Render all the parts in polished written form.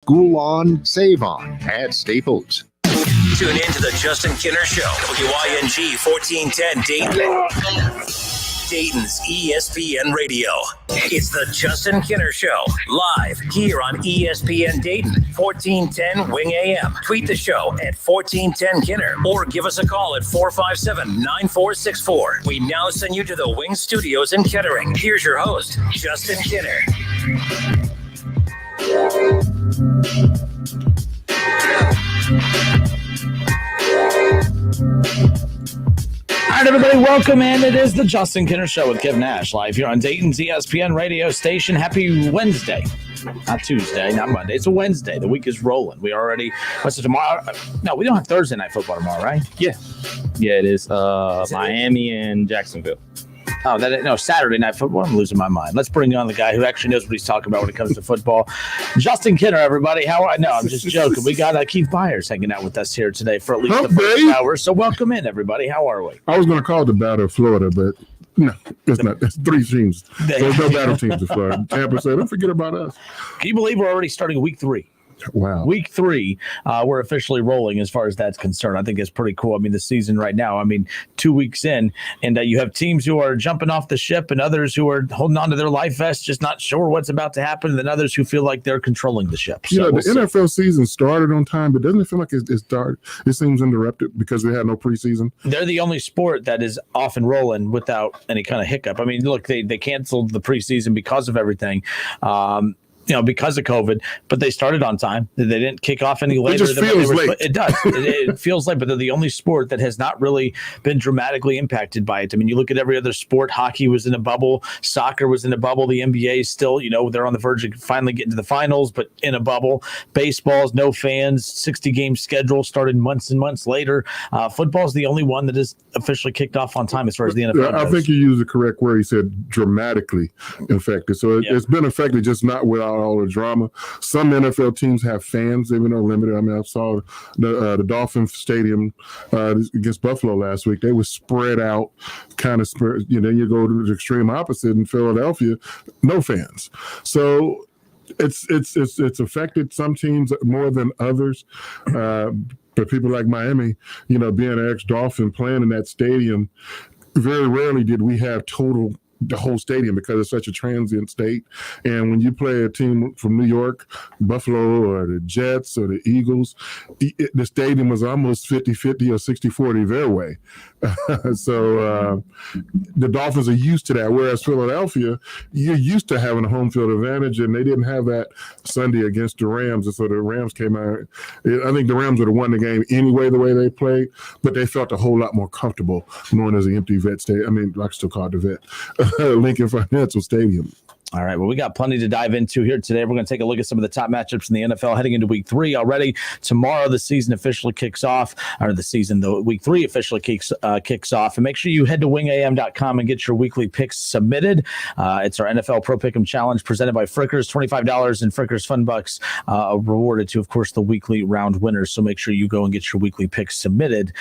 School on, save on at Staples. Tune in to the Justin Kinner Show, WYNG 1410 Dayton. Dayton's ESPN Radio. It's the Justin Kinner Show, live here on ESPN Dayton, 1410 Wing AM. Tweet the show at 1410 Kinner or give us a call at 457-9464. We now send you to the Wing Studios in Kettering. Here's your host, Justin Kinner. All right, everybody, welcome in. It is the Justin Kinner Show with Kev Nash, live here on Dayton's ESPN radio station. Happy Wednesday. Not Tuesday, not Monday. It's a Wednesday. The week is rolling. We already, what's it tomorrow? No, we don't have Thursday night football tomorrow, right? Yeah, it is. Miami and Jacksonville. Oh, Saturday night football. I'm losing my mind. Let's bring on the guy who actually knows what he's talking about when it comes to football. Justin Kinner, everybody. No, I'm just joking. We got Keith Byars hanging out with us here today for at least the first hour. So welcome in, everybody. How are we? I was going to call it the Battle of Florida, but no, it's not. It's three teams. There's no battle teams in Florida. Tampa said, don't forget about us. Can you believe we're already starting week 3? Wow. Week 3, we're officially rolling as far as that's concerned. I think it's pretty cool. I mean, the season right now, 2 weeks in, and you have teams who are jumping off the ship and others who are holding on to their life vests, just not sure what's about to happen, and then others who feel like they're controlling the ship. So the NFL season started on time, but doesn't it feel like it started? It seems interrupted because they had no preseason. They're the only sport that is off and rolling without any kind of hiccup. I mean, look, they canceled the preseason because of everything. Because of COVID, but they started on time. They didn't kick off any later. It just feels late. It does. It feels late, but they're the only sport that has not really been dramatically impacted by it. I mean, you look at every other sport. Hockey was in a bubble. Soccer was in a bubble. The NBA is still, they're on the verge of finally getting to the finals, but in a bubble. Baseball's no fans, 60-game schedule started months and months later. Football's the only one that is officially kicked off on time as far as the NFL goes. I think you used the correct word. He said dramatically affected. So it's been affected, just not without all the drama. Some NFL teams have fans, even though limited. I mean, I saw the Dolphin Stadium against Buffalo last week. They were spread out, kind of spread. Then you go to the extreme opposite in Philadelphia, no fans. So it's affected some teams more than others. But people like Miami, being an ex-Dolphin playing in that stadium, very rarely did we have the whole stadium because it's such a transient state. And when you play a team from New York, Buffalo, or the Jets or the Eagles, the stadium was almost 50-50 or 60-40 their way. So the Dolphins are used to that, whereas Philadelphia, you're used to having a home field advantage, and they didn't have that Sunday against the Rams. And so the Rams came out. I think the Rams would have won the game anyway, the way they played, but they felt a whole lot more comfortable knowing there's an empty vet stadium. I mean, I still call it the vet. Lincoln Financial Stadium. All right, well, we got plenty to dive into here today. We're going to take a look at some of the top matchups in the NFL heading into week 3 already. Tomorrow, the season officially kicks off, week 3 officially kicks off. And make sure you head to wingam.com and get your weekly picks submitted. It's our NFL Pro Pick'em Challenge presented by Frickers. $25 in Frickers Fun Bucks rewarded to, of course, the weekly round winners. So make sure you go and get your weekly picks submitted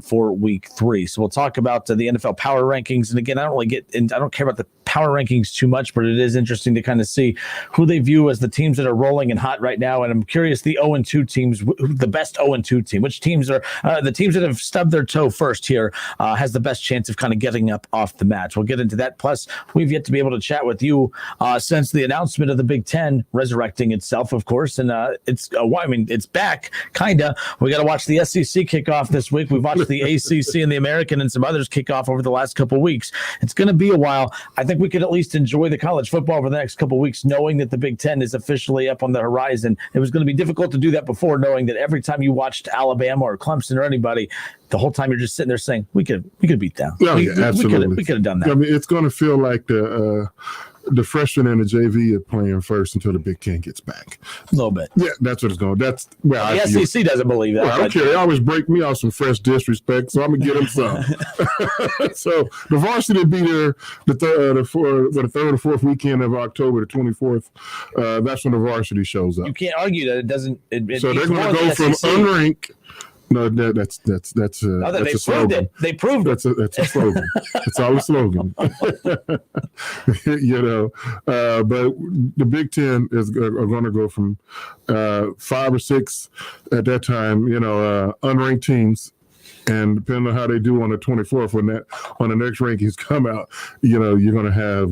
for week 3. So we'll talk about the NFL power rankings. And again, I don't care about the power rankings too much, but it is interesting to kind of see who they view as the teams that are rolling and hot right now. And I'm curious, the 0-2 teams, the best 0-2 team, which teams are the teams that have stubbed their toe first here has the best chance of kind of getting up off the match. We'll get into that. Plus, we've yet to be able to chat with you since the announcement of the Big Ten resurrecting itself, of course. And it's back, kind of. We got to watch the SEC kick off this week. We've watched the ACC and the American and some others kick off over the last couple of weeks. It's going to be a while. I think we could at least enjoy the college football for the next couple of weeks, knowing that the Big Ten is officially up on the horizon. It was going to be difficult to do that before, knowing that every time you watched Alabama or Clemson or anybody, the whole time you're just sitting there saying, we could beat them. Absolutely. We could have done that. I mean, it's going to feel like the freshman and the JV are playing first until the Big Ten gets back. A little bit. Yeah, that's what it's going. That's the SEC doesn't believe that. Well, I don't care. They always break me off some fresh disrespect, so I'm gonna get them some. So the varsity be there the third or fourth weekend of October, the 24th. That's when the varsity shows up. You can't argue that it doesn't. So they're going to go from unranked No, that's a slogan. They proved it. That's a slogan. It's all a slogan. But the Big Ten are going to go from 5 or 6 at that time, unranked teams. And depending on how they do on the 24th, when the next rankings come out, you're going to have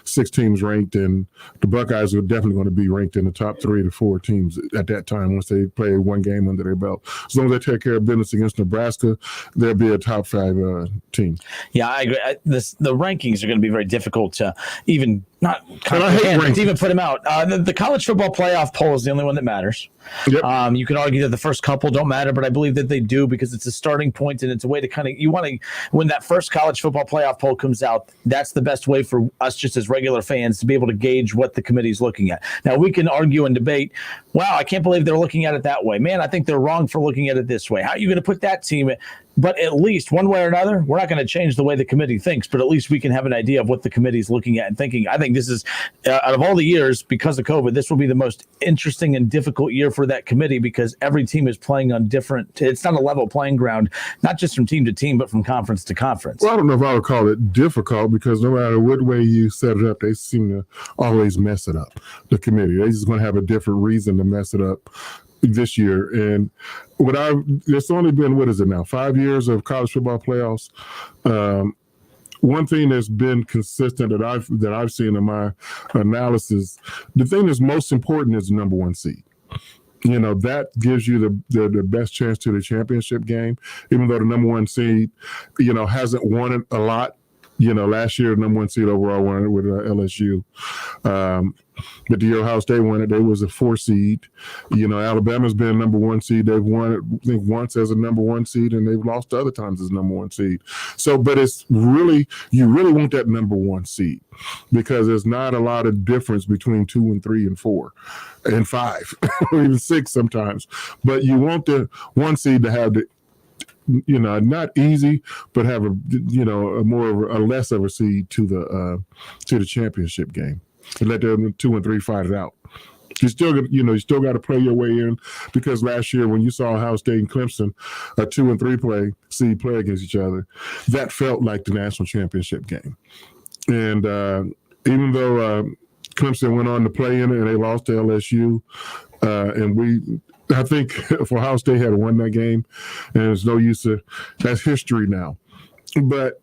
6 teams ranked, and the Buckeyes are definitely going to be ranked in the top 3 to 4 teams at that time once they play one game under their belt. As long as they take care of business against Nebraska, they'll be a top 5 team. Yeah, I agree. The rankings are going to be very difficult to even not comprehend, to even put them out. The college football playoff poll is the only one that matters. Yep. You can argue that the first couple don't matter, but I believe that they do because it's a starting point and it's a way to when that first college football playoff poll comes out, that's the best way for us just as regular fans to be able to gauge what the committee's looking at. Now, we can argue and debate, wow, I can't believe they're looking at it that way. Man, I think they're wrong for looking at it this way. How are you going to put that team in? But at least one way or another, we're not going to change the way the committee thinks, but at least we can have an idea of what the committee's looking at and thinking. I think this is, out of all the years, because of COVID, this will be the most interesting and difficult year for that committee because every team is playing on different, it's not a level playing ground, not just from team to team, but from conference to conference. Well, I don't know if I would call it difficult because no matter what way you set it up, they seem to always mess it up, the committee. They're just going to have a different reason to mess it up this year. And it's only been, what is it now, 5 years of college football playoffs. One thing that's been consistent that I've seen in my analysis, the thing that's most important is the number 1 seed. That gives you the best chance to the championship game, even though the number 1 seed, hasn't won it a lot. Last year, the number 1 seed overall won it with LSU. But the year Ohio State won it, they was a 4 seed. Alabama's been number 1 seed. They've won it, I think, once as a number 1 seed, and they've lost other times as number 1 seed. So, but it's really, you really want that number 1 seed because there's not a lot of difference between 2 and 3 and 4 and 5, or even 6 sometimes. But you want the 1 seed to have the, not easy, but have a less of a seed to the championship game, and let them 2 and 3 fight it out. You still got to play your way in because last year when you saw Ohio State and Clemson, a 2 and 3 seed play against each other, that felt like the national championship game. And even though Clemson went on to play in it and they lost to LSU, I think if Ohio State had won that game, and there's no use to, that's history now. But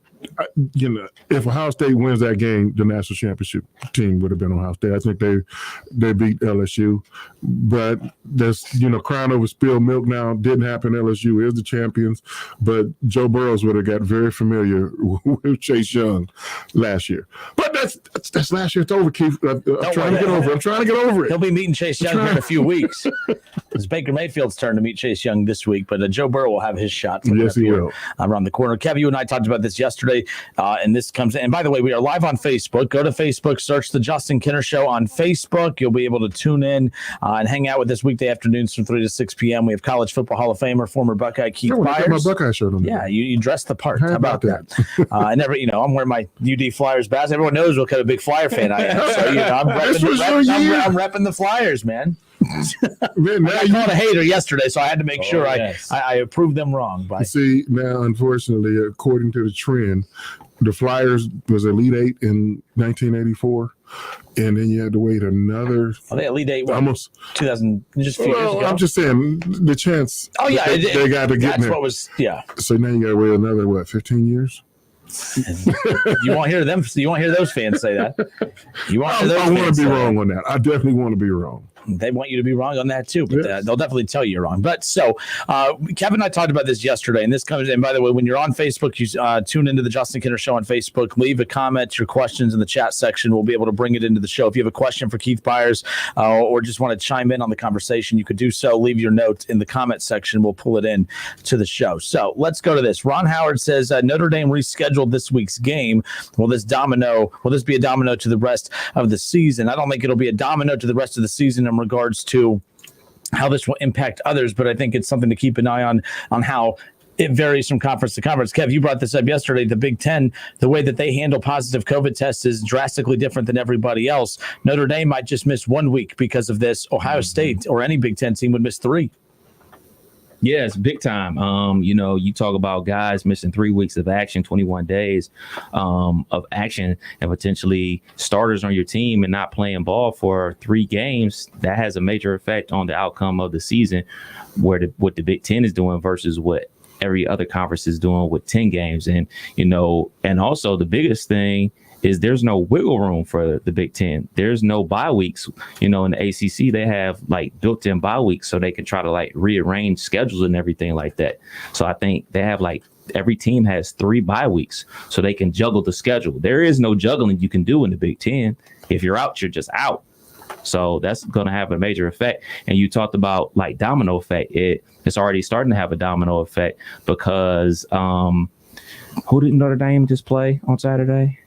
if Ohio State wins that game, the national championship team would have been Ohio State. I think they beat LSU, but that's crown over spilled milk now. Didn't happen. LSU is the champions, but Joe Burrows would have got very familiar with Chase Young last year. But that's last year. It's over, Keith. I'm trying to get over it. He'll be meeting Chase Young in a few weeks. It's Baker Mayfield's turn to meet Chase Young this week, but Joe Burrow will have his shot. Yes, he will. Around the corner. Kev, you and I talked about this yesterday. And this comes in. And by the way, we are live on Facebook. Go to Facebook, search The Justin Kinner Show on Facebook. You'll be able to tune in and hang out with us weekday afternoons from 3 to 6 p.m. We have College Football Hall of Famer, former Buckeye Keith Byars. My Buckeye shirt on. Yeah, you dress the part. How about that? I never, I'm wearing my UD Flyers badge. Everyone knows what kind of big Flyer fan I am. So, I'm repping the Flyers, man. Man, I got called a hater yesterday, so I had to make sure I proved them wrong. See, now, unfortunately, according to the trend, the Flyers was Elite 8 in 1984, and then you had to wait another. They Elite 8 almost 2000, just a few years ago. I'm just saying the chance. Oh yeah, they got to get that's there. What was So now you got to wait another 15 years. You won't hear them. You won't hear those fans say that. You won't. I want to be wrong on that. I definitely want to be wrong. They want you to be wrong on that too, but they'll definitely tell you you're wrong. But so Kevin and I talked about this yesterday, and this comes in. By the way, when you're on Facebook, you tune into the Justin Kinner Show on Facebook. Leave a comment, your questions in the chat section. We'll be able to bring it into the show. If you have a question for Keith Byars or just want to chime in on the conversation, you could do so. Leave your note in the comment section. We'll pull it in to the show. So let's go to this. Ron Howard says Notre Dame rescheduled this week's game. Will this be a domino to the rest of the season? I don't think it'll be a domino to the rest of the season in regards to how this will impact others, but I think it's something to keep an eye on how it varies from conference to conference. Kev, you brought this up yesterday. The Big Ten, the way that they handle positive COVID tests is drastically different than everybody else. Notre Dame might just miss 1 week because of this. Ohio State or any Big Ten team would miss 3. Yes, big time. You talk about guys missing 3 weeks of action, 21 days of action, and potentially starters on your team and not playing ball for 3 games. That has a major effect on the outcome of the season, what the Big Ten is doing versus what every other conference is doing with 10 games. And, and also the biggest thing is there's no wiggle room for the Big Ten. There's no bye weeks. In the ACC, they have like built-in bye weeks so they can try to like rearrange schedules and everything like that. So I think they have like every team has 3 bye weeks so they can juggle the schedule. There is no juggling you can do in the Big Ten. If you're out, you're just out. So that's going to have a major effect. And you talked about like domino effect. It's already starting to have a domino effect because who did Notre Dame just play on Saturday?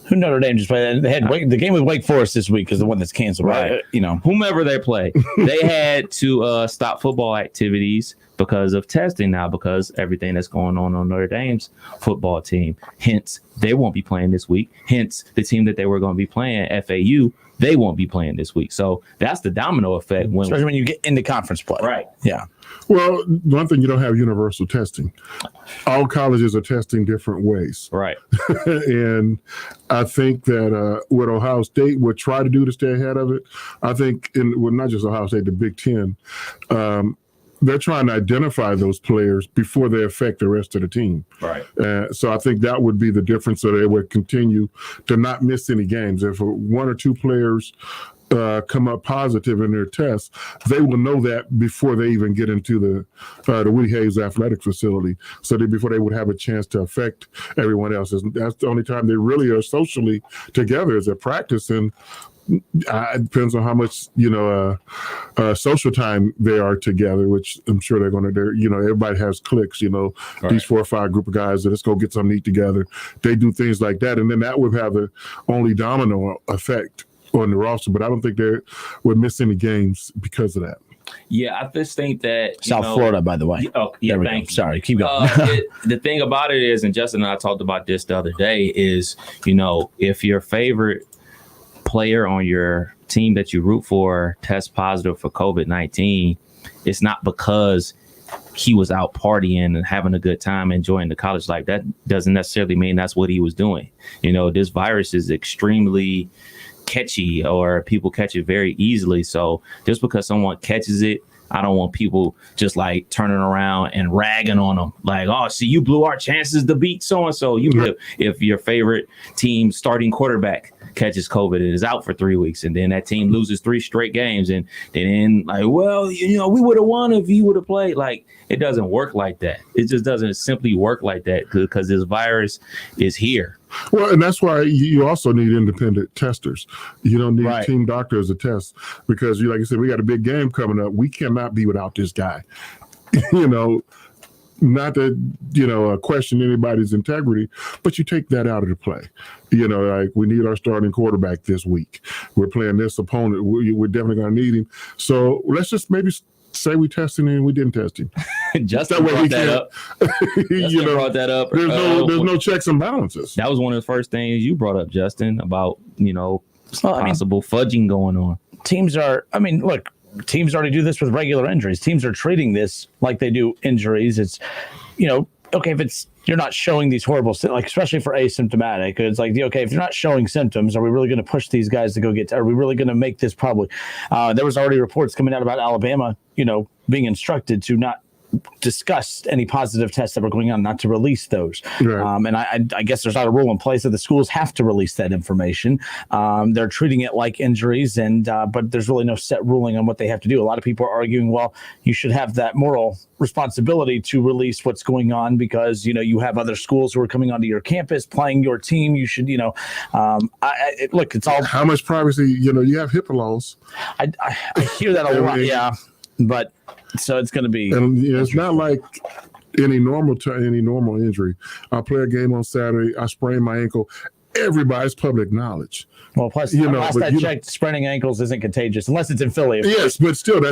Who Notre Dame just played? They had the game with Wake Forest this week is the one that's canceled, right? Whomever they play, they had to stop football activities because of testing now, because everything that's going on Notre Dame's football team. Hence, they won't be playing this week. Hence, the team that they were going to be playing, FAU, they won't be playing this week. So that's the domino effect. Especially when you get into conference play. Right. Yeah. Well, one thing, you don't have universal testing. All colleges are testing different ways. Right. And I think that what Ohio State would try to do to stay ahead of it, I think, not just Ohio State, the Big Ten, they're trying to identify those players before they affect the rest of the team. Right. So I think that would be the difference, so they would continue to not miss any games. If 1 or 2 players come up positive in their tests, they will know that before they even get into the Woody Hayes athletic facility, so that before they would have a chance to affect everyone else. That's the only time they really are socially together is at practice. And it depends on how much social time they are together, which I'm sure they're going to. Everybody has cliques. Right. These 4 or 5 group of guys that let's go get something to eat together. They do things like that, and then that would have the only domino effect on the roster. But I don't think they would miss any games because of that. Yeah, I just think that South Florida, by the way. Oh, yeah, thank you. Sorry, keep going. The thing about it is, and Justin and I talked about this the other day, is if your favorite player on your team that you root for tests positive for COVID-19, it's not because he was out partying and having a good time enjoying the college life. That doesn't necessarily mean that's what he was doing. This virus is extremely catchy, or people catch it very easily. So just because someone catches it, I don't want people just like turning around and ragging on them. Like, oh, see, you blew our chances to beat so-and-so. If your favorite team starting quarterback catches COVID and is out for 3 weeks, and then that team loses 3 straight games, and then like, well, we would have won if you would have played. Like, it doesn't work like that. It just doesn't simply work like that because this virus is here. Well, and that's why you also need independent testers. You don't need team doctors to test, because like you said, we got a big game coming up. We cannot be without this guy. Not to, question anybody's integrity, but you take that out of the play. Like, we need our starting quarterback this week. We're playing this opponent. We're definitely going to need him. So let's just maybe say we tested him and we didn't test him. Justin brought that up. Brought that up. There's no checks and balances. That was one of the first things you brought up, Justin, about, possible fudging going on. Teams already do this with regular injuries. Teams are treating this like they do injuries. It's, okay, if you're not showing these horrible, like, especially for asymptomatic, it's like, okay, if you're not showing symptoms, are we really going to push these guys to go are we really going to make this probably? There was already reports coming out about Alabama, being instructed to not discuss any positive tests that were going on, not to release those. Right. And I guess there's not a rule in place that the schools have to release that information. They're treating it like injuries, but there's really no set ruling on what they have to do. A lot of people are arguing, well, you should have that moral responsibility to release what's going on because, you have other schools who are coming onto your campus playing your team. You should, look, it's all. How much privacy, you have HIPAA laws. I hear that a lot. Yeah. But so it's going to be, and it's not like any normal injury. I play a game on Saturday. I sprain my ankle. Everybody's public knowledge. Well, plus, last I checked, spraining ankles isn't contagious unless it's in Philly. Yes, but still,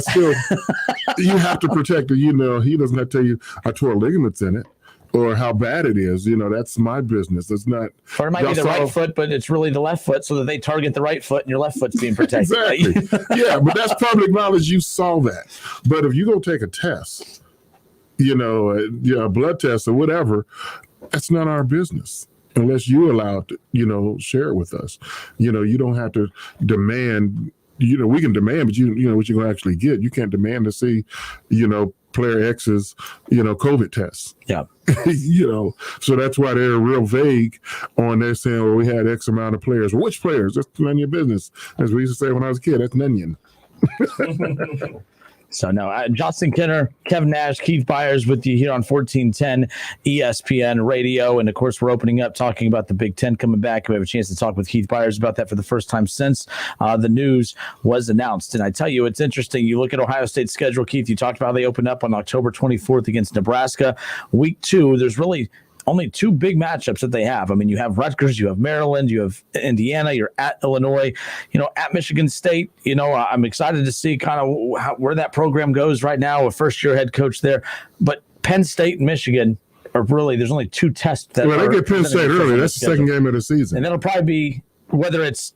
you have to protect it. He doesn't have to tell you I tore ligaments in it or how bad it is. That's my business. It's not. Or it might be the right foot, but it's really the left foot, so that they target the right foot and your left foot's being protected. Exactly. Yeah, but that's public knowledge. You saw that. But if you go take a test, a blood test or whatever, that's not our business. Unless you're allowed to, share it with us. You don't have to demand, we can demand, but what you're going to actually get. You can't demand to see, player X's, COVID tests. Yeah. So that's why they're real vague on there saying, well, we had X amount of players. Well, which players? That's none of your business. As we used to say when I was a kid, that's none. So, no, Justin Kinner, Kevin Nash, Keith Byars with you here on 1410 ESPN Radio. And, of course, we're opening up talking about the Big Ten coming back. We have a chance to talk with Keith Byars about that for the first time since the news was announced. And I tell you, it's interesting. You look at Ohio State's schedule, Keith, you talked about how they opened up on October 24th against Nebraska. Week 2, there's really only 2 big matchups that they have. I mean, you have Rutgers, you have Maryland, you have Indiana, you're at Illinois, at Michigan State. I'm excited to see kind of where that program goes right now, a first-year head coach there. But Penn State and Michigan are really, there's only 2 tests. They get Penn State early. That's the second game of the season. And that'll probably be, whether it's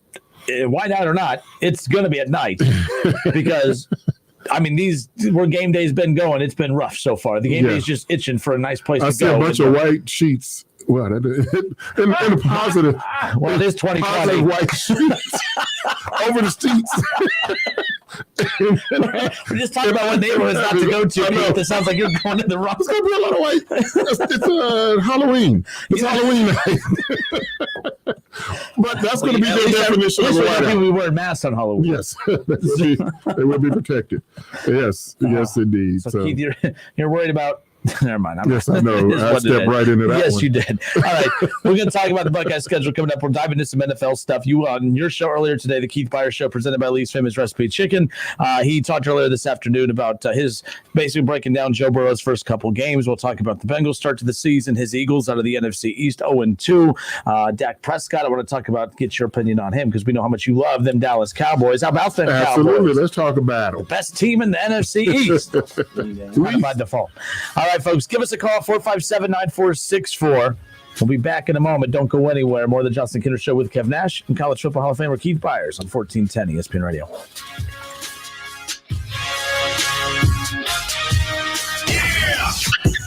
whiteout or not, it's going to be at night because – I mean, where game day's been going, it's been rough so far. The game day's just itching for a nice place to go. I see a bunch of white sheets. Well, in a positive. Well, it is 2020. Positive white sheets over the seats. We're just talking about what neighborhoods not to go to. It sounds like you're going to the wrong. It's going to be a lot of white. It's Halloween. It's Halloween night. But that's going to be their definition of a whiteout. We wear masks on Halloween. Yes, they will be protected. Yes, yes, indeed. So Keith, you're worried about. Never mind. Yes, I know. I stepped right into that. Yes, one. You did. All right. We're going to talk about the Buckeyes schedule coming up. We're diving into some NFL stuff. You on your show earlier today, the Keith Byars Show, presented by Lee's Famous Recipe Chicken. He talked earlier this afternoon about his basically breaking down Joe Burrow's first couple games. We'll talk about the Bengals start to the season, his Eagles out of the NFC East 0-2. Dak Prescott, I want to talk about, get your opinion on him because we know how much you love them Dallas Cowboys. How about them Cowboys? Absolutely. Let's talk about them. The best team in the NFC East. By default. All right, folks, give us a call. 457-9464. We'll be back in a moment. Don't go anywhere. More of the Justin Kinner Show with Kev Nash and College Football Hall of Famer Keith Byars on 1410 ESPN Radio.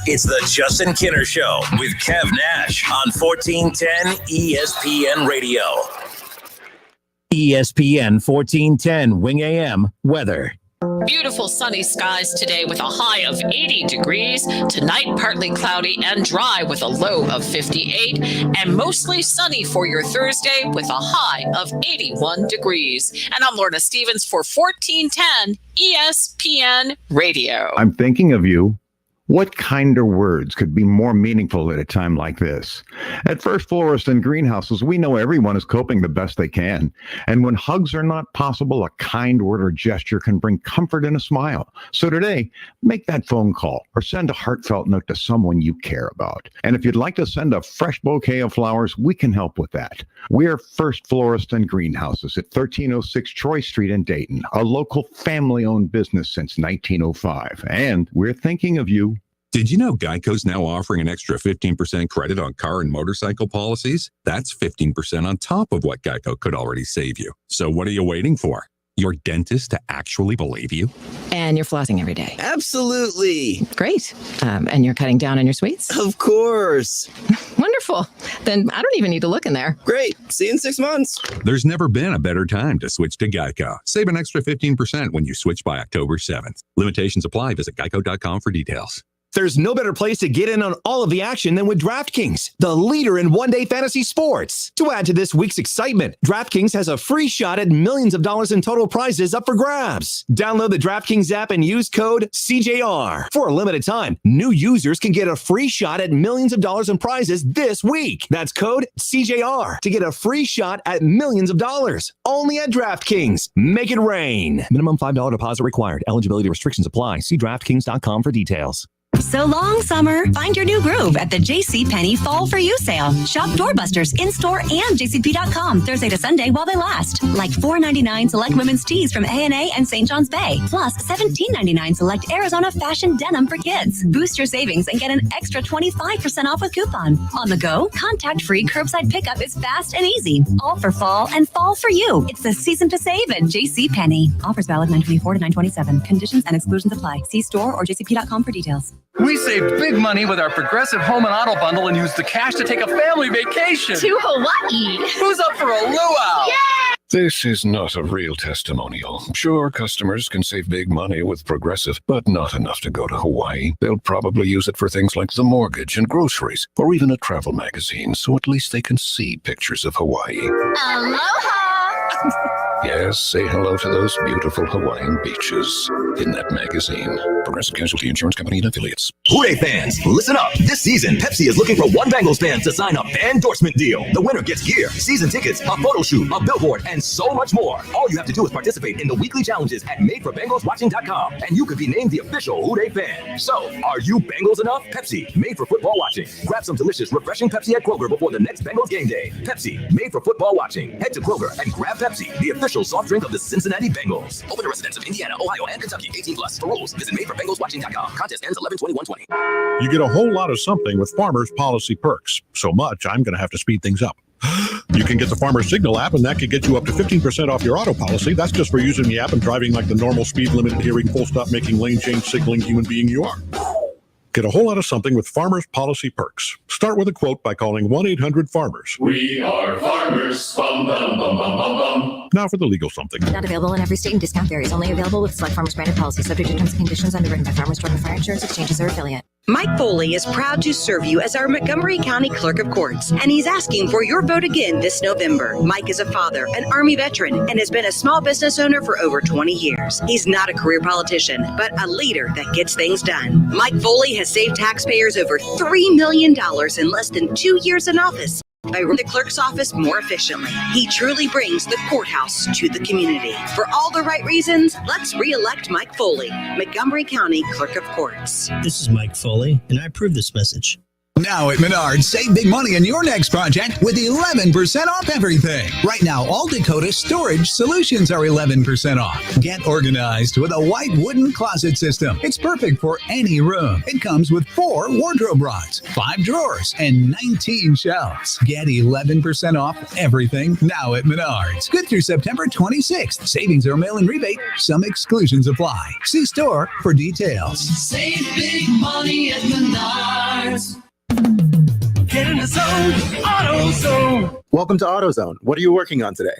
It's the Justin Kinner Show with Kev Nash on 1410 ESPN Radio. ESPN 1410 Wing AM weather. Beautiful sunny skies today with a high of 80 degrees. Tonight, partly cloudy and dry with a low of 58. And mostly sunny for your Thursday with a high of 81 degrees. And I'm Lorna Stevens for 1410 ESPN Radio. I'm thinking of you. What kinder words could be more meaningful at a time like this? At First Florist and Greenhouses, we know everyone is coping the best they can. And when hugs are not possible, a kind word or gesture can bring comfort and a smile. So today, make that phone call or send a heartfelt note to someone you care about. And if you'd like to send a fresh bouquet of flowers, we can help with that. We're First Florist and Greenhouses at 1306 Troy Street in Dayton, a local family-owned business since 1905. And we're thinking of you. Did you know Geico's now offering an extra 15% credit on car and motorcycle policies? That's 15% on top of what Geico could already save you. So what are you waiting for? Your dentist to actually believe you? And you're flossing every day. Absolutely. Great. And you're cutting down on your sweets? Of course. Wonderful. Then I don't even need to look in there. Great. See you in 6 months. There's never been a better time to switch to Geico. Save an extra 15% when you switch by October 7th. Limitations apply. Visit geico.com for details. There's no better place to get in on all of the action than with DraftKings, the leader in one-day fantasy sports. To add to this week's excitement, DraftKings has a free shot at millions of dollars in total prizes up for grabs. Download the DraftKings app and use code CJR. For a limited time, new users can get a free shot at millions of dollars in prizes this week. That's code CJR to get a free shot at millions of dollars. Only at DraftKings. Make it rain. Minimum $5 deposit required. Eligibility restrictions apply. See DraftKings.com for details. So long, summer. Find your new groove at the JCPenney Fall For You sale. Shop doorbusters in-store and jcp.com Thursday to Sunday while they last. Like $4.99 select women's tees from A&A and St. John's Bay. Plus $17.99 select Arizona fashion denim for kids. Boost your savings and get an extra 25% off with coupon. On the go, contact-free curbside pickup is fast and easy. All for fall and fall for you. It's the season to save at JCPenney. Offers valid 9/24 to 9/27. Conditions and exclusions apply. See store or jcp.com for details. We saved big money with our Progressive Home and Auto Bundle and used the cash to take a family vacation. To Hawaii. Who's up for a luau? Yeah! This is not a real testimonial. Sure, customers can save big money with Progressive, but not enough to go to Hawaii. They'll probably use it for things like the mortgage and groceries, or even a travel magazine, so at least they can see pictures of Hawaii. Aloha! Yes, say hello to those beautiful Hawaiian beaches in that magazine. Progressive Casualty Insurance Company and Affiliates. Hooray fans, listen up. This season, Pepsi is looking for one Bengals fan to sign a fan endorsement deal. The winner gets gear, season tickets, a photo shoot, a billboard, and so much more. All you have to do is participate in the weekly challenges at MadeForBengalsWatching.com, and you could be named the official Hooray fan. So, are you Bengals enough? Pepsi, made for football watching. Grab some delicious, refreshing Pepsi at Kroger before the next Bengals game day. Pepsi, made for football watching. Head to Kroger and grab Pepsi, the official soft drink of the Cincinnati Bengals. Open to residents of Indiana, Ohio, and Kentucky. 18 plus. For rules, visit MadeForBengalsWatching.com. Contest ends 11/21/20. You get a whole lot of something with Farmers Policy Perks. So much, I'm going to have to speed things up. You can get the Farmers Signal app, and that could get you up to 15% off your auto policy. That's just for using the app and driving like the normal speed limit adhering, full stop making, lane change signaling human being you are. Get a whole lot of something with Farmers Policy Perks. Start with a quote by calling 1-800-FARMERS. We are farmers. Bum, bum, bum, bum, bum, bum. Now for the legal something. Not available in every state and discount varies. Only available with select Farmers branded policies. Subject to terms and conditions. Underwritten by Farmers Truck and Fire Insurance Exchanges or affiliate. Mike Foley is proud to serve you as our Montgomery County Clerk of Courts, and he's asking for your vote again this November. Mike is a father, an Army veteran, and has been a small business owner for over 20 years. He's not a career politician, but a leader that gets things done. Mike Foley has saved taxpayers over $3 million in less than 2 years in office by running the clerk's office more efficiently. He truly brings the courthouse to the community. For all the right reasons, let's re-elect Mike Foley, Montgomery County Clerk of Courts. This is Mike Foley, and I approve this message. Now at Menards, save big money on your next project with 11% off everything. Right now, all Dakota storage solutions are 11% off. Get organized with a white wooden closet system. It's perfect for any room. It comes with 4 wardrobe rods, 5 drawers, and 19 shelves. Get 11% off everything now at Menards. Good through September 26th. Savings or mail-in rebate. Some exclusions apply. See store for details. Save big money at Menards. Get in the zone, AutoZone. Welcome to AutoZone. What are you working on today?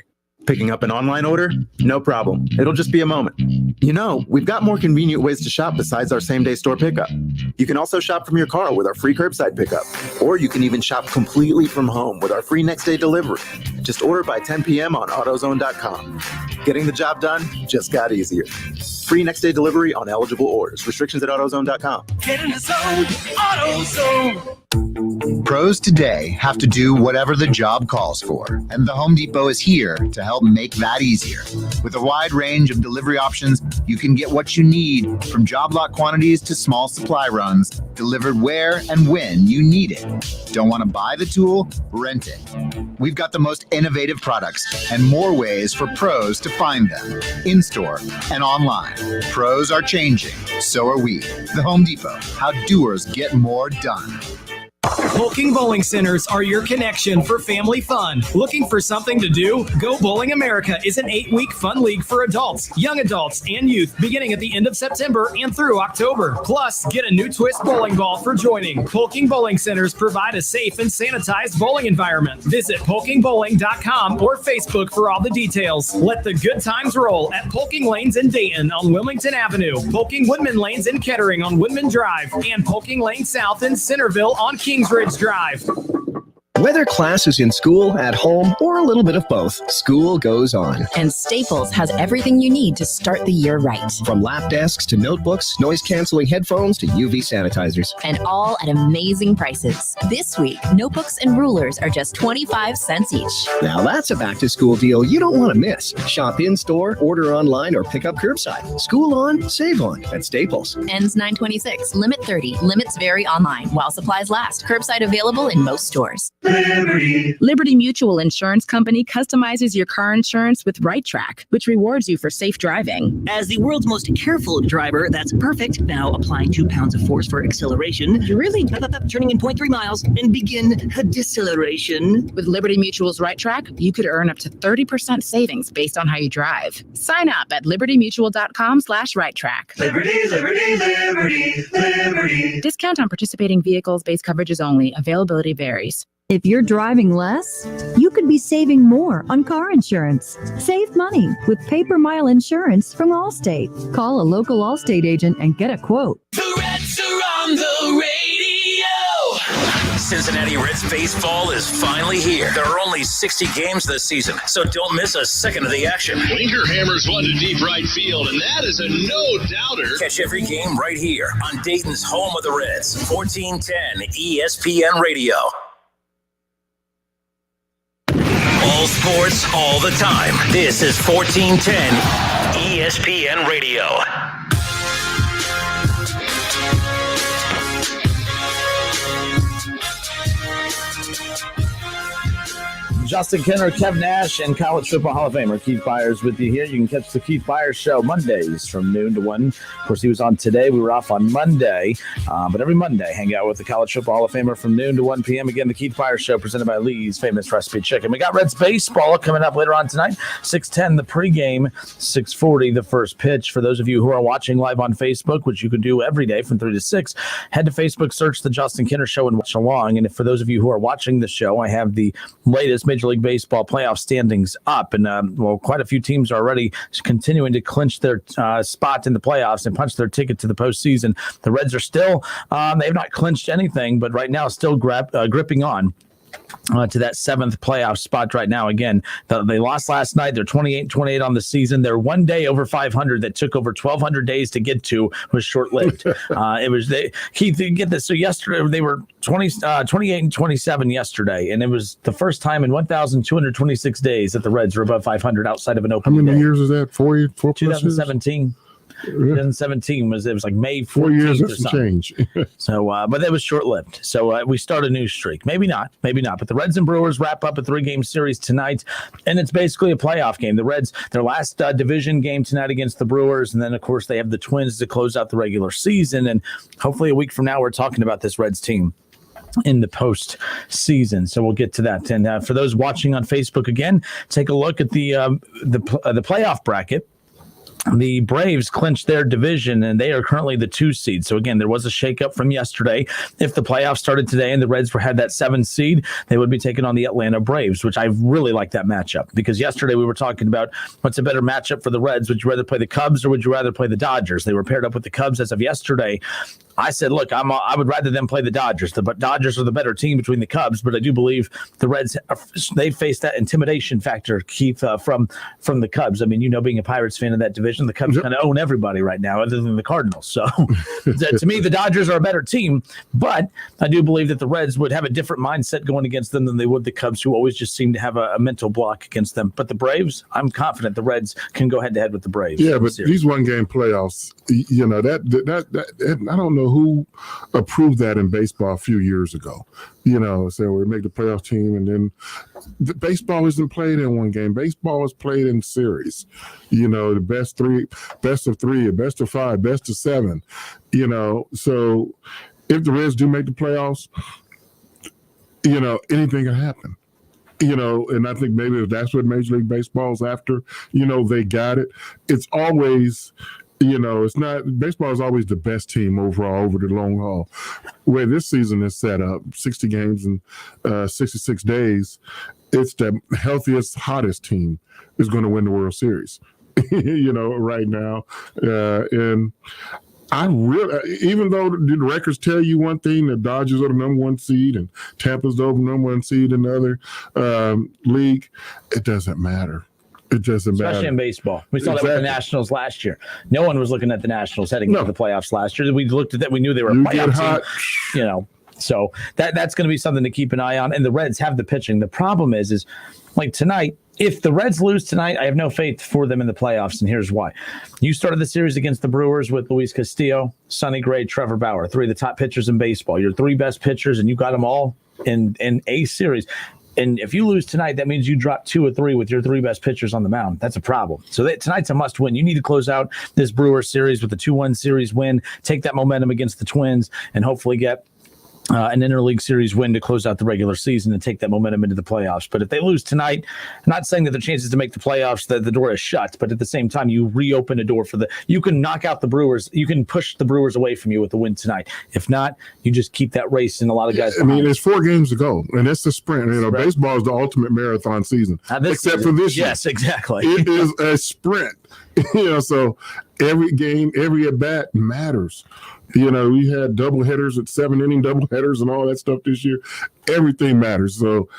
Picking up an online order? No problem. It'll just be a moment. You know, we've got more convenient ways to shop besides our same-day store pickup. You can also shop from your car with our free curbside pickup. Or you can even shop completely from home with our free next-day delivery. Just order by 10 p.m. on AutoZone.com. Getting the job done just got easier. Free next-day delivery on eligible orders. Restrictions at AutoZone.com. Get in the zone, AutoZone. Pros today have to do whatever the job calls for, and the Home Depot is here to help make that easier. With a wide range of delivery options, you can get what you need, from job lot quantities to small supply runs, delivered where and when you need it. Don't want to buy the tool? Rent it. We've got the most innovative products and more ways for pros to find them, in-store and online. Pros are changing, so are we. The Home Depot, how doers get more done. Polking Bowling Centers are your connection for family fun. Looking for something to do? Go Bowling America is an 8-week fun league for adults, young adults, and youth beginning at the end of September and through October. Plus, get a new twist bowling ball for joining. Polking Bowling Centers provide a safe and sanitized bowling environment. Visit polkingbowling.com or Facebook for all the details. Let the good times roll at Polking Lanes in Dayton on Wilmington Avenue, Polking Woodman Lanes in Kettering on Woodman Drive, and Polking Lane South in Centerville on Kingsridge Drive. Whether class is in school, at home, or a little bit of both, school goes on. And Staples has everything you need to start the year right. From lap desks to notebooks, noise-canceling headphones to UV sanitizers. And all at amazing prices. This week, notebooks and rulers are just 25 cents each. Now that's a back-to-school deal you don't want to miss. Shop in-store, order online, or pick up curbside. School on, save on at Staples. Ends 9/26. Limit 30. Limits vary online while supplies last. Curbside available in most stores. Liberty. Liberty Mutual Insurance Company customizes your car insurance with Right Track, which rewards you for safe driving. As the world's most careful driver, that's perfect. Now applying 2 pounds of force for acceleration. You're really turning in 0.3 miles and begin a deceleration. With Liberty Mutual's Right Track, you could earn up to 30% savings based on how you drive. Sign up at libertymutual.com/righttrack. Liberty, liberty, liberty, liberty. Discount on participating vehicles. Base coverages only. Availability varies. If you're driving less, you could be saving more on car insurance. Save money with pay-per-mile insurance from Allstate. Call a local Allstate agent and get a quote. The Reds are on the radio. Cincinnati Reds baseball is finally here. There are only 60 games this season, so don't miss a second of the action. Winker hammers one to deep right field, and that is a no-doubter. Catch every game right here on Dayton's home of the Reds, 1410 ESPN Radio. All sports, all the time. This is 1410 ESPN Radio. Justin Kenner, Kev Nash, and College Football Hall of Famer Keith Byars with you here. You can catch the Keith Byars Show Mondays from noon to 1. Of course, he was on today. We were off on Monday. But every Monday, hang out with the College Football Hall of Famer from noon to 1 p.m. Again, the Keith Byars Show presented by Lee's Famous Recipe Chicken. We got Reds baseball coming up later on tonight. 6:10 the pregame, 6:40 the first pitch. For those of you who are watching live on Facebook, which you can do every day from 3 to 6, head to Facebook, search the Justin Kenner Show, and watch along. And for those of you who are watching the show, I have the latest Major League Baseball playoff standings up, and quite a few teams are already continuing to clinch their spot in the playoffs and punch their ticket to the postseason. The Reds are still they've not clinched anything, but right now still gripping on to that 7th playoff spot right now. Again, they lost last night. They're 28-28 on the season. They're one day over 500 that took over 1,200 days to get to, was short-lived. Keith, you get this. So yesterday they were 28-27 yesterday, and it was the first time in 1,226 days that the Reds were above 500 outside of an opening. How many day. years is that? 4 2017. 2017 was like May 14th 4 years or something. change. So, but that was short-lived. So we start a new streak. Maybe not. But the Reds and Brewers wrap up a 3-game series tonight, and it's basically a playoff game. The Reds, their last division game tonight against the Brewers, and then, of course, they have the Twins to close out the regular season, and hopefully a week from now we're talking about this Reds team in the postseason. So we'll get to that. And for those watching on Facebook, again, take a look at the playoff bracket. The Braves clinched their division, and they are currently the 2 seed. So, again, there was a shakeup from yesterday. If the playoffs started today and the Reds had that 7 seed, they would be taking on the Atlanta Braves, which I really like that matchup. Because yesterday we were talking about what's a better matchup for the Reds. Would you rather play the Cubs or would you rather play the Dodgers? They were paired up with the Cubs as of yesterday. I said, look, I would rather them play the Dodgers. The Dodgers are the better team between the Cubs, but I do believe the Reds, they face that intimidation factor, Keith, from the Cubs. I mean, being a Pirates fan of that division, the Cubs kind of own everybody right now other than the Cardinals. So to me, the Dodgers are a better team, but I do believe that the Reds would have a different mindset going against them than they would the Cubs, who always just seem to have a mental block against them. But the Braves, I'm confident the Reds can go head-to-head with the Braves. Yeah, but these one-game playoffs, that I don't know who approved that in baseball a few years ago. So we make the playoff team, and then the baseball isn't played in one game. Baseball is played in series. The best of 3, best of 5, best of 7. So if the Reds do make the playoffs, anything can happen. And I think maybe if that's what Major League Baseball is after, they got it. It's always, it's not, baseball is always the best team overall over the long haul. Where this season is set up, 60 games in 66 days, it's the healthiest, hottest team is going to win the World Series, right now. And I really, even though the records tell you one thing, the Dodgers are the number 1 seed and Tampa's the number 1 seed in the other league, it doesn't matter. It doesn't matter. Especially in baseball. We saw that with the Nationals last year. No one was looking at the Nationals heading into the playoffs last year. We looked at that. We knew they were a playoff team. So that's going to be something to keep an eye on. And the Reds have the pitching. The problem is like tonight, if the Reds lose tonight, I have no faith for them in the playoffs, and here's why. You started the series against the Brewers with Luis Castillo, Sonny Gray, Trevor Bauer, 3 of the top pitchers in baseball. Your 3 best pitchers, and you got them all in a series. And if you lose tonight, that means you drop 2 or 3 with your 3 best pitchers on the mound. That's a problem. So tonight's a must win. You need to close out this Brewers series with a 2-1 series win, take that momentum against the Twins, and hopefully get an interleague series win to close out the regular season and take that momentum into the playoffs. But if they lose tonight, I'm not saying that their chances to make the playoffs, that the door is shut, but at the same time, you reopen a door you can knock out the Brewers. You can push the Brewers away from you with the win tonight. If not, you just keep that race and a lot of guys. I mean, there's 4 games to go, and it's the sprint. Baseball is the ultimate marathon season, except for this year. Yes, exactly. It is a sprint. So every game, every at bat matters. We had double headers at 7-inning double headers and all that stuff this year. Everything matters. So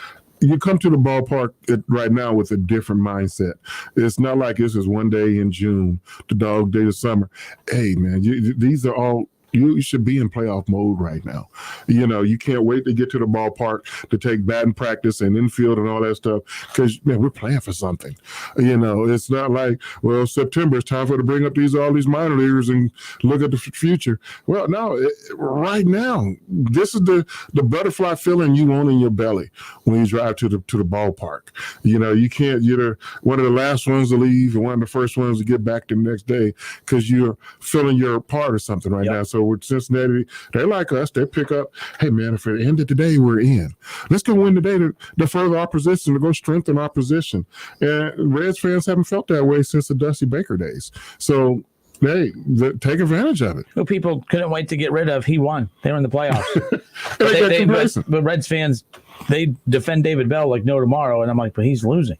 you come to the ballpark right now with a different mindset. It's not like this is one day in June, the dog day of summer. Hey, man, these are all. You should be in playoff mode right now. You can't wait to get to the ballpark to take batting practice and infield and all that stuff because, man, we're playing for something. It's not like, well, September, it's time for to bring up all these minor leaguers and look at the future. Well, no, right now, this is the butterfly feeling you want in your belly when you drive to the ballpark. You can't, you're one of the last ones to leave and one of the first ones to get back the next day because you're feeling you're a part of something right now. So with Cincinnati, they like us. They pick up, hey, man, if it ended today, we're in. Let's go win today to further our position, to go strengthen our position. And Reds fans haven't felt that way since the Dusty Baker days. So, hey, take advantage of it. Well, people couldn't wait to get rid of. He won. They were in the playoffs. but Reds fans, they defend David Bell like no tomorrow. And I'm like, but he's losing.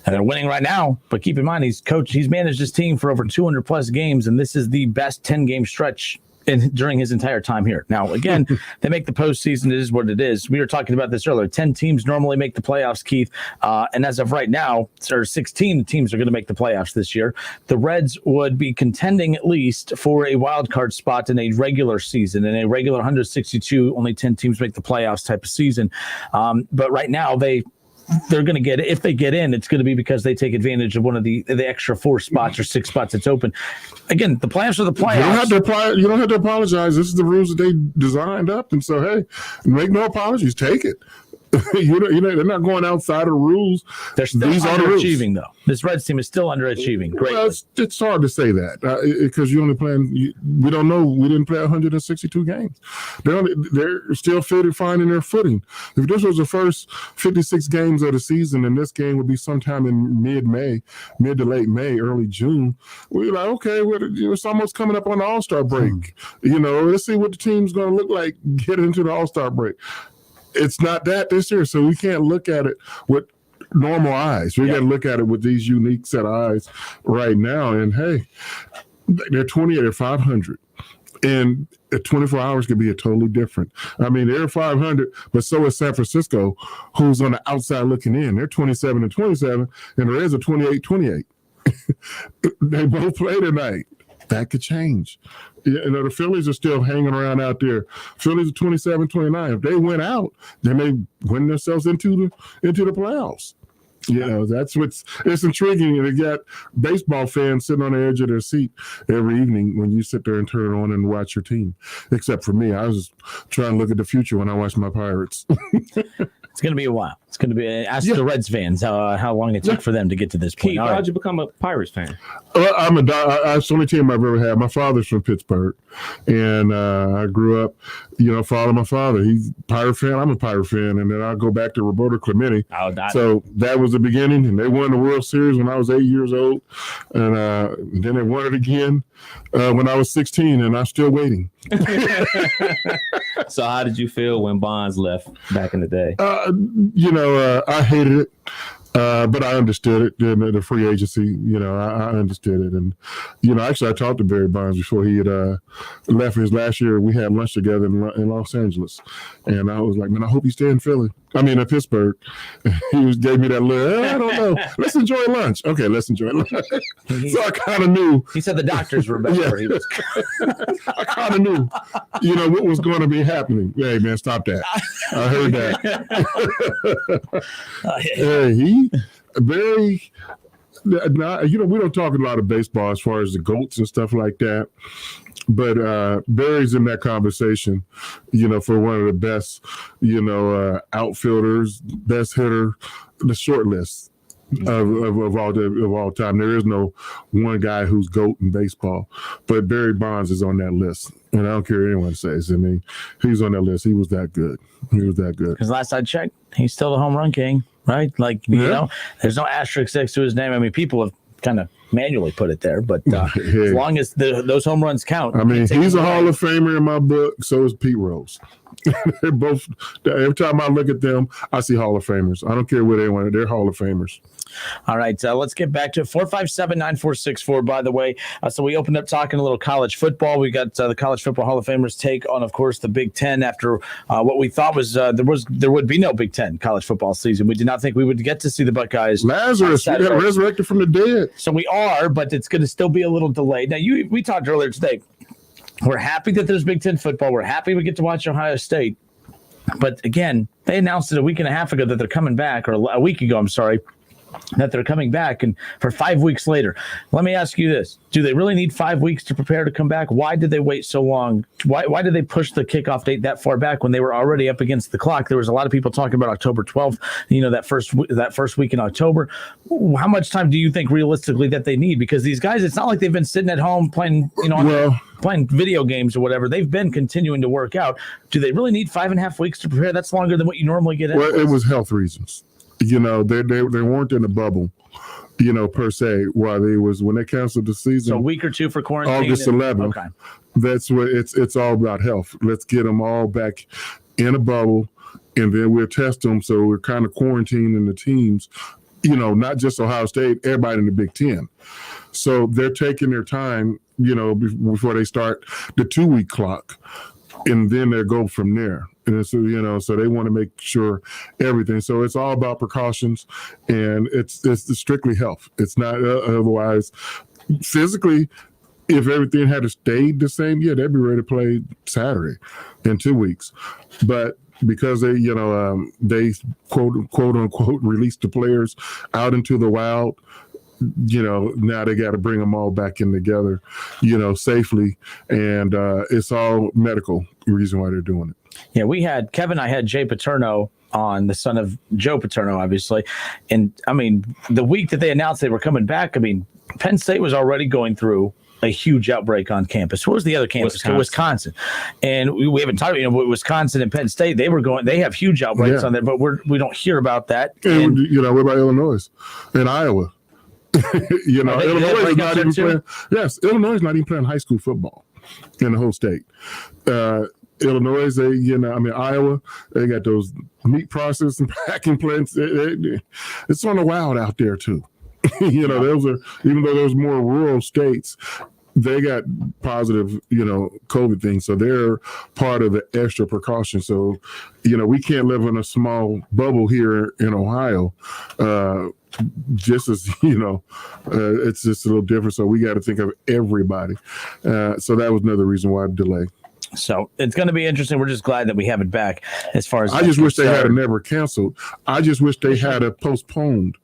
And they're winning right now, but keep in mind, he's managed his team for over 200 plus games, and this is the best 10-game stretch during his entire time here. Now, again, they make the postseason. It is what it is. We were talking about this earlier. 10 teams normally make the playoffs, Keith, and as of right now, 16 teams are going to make the playoffs this year. The Reds would be contending at least for a wild card spot in a regular season. In a regular 162, only 10 teams make the playoffs type of season. But right now, they're going to get it. If they get in, it's going to be because they take advantage of one of the extra 4 spots or 6 spots that's open. Again, the playoffs are the playoffs. You don't have to apologize. This is the rules that they designed up. And so, hey, make no apologies. Take it. They're not going outside of the rules. They're still underachieving, though. This Reds team is still underachieving. Great. Well, it's hard to say that because you only playing. We don't know. We didn't play 162 games. They're still finding their footing. If this was the first 56 games of the season, and this game would be sometime in mid to late May, early June, we're like, okay, it's almost coming up on the All-Star break. Let's see what the team's going to look like getting into the All-Star break. It's not that this year, so we can't look at it with normal eyes. We got to look at it with these unique set of eyes right now. And, hey, they're 28 at 500. And 24 hours could be totally different. I mean, they're 500, but so is San Francisco, who's on the outside looking in. They're 27 and 27, and the Reds are 28-28. They both play tonight. That could change. The Phillies are still hanging around out there. Phillies are 27-29. If they went out, they may win themselves into the playoffs. It's intriguing. And you got baseball fans sitting on the edge of their seat every evening when you sit there and turn it on and watch your team. Except for me, I was trying to look at the future when I watched my Pirates. It's going to be a while. It's going to be ask the Reds fans how long it took for them to get to this point. Keith, how'd you become a Pirates fan? It's the only team I've ever had. My father's from Pittsburgh, and I grew up, following my father. He's a Pirate fan. I'm a Pirate fan, and then I'll go back to Roberto Clemente. So that was the beginning, and they won the World Series when I was 8 years old, and then they won it again when I was 16, and I'm still waiting. So how did you feel when Bonds left back in the day? I hated it, but I understood it. The free agency, I understood it. And, actually, I talked to Barry Bonds before he had left his last year. We had lunch together in Los Angeles. And I was like, man, I hope you stay in Pittsburgh. He gave me that look. I don't know. Let's enjoy lunch. Okay, let's enjoy lunch. So I kind of knew. He said the doctors were better. Yeah. He was. I kind of knew, what was going to be happening. Hey, man, stop that. I heard that. He very Not, you know, we don't talk a lot of baseball as far as the GOATs and stuff like that. But Barry's in that conversation, you know, for one of the best, you know, outfielders, best hitter, the short list of all time. There is no one guy who's GOAT in baseball, but Barry Bonds is on that list. And I don't care what anyone says. I mean, he's on that list. He was that good. Because last I checked, he's still the home run king, right? Like, you know, there's no asterisk next to his name. I mean, people have kind of manually put it there, but as long as those home runs count. I mean, he's a Hall of Famer in my book. So is Pete Rose. They're both. Every time I look at them, I see Hall of Famers. I don't care what they want. They're Hall of Famers. All right, let's get back to 457-9464, by the way. So we opened up talking a little college football. We got the College Football Hall of Famers take on, of course, the Big Ten after what we thought was there would be no Big Ten college football season. We did not think we would get to see the Buckeyes. Lazarus, we got resurrected from the dead. So we are, but it's going to still be a little delayed. Now, we talked earlier today. We're happy that there's Big Ten football. We're happy we get to watch Ohio State. But again, they announced it a week and a half ago that they're coming back, or a week ago, I'm sorry, that they're coming back, and for 5 weeks later. Let me ask you this. Do they really need 5 weeks to prepare to come back? Why did they wait so long? Why did they push the kickoff date that far back when they were already up against the clock? There was a lot of people talking about October 12th, you know, that first week in October. How much time do you think realistically that they need? Because these guys, it's not like they've been sitting at home playing, you know, playing video games or whatever. They've been continuing to work out. Do they really need 5.5 weeks to prepare? That's longer than what you normally get. Well, it was health reasons. You know, they weren't in a bubble, you know, per se, while when they canceled the season. So a week or two for quarantine. August 11th. Okay. That's what it's all about, health. Let's get them all back in a bubble, and then we'll test them. So we're kind of quarantining the teams, you know, not just Ohio State, everybody in the Big Ten. So they're taking their time, you know, before they start the 2-week clock, and then they go from there. And so, you know, so they want to make sure everything. So it's all about precautions, and it's strictly health. It's not otherwise. Physically, if everything had stayed the same, yeah, they'd be ready to play Saturday in 2 weeks. But because they, you know, they quote unquote released the players out into the wild, you know, now they got to bring them all back in together, you know, safely. And it's all medical reason why they're doing it. Yeah, we had Kevin. I had Jay Paterno on, the son of Joe Paterno, obviously. And I mean, the week that they announced they were coming back, I mean, Penn State was already going through a huge outbreak on campus. What was the other campus? Wisconsin. And we haven't talked, you know, Wisconsin and Penn State, they have huge outbreaks on there, but we don't hear about that. And you know, what about Illinois and Iowa? You know, Illinois is not even playing. Yes, Illinois is not even playing high school football in the whole state. Illinois, Iowa, they got those meat processing packing plants. It's on the wild out there too. You know, even though there's more rural states, they got positive, you know, COVID things. So they're part of the extra precaution. So, you know, we can't live in a small bubble here in Ohio. Just as, you know, it's just a little different. So we got to think of everybody. So that was another reason why the delay. So it's going to be interesting. We're just glad that we have it back. As far as I just wish they had never canceled. I just wish they had postponed,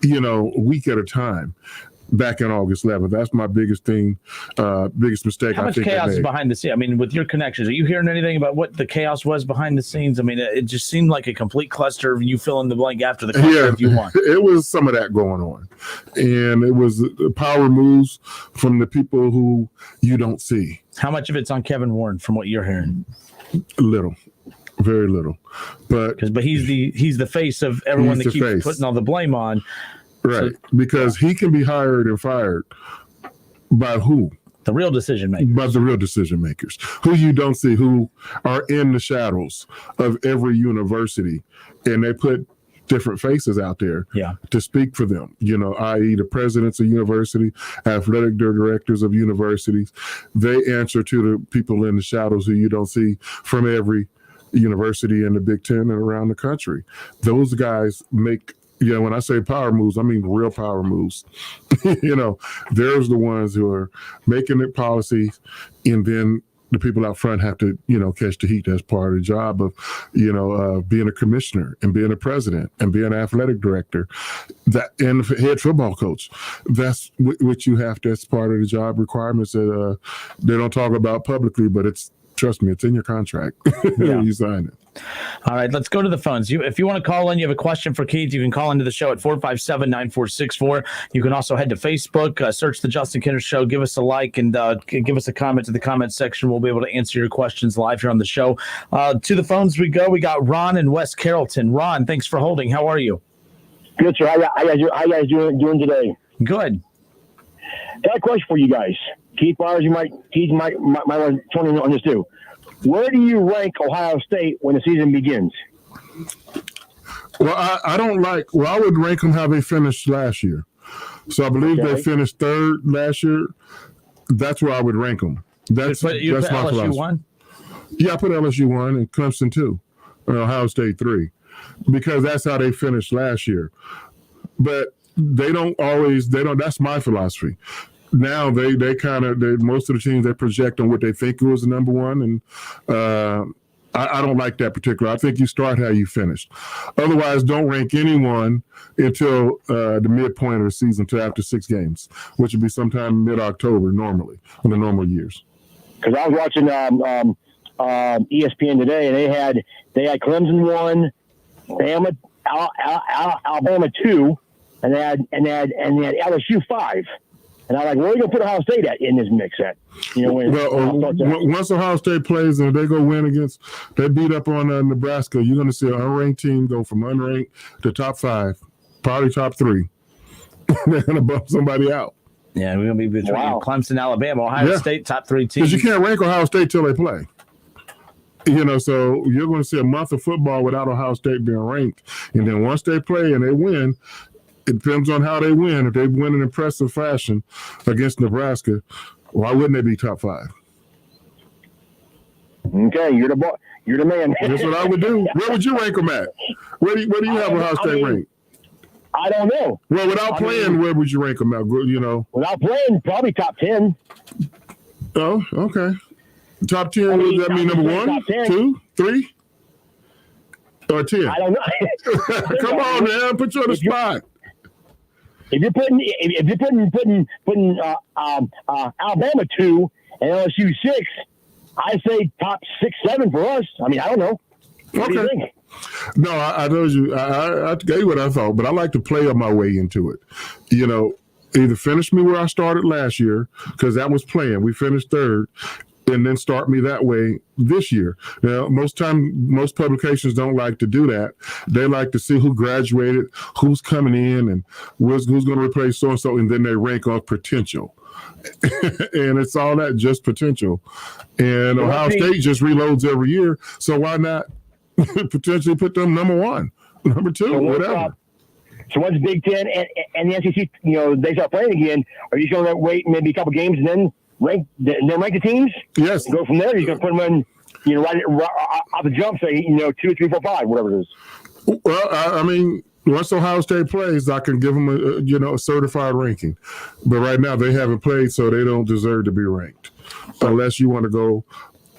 you know, a week at a time back in August 11th. That's my biggest thing, biggest mistake. How much chaos is behind the scenes? I mean, with your connections, are you hearing anything about what the chaos was behind the scenes? I mean, it just seemed like a complete cluster. You fill in the blank after the cluster if you want. It was some of that going on. And it was power moves from the people who you don't see. How much of it's on Kevin Warren from what you're hearing? Little. Very little. But he's the face of everyone that keeps putting all the blame on. Right, because he can be hired and fired by who? The real decision makers. By the real decision makers, who you don't see, who are in the shadows of every university, and they put different faces out there to speak for them, you know, i.e. the presidents of university, athletic directors of universities. They answer to the people in the shadows who you don't see from every university in the Big Ten and around the country. Those guys make, you know, when I say power moves, I mean real power moves. You know, there's the ones who are making the policies, and then the people out front have to, catch the heat. That's part of the job of, being a commissioner and being a president and being an athletic director, and head football coach. That's what you have to. That's part of the job requirements that they don't talk about publicly, but trust me, it's in your contract. You sign it. All right, let's go to the phones. If you want to call in, you have a question for Keith, you can call into the show at 457-9464. You can also head to Facebook, search The Justin Kinner Show, give us a like, and give us a comment to the comment section. We'll be able to answer your questions live here on the show. To the phones we go. We got Ron in West Carrollton. Ron, thanks for holding. How are you? Good, sir. How you guys doing today? Good. Got a question for you guys. Keith Byars, Keith might want to turn in on this too. Where do you rank Ohio State when the season begins? Well, I would rank them how they finished last year. So I believe they finished third last year. That's where I would rank them. That's put my LSU philosophy. 1? Yeah, I put LSU 1 and Clemson 2, and Ohio State 3, because that's how they finished last year. But they don't always. That's my philosophy. Now they most of the teams, they project on what they think was the number one, and I don't like that particular. I think you start how you finish. Otherwise, don't rank anyone until the midpoint of the season, until after 6 games, which would be sometime mid-October normally in the normal years. Because I was watching ESPN today, and they had Clemson 1, Alabama 2, and they had LSU 5. And I'm like, where are you going to put Ohio State in this mix at? Once Ohio State plays and they go win they beat up on Nebraska, you're going to see an unranked team go from unranked to top 5, probably top 3. They're going to bump somebody out. Yeah, we're going to be between Clemson, Alabama, Ohio State, top 3 teams. Because you can't rank Ohio State till they play. So you're going to see a month of football without Ohio State being ranked. And then once they play and they win, it depends on how they win. If they win in impressive fashion against Nebraska, why wouldn't they be top 5? Okay, you're the man. That's what I would do. Where would you rank them at? Where do you have Ohio State ranked? I don't know. Well, without playing, where would you rank them at? Without playing, probably top 10. Oh, okay. Top 10, what does that mean? Number 1, 2, 3? Or 10? I don't know. Come on, man. Put you on the spot. If you're putting Alabama 2 and LSU 6, I say top 6, 7 for us. I mean, I don't know. What do you think? No, I told you. I gave you what I thought, but I like to play my way into it. Either finish me where I started last year, because that was playing. We finished third. And then start me that way this year. Now, most publications don't like to do that. They like to see who graduated, who's coming in, and who's going to replace so-and-so, and then they rank on potential. And it's all that, just potential. And Ohio State just reloads every year, so why not potentially put them number 1, number 2, whatever. So once Big Ten and the SEC, they start playing again, are you going to wait maybe a couple games and then rank the teams? Yes. Go from there. You're going to put them in, right off the jump, say, 2, 3, 4, 5, whatever it is. Well, I mean, once Ohio State plays, I can give them a certified ranking. But right now they haven't played, so they don't deserve to be ranked. Unless you want to go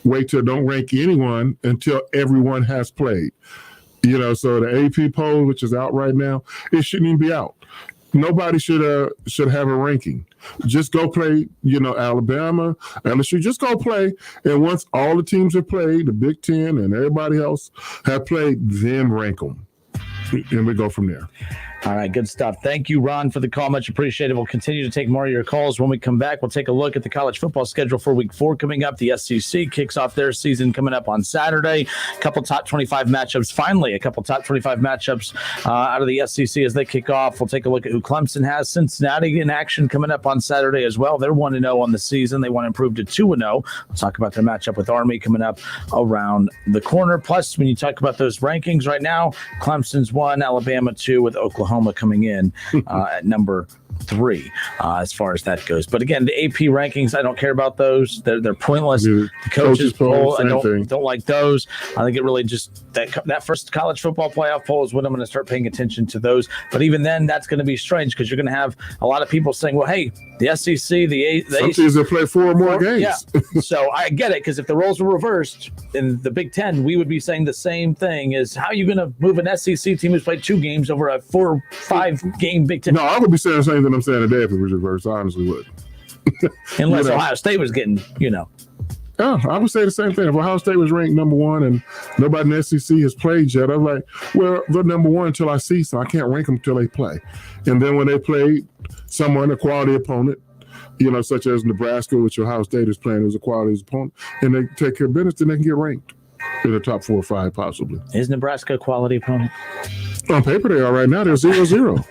wait till don't rank anyone until everyone has played. So the AP poll, which is out right now, it shouldn't even be out. Nobody should have a ranking. Just go play, Alabama, LSU. Just go play, and once all the teams have played, the Big Ten and everybody else have played, then rank them, and we go from there. All right, good stuff. Thank you, Ron, for the call. Much appreciated. We'll continue to take more of your calls. When we come back, we'll take a look at the college football schedule for Week 4 coming up. The SEC kicks off their season coming up on Saturday. A couple top 25 matchups. Finally, a couple top 25 matchups out of the SEC as they kick off. We'll take a look at who Clemson has. Cincinnati in action coming up on Saturday as well. They're 1-0 on the season. They want to improve to 2-0. We'll talk about their matchup with Army coming up around the corner. Plus, when you talk about those rankings right now, Clemson's 1, Alabama 2, with Oklahoma coming in at number 3 as far as that goes. But again, the AP rankings, I don't care about those. They're pointless. The coaches poll, I don't like those. I think it really just that first college football playoff poll is when I'm going to start paying attention to those. But even then, that's going to be strange because you're going to have a lot of people saying, well, hey, The SEC, some teams that play 4 or more games. Yeah. So I get it, because if the roles were reversed in the Big Ten, we would be saying the same thing: is how are you going to move an SEC team who's played 2 games over a 4 or 5 game Big Ten? No, I would be saying the same thing I'm saying today if it was reversed. I honestly would. Unless Ohio State was getting, Oh, I would say the same thing. If Ohio State was ranked number 1 and nobody in the SEC has played yet, I'm like, well, they're number 1 until I see, so I can't rank them until they play. And then when they play someone, a quality opponent, such as Nebraska, which Ohio State is playing as a quality opponent, and they take care of business, then they can get ranked in the top 4 or 5 possibly. Is Nebraska a quality opponent? On paper, they are right now. They're 0-0.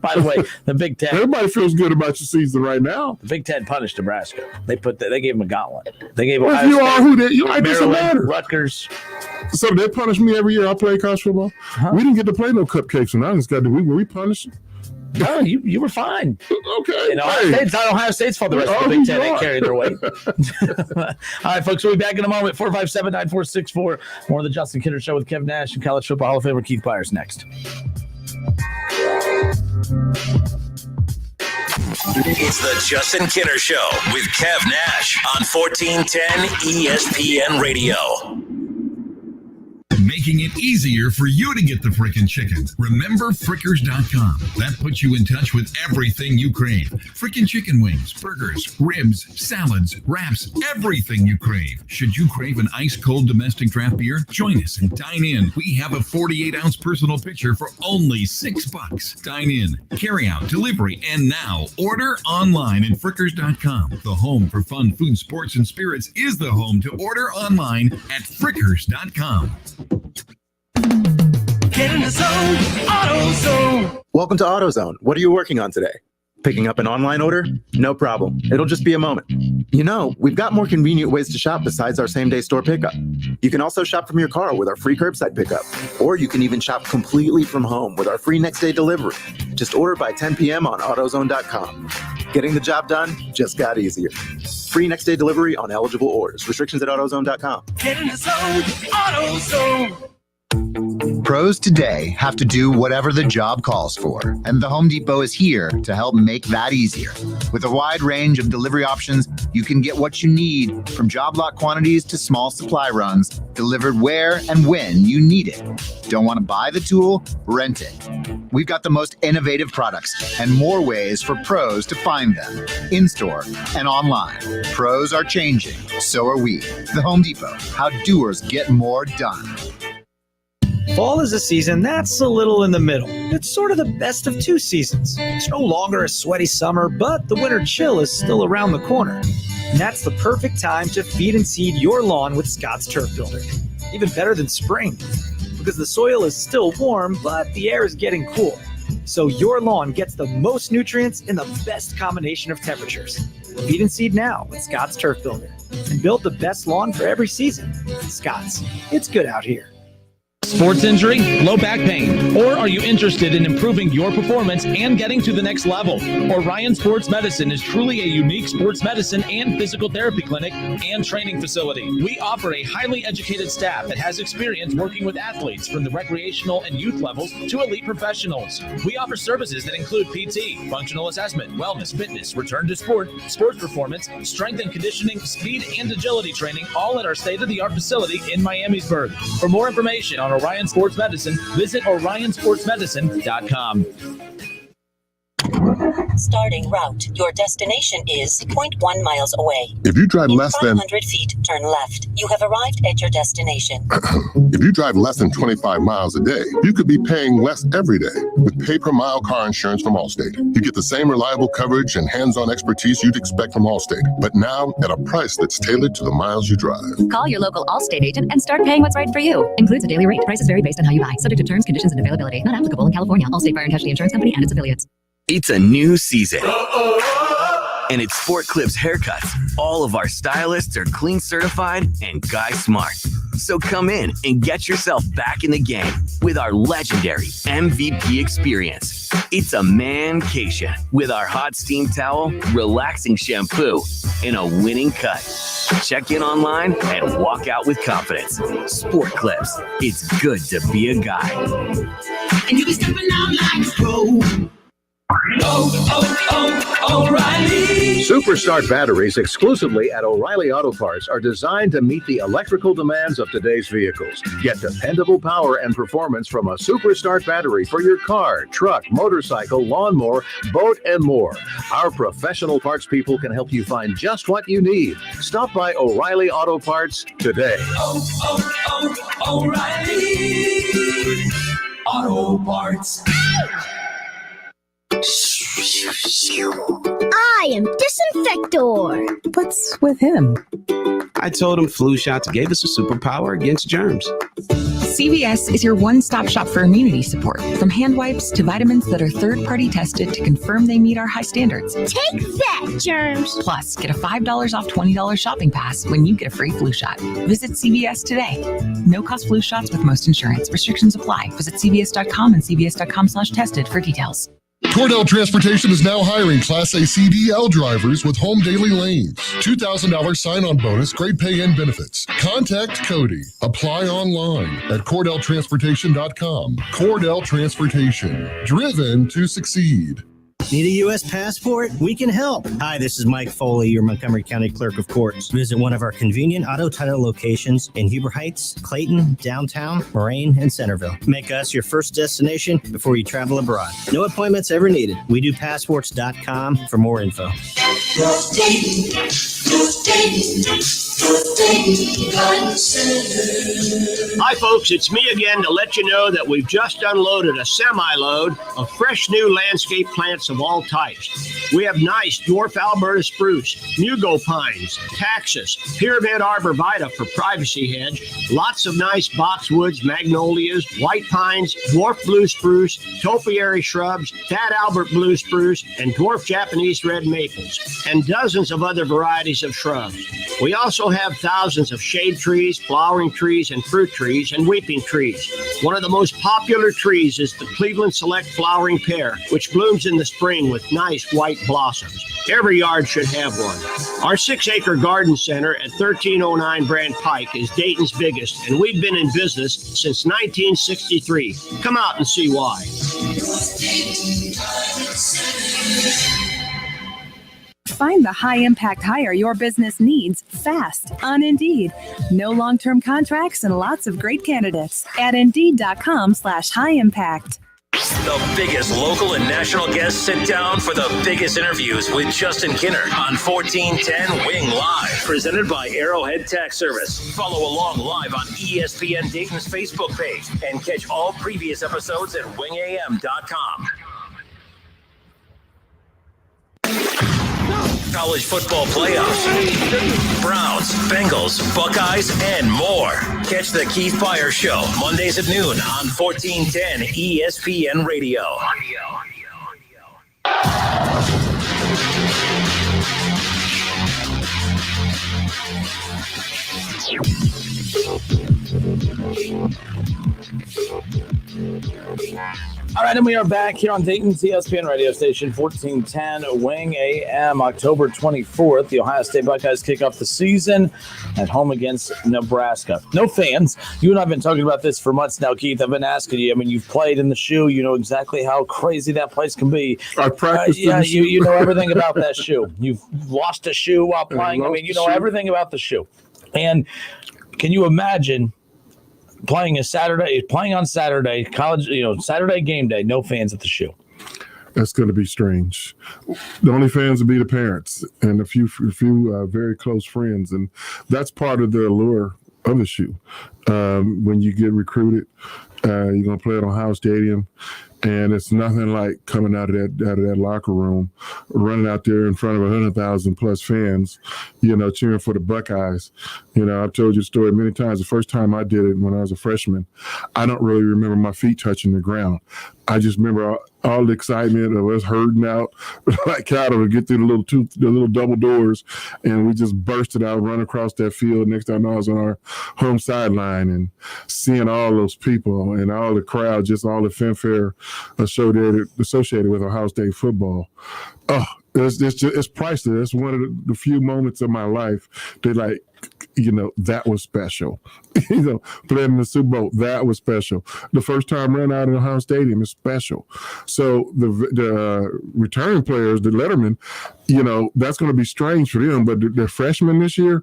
By the way, the Big Ten. Everybody feels good about your season right now. The Big Ten punished Nebraska. They gave them a gauntlet. They gave well, Ohio you State, are who they, you like doesn't matter. Rutgers. So they punish me every year I play college football. We didn't get to play no cupcakes when I just got to. Were we punished? No, you were fine. Okay. Ohio State's fault. The rest of the Big Ten ain't carrying their weight. All right, folks, we'll be back in a moment. 457-9464. More of the Justin Kidder Show with Kev Nash and College Football Hall of Famer Keith Byars next. It's the Justin Kidder Show with Kev Nash on 1410 ESPN Radio. Making it easier for you to get the frickin' chicken. Remember Frickers.com. That puts you in touch with everything you crave. Frickin' chicken wings, burgers, ribs, salads, wraps, everything you crave. Should you crave an ice-cold domestic draft beer? Join us and dine in. We have a 48-ounce personal pitcher for only $6. Dine in, carry out, delivery, and now order online at Frickers.com. The home for fun, food, sports, and spirits is the home to order online at Frickers.com. Get in the zone, AutoZone. Welcome to AutoZone. What are you working on today? Picking up an online order? No problem. It'll just be a moment. We've got more convenient ways to shop besides our same-day store pickup. You can also shop from your car with our free curbside pickup. Or you can even shop completely from home with our free next-day delivery. Just order by 10 p.m. on AutoZone.com. Getting the job done just got easier. Free next-day delivery on eligible orders. Restrictions at AutoZone.com. Get in the zone, AutoZone. Pros today have to do whatever the job calls for, and the Home Depot is here to help make that easier. With a wide range of delivery options, you can get what you need, from job lot quantities to small supply runs, delivered where and when you need it. Don't want to buy the tool? Rent it. We've got the most innovative products and more ways for pros to find them, in-store and online. Pros are changing, so are we. The Home Depot, how doers get more done. Fall is a season that's a little in the middle. It's sort of the best of 2 seasons. It's no longer a sweaty summer, but the winter chill is still around the corner. And that's the perfect time to feed and seed your lawn with Scott's Turf Builder. Even better than spring, because the soil is still warm, but the air is getting cool. So your lawn gets the most nutrients in the best combination of temperatures. Feed and seed now with Scott's Turf Builder and build the best lawn for every season. Scott's, it's good out here. Sports injury, low back pain, or are you interested in improving your performance and getting to the next level? Orion Sports Medicine is truly a unique sports medicine and physical therapy clinic and training facility. We offer a highly educated staff that has experience working with athletes from the recreational and youth levels to elite professionals. We offer services that include PT, functional assessment, wellness, fitness, return to sport, sports performance, strength and conditioning, speed and agility training, all at our state-of-the-art facility in Miamisburg. For more information on Orion Sports Medicine, visit orionsportsmedicine.com. Starting route. Your destination is 0.1 miles away. If you drive In less than 500 feet, turn left. You have arrived at your destination. if you drive less than 25 miles a day, you could be paying less every day with pay-per-mile car insurance from Allstate. You get the same reliable coverage and hands-on expertise you'd expect from Allstate, but now at a price that's tailored to the miles you drive. Call your local Allstate agent and start paying what's right for you. Includes a daily rate. Prices vary based on how you buy. Subject to terms, conditions, and availability. Not applicable in California. Allstate Fire and Casualty Insurance Company and its affiliates. It's a new season, and it's Sport Clips haircuts. All of our stylists are clean certified and guy smart. So come in and get yourself back in the game with our legendary MVP experience. It's a mancation with our hot steam towel, relaxing shampoo, and a winning cut. Check in online and walk out with confidence. Sport Clips. It's good to be a guy. And you be stepping out like a pro. O'Reilly. Superstart batteries exclusively at O'Reilly Auto Parts are designed to meet the electrical demands of today's vehicles. Get dependable power and performance from a Superstart battery for your car, truck, motorcycle, lawnmower, boat, and more. Our professional parts people can help you find just what you need. Stop by O'Reilly Auto Parts today. O'Reilly Auto Parts. I am Disinfector. What's with him? I told him flu shots gave us a superpower against germs. CVS is your one-stop shop for immunity support, from hand wipes to vitamins that are third-party tested to confirm they meet our high standards. Take that, germs. Plus, get a $5 off $20 shopping pass when you get a free flu shot. Visit CVS today. No-cost flu shots with most insurance. Restrictions apply. Visit CVS.com and CVS.com/tested for details. Cordell Transportation is now hiring Class A CDL drivers with home daily lanes. $2,000 sign-on bonus, great pay and benefits. Contact Cody. Apply online at CordellTransportation.com. Cordell Transportation. Driven to succeed. Need a U.S. passport? We can help. Hi, this is Mike Foley, your Montgomery County Clerk of Courts. Visit one of our convenient auto title locations in Huber Heights, Clayton, downtown, Moraine, and Centerville. Make us your first destination before you travel abroad. No appointments ever needed. We do passports.com for more info. Hi, folks. It's me again to let you know that we've just unloaded a semi-load of fresh new landscape plants of all types. We have nice dwarf Alberta spruce, mugo pines, taxus, pyramid arborvitae for privacy hedge, lots of nice boxwoods, magnolias, white pines, dwarf blue spruce, topiary shrubs, fat Albert blue spruce, and dwarf Japanese red maples, and dozens of other varieties of shrubs. We also have thousands of shade trees, flowering trees, and fruit trees, and weeping trees. One of the most popular trees is the Cleveland Select flowering pear, which blooms in the spring with nice white blossoms. Every yard should have one. Our 6-acre garden center at 1309 Brand Pike is Dayton's biggest, and we've been in business since 1963. Come out and see why. Find the high-impact hire your business needs fast on Indeed. No long-term contracts and lots of great candidates at Indeed.com/high-impact. The biggest local and national guests sit down for the biggest interviews with Justin Kinner on 1410 Wing Live. Presented by Arrowhead Tax Service. Follow along live on ESPN Dayton's Facebook page and catch all previous episodes at wingam.com. College football playoffs, Browns, Bengals, Buckeyes, and more. Catch the Keith Byars Show Mondays at noon on 1410 ESPN Radio. All right, and we are back here on Dayton's ESPN radio station, 1410 Wing AM, October 24th. The Ohio State Buckeyes kick off the season at home against Nebraska. No fans. You and I have been talking about this for months now, Keith. I've been asking you. I mean, you've played in the shoe. You know exactly how crazy that place can be. I practiced in the shoe. You know everything about that shoe. You've lost a shoe while playing. I mean, you know everything about the shoe. And can you imagine playing on Saturday, college, Saturday game day, no fans at the shoe? That's going to be strange. The only fans will be the parents and a few very close friends, and that's part of the allure of the shoe. When you get recruited, you're going to play at Ohio Stadium, and it's nothing like coming out of that locker room, running out there in front of 100,000 plus fans, cheering for the Buckeyes. I've told you the story many times. The first time I did it when I was a freshman, I don't really remember my feet touching the ground. I just remember all the excitement of us herding out like cattle to get through the little double doors, and we just bursted out, run across that field. Next time I was on our home sideline and seeing all those people and all the crowd, just all the fanfare associated with Ohio State football. Oh, it's priceless. It's one of the few moments of my life that that was special. Playing in the Super Bowl, that was special. The first time run out of Ohio Stadium is special. So the returning players, the Letterman, that's going to be strange for them. But the freshmen this year,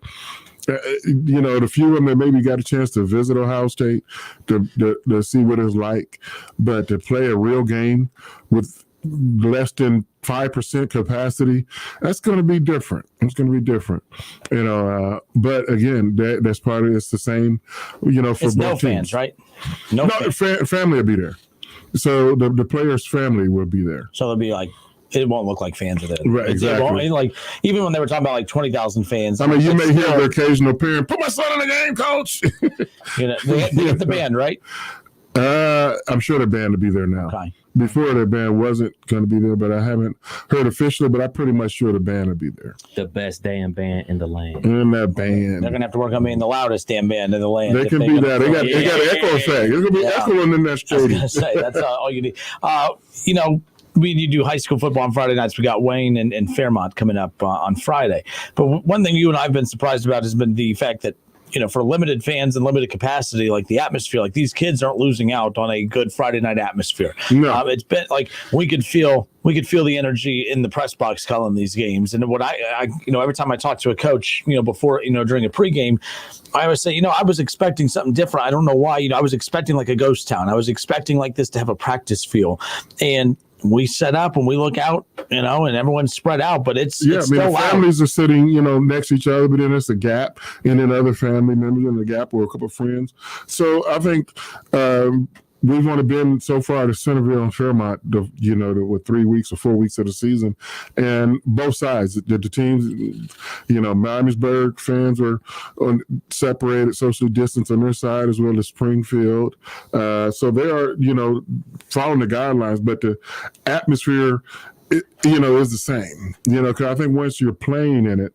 the few of them that maybe got a chance to visit Ohio State to see what it's like, but to play a real game with less than 5% capacity, that's going to be different. It's going to be different, but again, that's probably it's the same, for it's both no teams. Fans, right? No, family will be there. So the players' family will be there. So they'll be like, it won't look like fans are there. Right, exactly. Even when they were talking about 20,000 fans. I mean, you may hear the occasional parent, "Put my son in the game, coach." They get the band, right? I'm sure the band will be there now. Okay. Before the band wasn't going to be there, but I haven't heard officially, but I'm pretty much sure the band will be there. The best damn band in the land. In that band. They're going to have to work on being the loudest damn band in the land. They can be that. They got an echo effect. There's going to be echoing in that stadium. I was going to say, that's all you need. You do high school football on Friday nights. We got Wayne and Fairmont coming up on Friday. But one thing you and I have been surprised about has been the fact that, for limited fans and limited capacity, like the atmosphere, like these kids aren't losing out on a good Friday night atmosphere. No. It's been like we could feel the energy in the press box calling these games. And what I every time I talk to a coach, before, during a pregame, I always say, I was expecting something different. I don't know why, I was expecting like a ghost town. I was expecting like this to have a practice feel. And we set up and we look out, and everyone's spread out, but it's still loud. Families are sitting, next to each other, but then there's a gap, and then other family members in the gap or a couple of friends. So I think we've only been so far to Centerville and Fairmont, with 3 weeks or 4 weeks of the season, and both sides, the teams, Miamisburg fans were separated, socially distanced on their side, as well as Springfield. So they are, following the guidelines, but the atmosphere, is the same. Because I think once you're playing in it,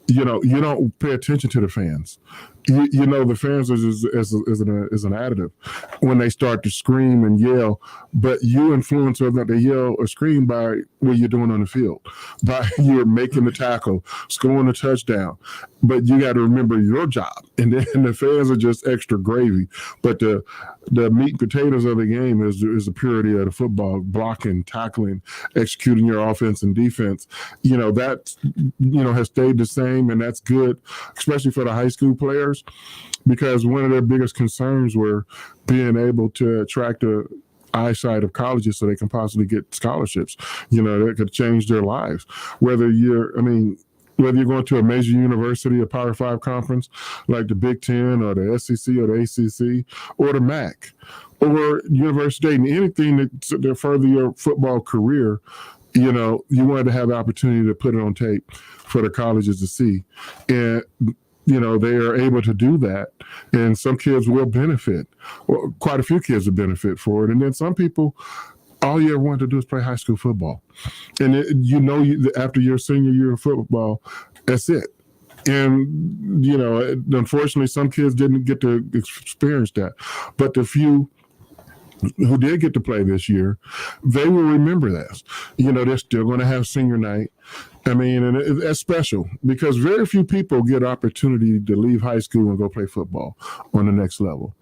you don't pay attention to the fans. The fans are just as an additive when they start to scream and yell, but you influence whether or not they yell or scream by what you're doing on the field, by you're making the tackle, scoring a touchdown. But you got to remember your job, and then the fans are just extra gravy. But the meat and potatoes of the game is the purity of the football, blocking, tackling, executing your offense and defense. That has stayed the same, and that's good, especially for the high school players, because one of their biggest concerns were being able to attract the eyesight of colleges so they can possibly get scholarships, that could change their lives. Whether you're going to a major university, a Power 5 conference like the Big Ten or the SEC or the ACC or the MAC or University, and anything that further your football career, you wanted to have the opportunity to put it on tape for the colleges to see. And they are able to do that, and some kids will benefit. Well, quite a few kids will benefit for it, and then some people, all you ever want to do is play high school football, and after your senior year of football, that's it. And unfortunately, some kids didn't get to experience that, but the few who did get to play this year, they will remember that. They're still going to have senior night. And that's special because very few people get opportunity to leave high school and go play football on the next level.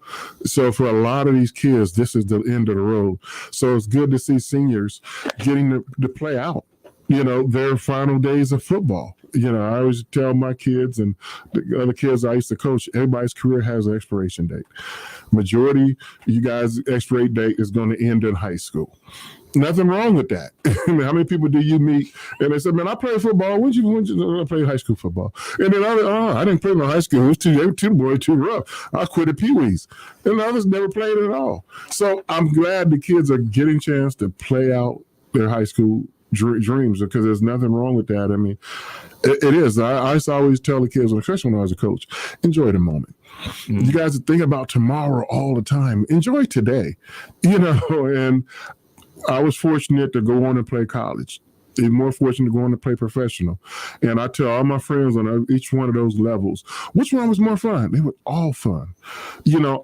So for a lot of these kids, this is the end of the road. So it's good to see seniors getting to play out, their final days of football. I always tell my kids and the other kids I used to coach, everybody's career has an expiration date. Majority of you guys' expiration date is going to end in high school. Nothing wrong with that. How many people do you meet and they say, "Man, I played football. When you play high school football?" And then I didn't play no high school. It was too rough. I quit at Pee Wee's. And the others never played at all. So I'm glad the kids are getting a chance to play out their high school dreams, because there's nothing wrong with that. It is. I used to always tell the kids, especially when I was a coach, enjoy the moment. Mm-hmm. You guys think about tomorrow all the time. Enjoy today, and I was fortunate to go on and play college, even more fortunate to go on to play professional. And I tell all my friends on each one of those levels, which one was more fun? They were all fun.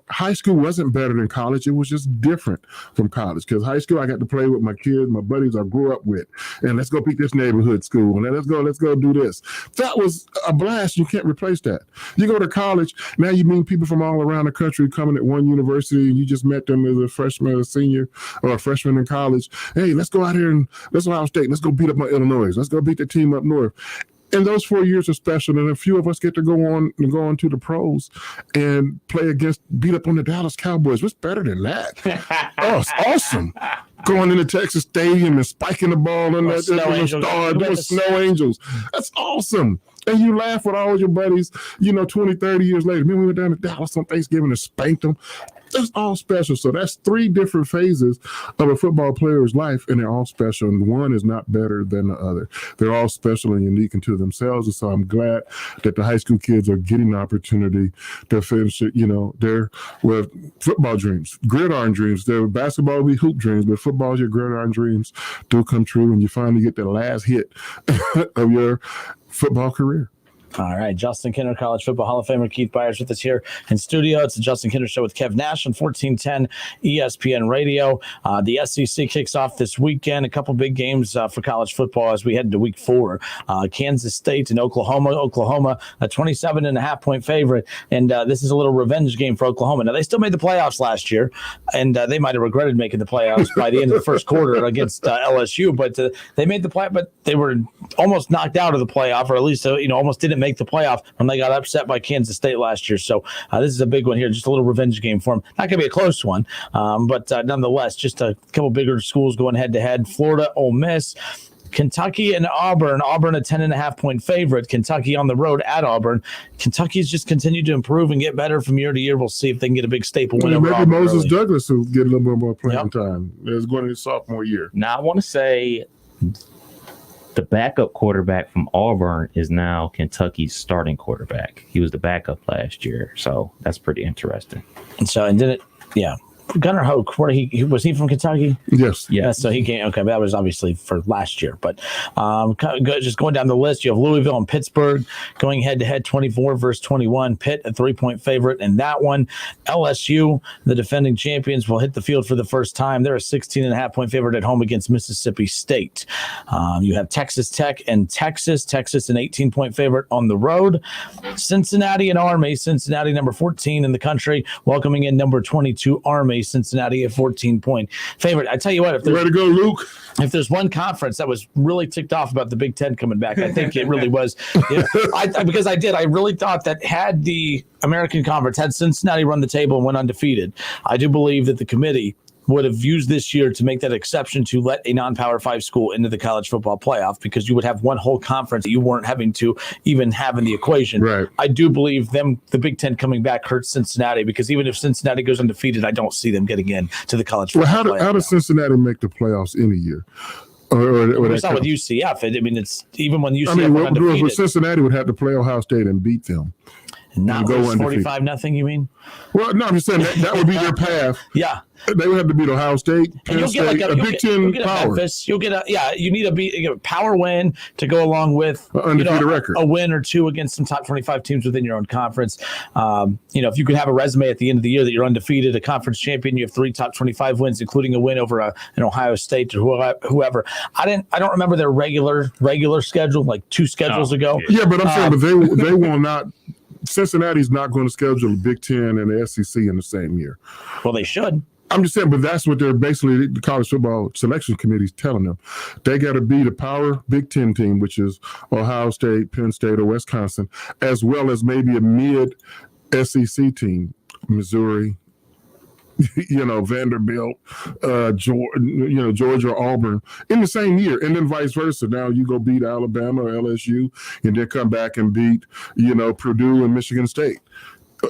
High school wasn't better than college. It was just different from college, because high school I got to play with my kids, my buddies I grew up with, and let's go pick this neighborhood school, and let's go do this. That was a blast. You can't replace that. You go to college, now you meet people from all around the country coming at one university, and you just met them as a freshman or a senior or a freshman in college. Hey, let's go out here and let's go Ohio State. Let's go beat up on Illinois. Let's go beat the team up north. And those 4 years are special, and a few of us get to go on to the pros and beat up on the Dallas Cowboys. What's better than that? Oh, it's awesome. Going into Texas Stadium and spiking the ball in the star, doing Snow Angels. That's awesome. And you laugh with all your buddies, 20, 30 years later. Man, we went down to Dallas on Thanksgiving and spanked them. That's all special. So that's 3 different phases of a football player's life, and they're all special. And one is not better than the other. They're all special and unique unto themselves. And so I'm glad that the high school kids are getting the opportunity to finish it, their football dreams, gridiron dreams. Their basketball will be hoop dreams, but football, your gridiron dreams do come true, and you finally get the last hit of your football career. All right, Justin Kinner, College Football Hall of Famer Keith Byars with us here in studio. It's the Justin Kinner Show with Kev Nash on 1410 ESPN Radio. The SEC kicks off this weekend. A couple big games for college football as we head into week 4. Kansas State and Oklahoma. Oklahoma, a 27.5-point favorite, and this is a little revenge game for Oklahoma. Now, they still made the playoffs last year, and they might have regretted making the playoffs by the end of the first quarter against LSU, but they made the play, but they were almost knocked out of the playoff, or at least almost didn't make the playoff when they got upset by Kansas State last year. So this is a big one here, just a little revenge game for them. Not going to be a close one, but nonetheless, just a couple bigger schools going head-to-head. Florida, Ole Miss, Kentucky, and Auburn. Auburn a 10.5-point favorite. Kentucky on the road at Auburn. Kentucky's just continued to improve and get better from year to year. We'll see if they can get a big staple win over Auburn. Maybe Moses Douglas will get a little bit more playing time. It's going to his sophomore year. Now, I want to say the backup quarterback from Auburn is now Kentucky's starting quarterback. He was the backup last year, so that's pretty interesting. Gunnar Hoke, was he from Kentucky? Yes. Yeah. So he came. Okay, that was obviously for last year. But just going down the list, you have Louisville and Pittsburgh going head-to-head, 24 versus 21. Pitt, a 3-point favorite in that one. LSU, the defending champions, will hit the field for the first time. They're a 16.5-point favorite at home against Mississippi State. You have Texas Tech and Texas. Texas, an 18-point favorite on the road. Cincinnati and Army. Cincinnati, number 14 in the country, welcoming in number 22 Army. Cincinnati, a 14-point favorite. I tell you what, if ready to go, Luke. If there's one conference that was really ticked off about the Big Ten coming back, I think it really was. I really thought that had the American Conference, had Cincinnati run the table and went undefeated, I do believe that the committee would have used this year to make that exception to let a non-Power 5 school into the college football playoff, because you would have one whole conference that you weren't having to even have in the equation. Right. I do believe the Big Ten coming back hurts Cincinnati, because even if Cincinnati goes undefeated, I don't see them getting in to the college football playoff. How does Cincinnati make the playoffs any year? We saw with UCF. It's even when UCF went undefeated. Cincinnati would have to play Ohio State and beat them. Not 45-0, you mean? Well, no, I'm just saying that would be their path. Yeah. They would have to beat Ohio State, Penn State, a Big Ten power. Memphis. You need a power win to go along with undefeated record, a win or two against some top 25 teams within your own conference. If you could have a resume at the end of the year that you're undefeated, a conference champion, you have 3 top 25 wins, including a win over an Ohio State or whoever. I don't remember their regular schedule, like 2 schedules ago. Yeah, but I'm saying, but they will not. Cincinnati's not going to schedule the Big Ten and the SEC in the same year. Well, they should. I'm just saying, but that's what they're basically, the college football selection committee is telling them. They got to beat a power Big Ten team, which is Ohio State, Penn State, or Wisconsin, as well as maybe a mid SEC team, Missouri, Vanderbilt, Georgia, or Auburn in the same year, and then vice versa. Now you go beat Alabama or LSU, and then come back and beat, Purdue and Michigan State,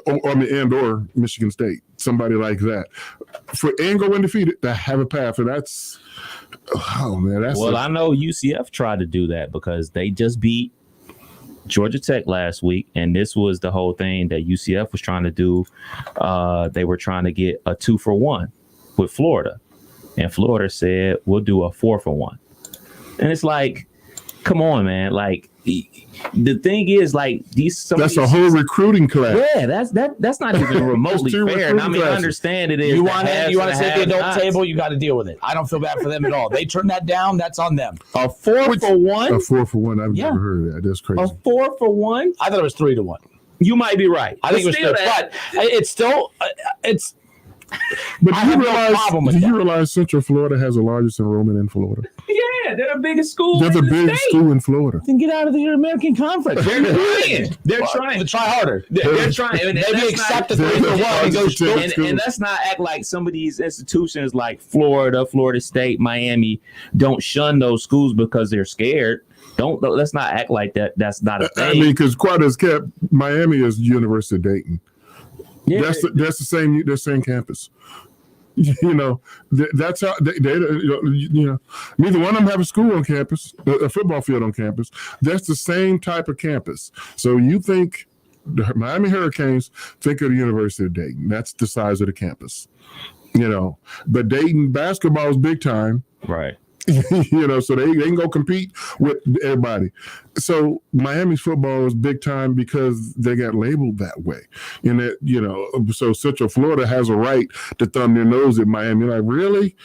or Michigan State, somebody like that. And go undefeated to have a path, and that's, I know UCF tried to do that because they just beat Georgia Tech last week, and this was the whole thing that UCF was trying to do. They were trying to get a 2-for-1 with Florida, and Florida said, we'll do a 4-for-1. And it's like, come on, man. Like, the thing is, like, that's a whole recruiting class. Yeah, that's not even remotely fair. And I mean, I understand it is. You want to sit at the adult table, you got to deal with it. I don't feel bad for them at all. They turn that down, that's on them. A 4-for-1? A 4-for-1. I've never heard of that. That's crazy. A 4-for-1? I thought it was 3-1. You might be right. I think it was still, but it's still it's. But do you realize Central Florida has the largest enrollment in Florida? Yeah, they're the biggest school. They're the biggest school in Florida. Then get out of the American Conference. They're trying. They're trying to try harder. They're trying. And maybe accept the 3-1 and go straight. And let's not act like some of these institutions like Florida, Florida State, Miami don't shun those schools because they're scared. Let's not act like that. That's not a thing. I mean, because quite as kept, Miami is University of Dayton. Yeah, that's the same campus. You know, that's how they neither one of them have a school on campus, a football field on campus. That's the same type of campus. So you think the Miami Hurricanes, think of the University of Dayton. That's the size of the campus. You know, but Dayton basketball is big time. Right. You know, so they can go compete with everybody. So Miami's football is big time because they got labeled that way. And that, you know, so Central Florida has a right to thumb their nose at Miami. Like, really?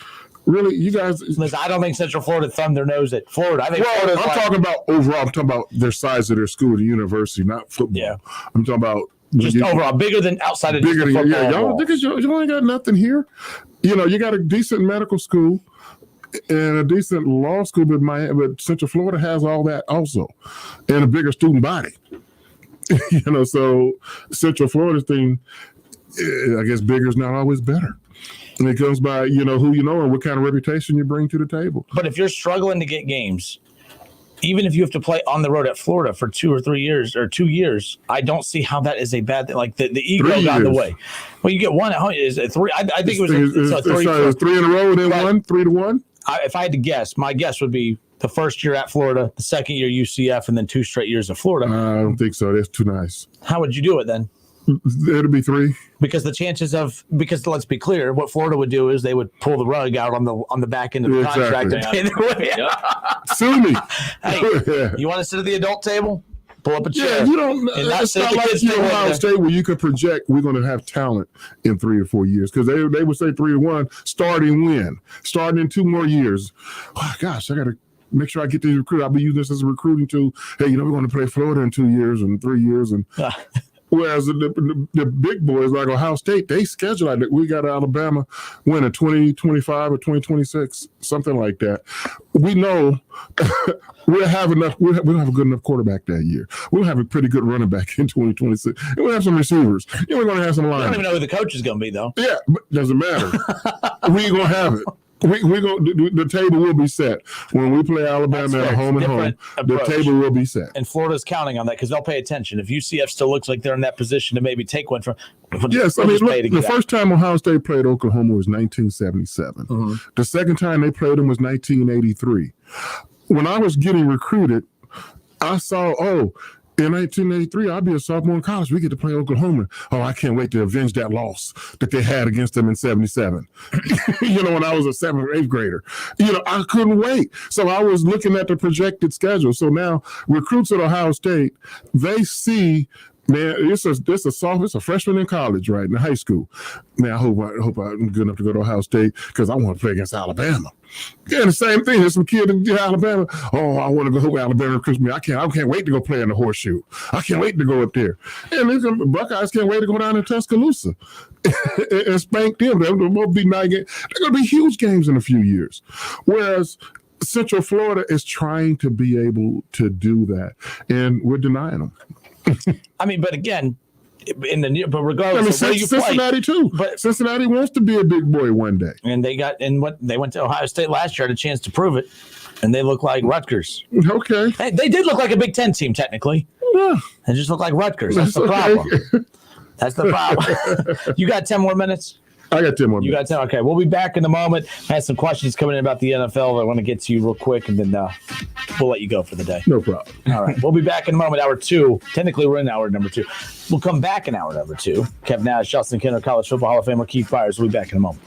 Really? You guys? Listen, I don't think Central Florida thumbed their nose at Florida. I think I'm talking about overall. I'm talking about their size of their school, the university, not football. Yeah. I'm talking about just overall, bigger than outside of bigger football. Yeah, y'all think you ain't got nothing here. You know, you got a decent medical school and a decent law school, but Central Florida has all that also, and a bigger student body. You know, so Central Florida's thing, I guess, bigger is not always better. And it comes by, you know, who you know and what kind of reputation you bring to the table. But if you're struggling to get games, even if you have to play on the road at Florida for 2 or 3 years or 2 years, I don't see how that is a bad thing. Like the ego got in the way. Well, you get one at home. Is it 3? I think it was it's 3 in a row, then 1, 3-1. If I had to guess, my guess would be the first year at Florida, the second year UCF, and then 2 straight years of Florida. I don't think so. That's too nice. How would you do it then? It'll be 3. Because let's be clear, what Florida would do is they would pull the rug out on the back end of the contract and pay their way. Sue me. Hey, you want to sit at the adult table? Pull up a chair. Yeah, you don't. It's not like Ohio State where you could project we're going to have talent in 3 or 4 years, because they would say 3-1, starting in 2 more years. Oh gosh, I got to make sure I get these recruits. I'll be using this as a recruiting tool. Hey, you know, we're going to play Florida in 2 years and 3 years, and whereas the big boys like Ohio State, they schedule like that. We got Alabama win in 2025 or 2026, something like that. We know we'll have enough. We'll have a good enough quarterback that year. We'll have a pretty good running back in 2026. And we'll have some receivers. You know, we're going to have some linemen. I don't even know who the coach is going to be, though. Yeah, but doesn't matter. We ain't going to have it. The table will be set when we play Alabama at home and home. The table will be set, and Florida's counting on that because they'll pay attention. If UCF still looks like they're in that position to maybe take one from, yes, I mean, look, the first time Ohio State played Oklahoma was 1977. Mm-hmm. The second time they played them was 1983. When I was getting recruited, I saw, in 1983, I'll be a sophomore in college. We get to play Oklahoma. Oh, I can't wait to avenge that loss that they had against them in 77. You know, when I was a 7th or 8th grader. You know, I couldn't wait. So I was looking at the projected schedule. So now recruits at Ohio State, they see, man, it's a freshman in college, right, in high school. Man, I hope I'm good enough to go to Ohio State because I want to play against Alabama. Yeah, the same thing. There's some kid in Alabama. Oh, I want to go. Alabama recruits me. I can't wait to go play in the horseshoe. I can't wait to go up there. And the Buckeyes can't wait to go down to Tuscaloosa and spank them. They're going to be night games. They're going to be huge games in a few years. Whereas Central Florida is trying to be able to do that, and we're denying them. I mean, but again, but regardless, I mean, Cincinnati too. But Cincinnati wants to be a big boy one day, and they went to Ohio State last year, had a chance to prove it, and they look like Rutgers. Okay, they did look like a Big Ten team technically. Yeah, they just look like Rutgers. That's the problem. That's the problem. You got 10 more minutes? I got 10 more minutes. You got 10? Okay, we'll be back in a moment. I have some questions coming in about the NFL that I want to get to you real quick, and then we'll let you go for the day. No problem. All right, we'll be back in a moment. Hour 2. Technically, we're in hour number 2. We'll come back in hour number 2. Kev Nash, Justin Kinner, College Football Hall of Famer Keith Byars. We'll be back in a moment.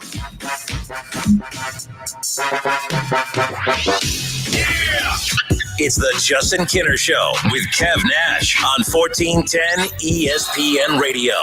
It's the Justin Kinner Show with Kev Nash on 1410 ESPN Radio.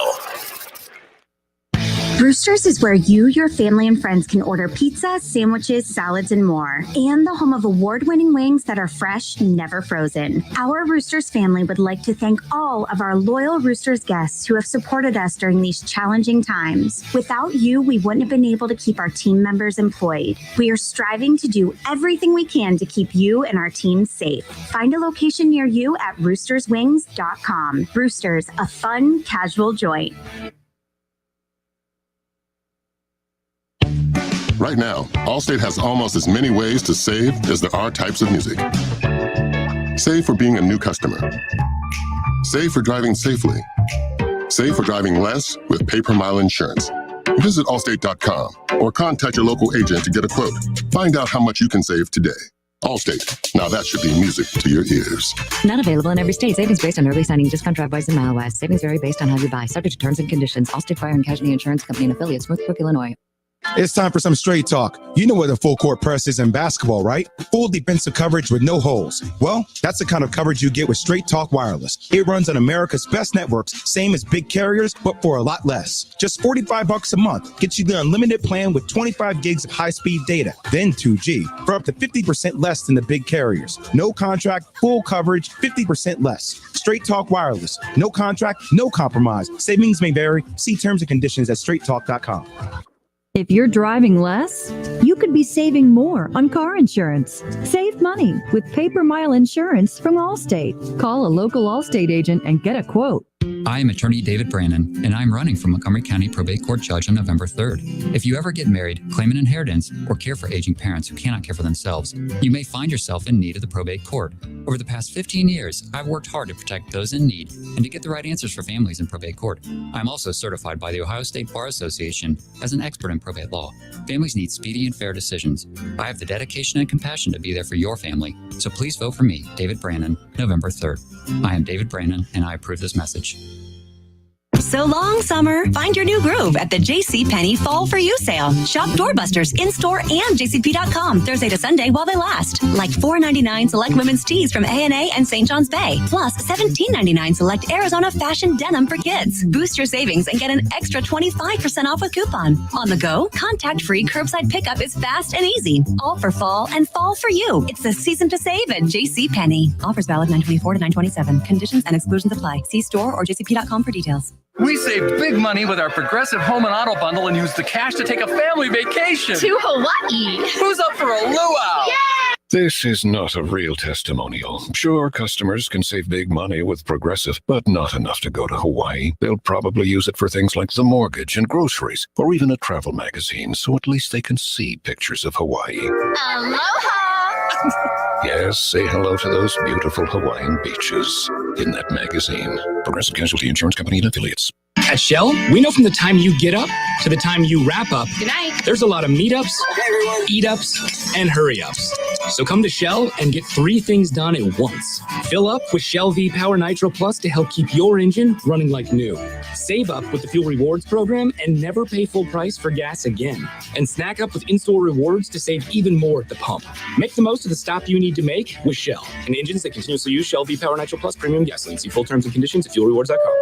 Roosters is where you, your family, and friends can order pizza, sandwiches, salads, and more. And the home of award-winning wings that are fresh, never frozen. Our Roosters family would like to thank all of our loyal Roosters guests who have supported us during these challenging times. Without you, we wouldn't have been able to keep our team members employed. We are striving to do everything we can to keep you and our team safe. Find a location near you at roosterswings.com. Roosters, a fun, casual joint. Right now, Allstate has almost as many ways to save as there are types of music. Save for being a new customer. Save for driving safely. Save for driving less with pay-per-mile insurance. Visit Allstate.com or contact your local agent to get a quote. Find out how much you can save today. Allstate. Now that should be music to your ears. Not available in every state. Savings based on early signing, discount drive-bys, and mile west. Savings vary based on how you buy. Subject to terms and conditions. Allstate Fire and Casualty Insurance Company and affiliates. Northbrook, Illinois. It's time for some straight talk. You know what a full court press is in basketball, right? Full defensive coverage with no holes. Well, that's the kind of coverage you get with Straight Talk Wireless. It runs on America's best networks, same as big carriers, but for a lot less. Just $45 a month gets you the unlimited plan with 25 gigs of high-speed data, then 2G, for up to 50% less than the big carriers. No contract, full coverage, 50% less. Straight Talk Wireless. No contract, no compromise. Savings may vary. See terms and conditions at straighttalk.com. If you're driving less, you could be saving more on car insurance. Save money with pay-per-mile insurance from Allstate. Call a local Allstate agent and get a quote. I am attorney David Brannon, and I'm running for Montgomery County Probate Court Judge on November 3rd. If you ever get married, claim an inheritance, or care for aging parents who cannot care for themselves, you may find yourself in need of the probate court. Over the past 15 years, I've worked hard to protect those in need and to get the right answers for families in probate court. I'm also certified by the Ohio State Bar Association as an expert in probate law. Families need speedy and fair decisions. I have the dedication and compassion to be there for your family, so please vote for me, David Brannon, November 3rd. I am David Brannon, and I approve this message. So long, summer. Find your new groove at the JCPenney Fall for You sale. Shop doorbusters in-store and jcp.com Thursday to Sunday while they last. Like $4.99 select women's tees from A&A and St. John's Bay. Plus $17.99 select Arizona fashion denim for kids. Boost your savings and get an extra 25% off with coupon. On the go, contact-free curbside pickup is fast and easy. All for fall and fall for you. It's the season to save at JCPenney. Offers valid 9/24 to 9/27. Conditions and exclusions apply. See store or jcp.com for details. We saved big money with our Progressive Home and Auto Bundle and used the cash to take a family vacation. To Hawaii. Who's up for a luau? Yeah! This is not a real testimonial. Sure, customers can save big money with Progressive, but not enough to go to Hawaii. They'll probably use it for things like the mortgage and groceries, or even a travel magazine, so at least they can see pictures of Hawaii. Aloha! Yes, say hello to those beautiful Hawaiian beaches in that magazine. Progressive Casualty Insurance Company and affiliates. At Shell, we know from the time you get up to the time you wrap up, Good night. There's a lot of meetups, eat-ups, and hurry-ups. So come to Shell and get 3 things done at once. Fill up with Shell V-Power Nitro Plus to help keep your engine running like new. Save up with the Fuel Rewards program and never pay full price for gas again. And snack up with in-store rewards to save even more at the pump. Make the most of the stop you need to make with Shell and engines that continuously use Shell V-Power Nitro Plus premium gasoline. See full terms and conditions at fuelrewards.com.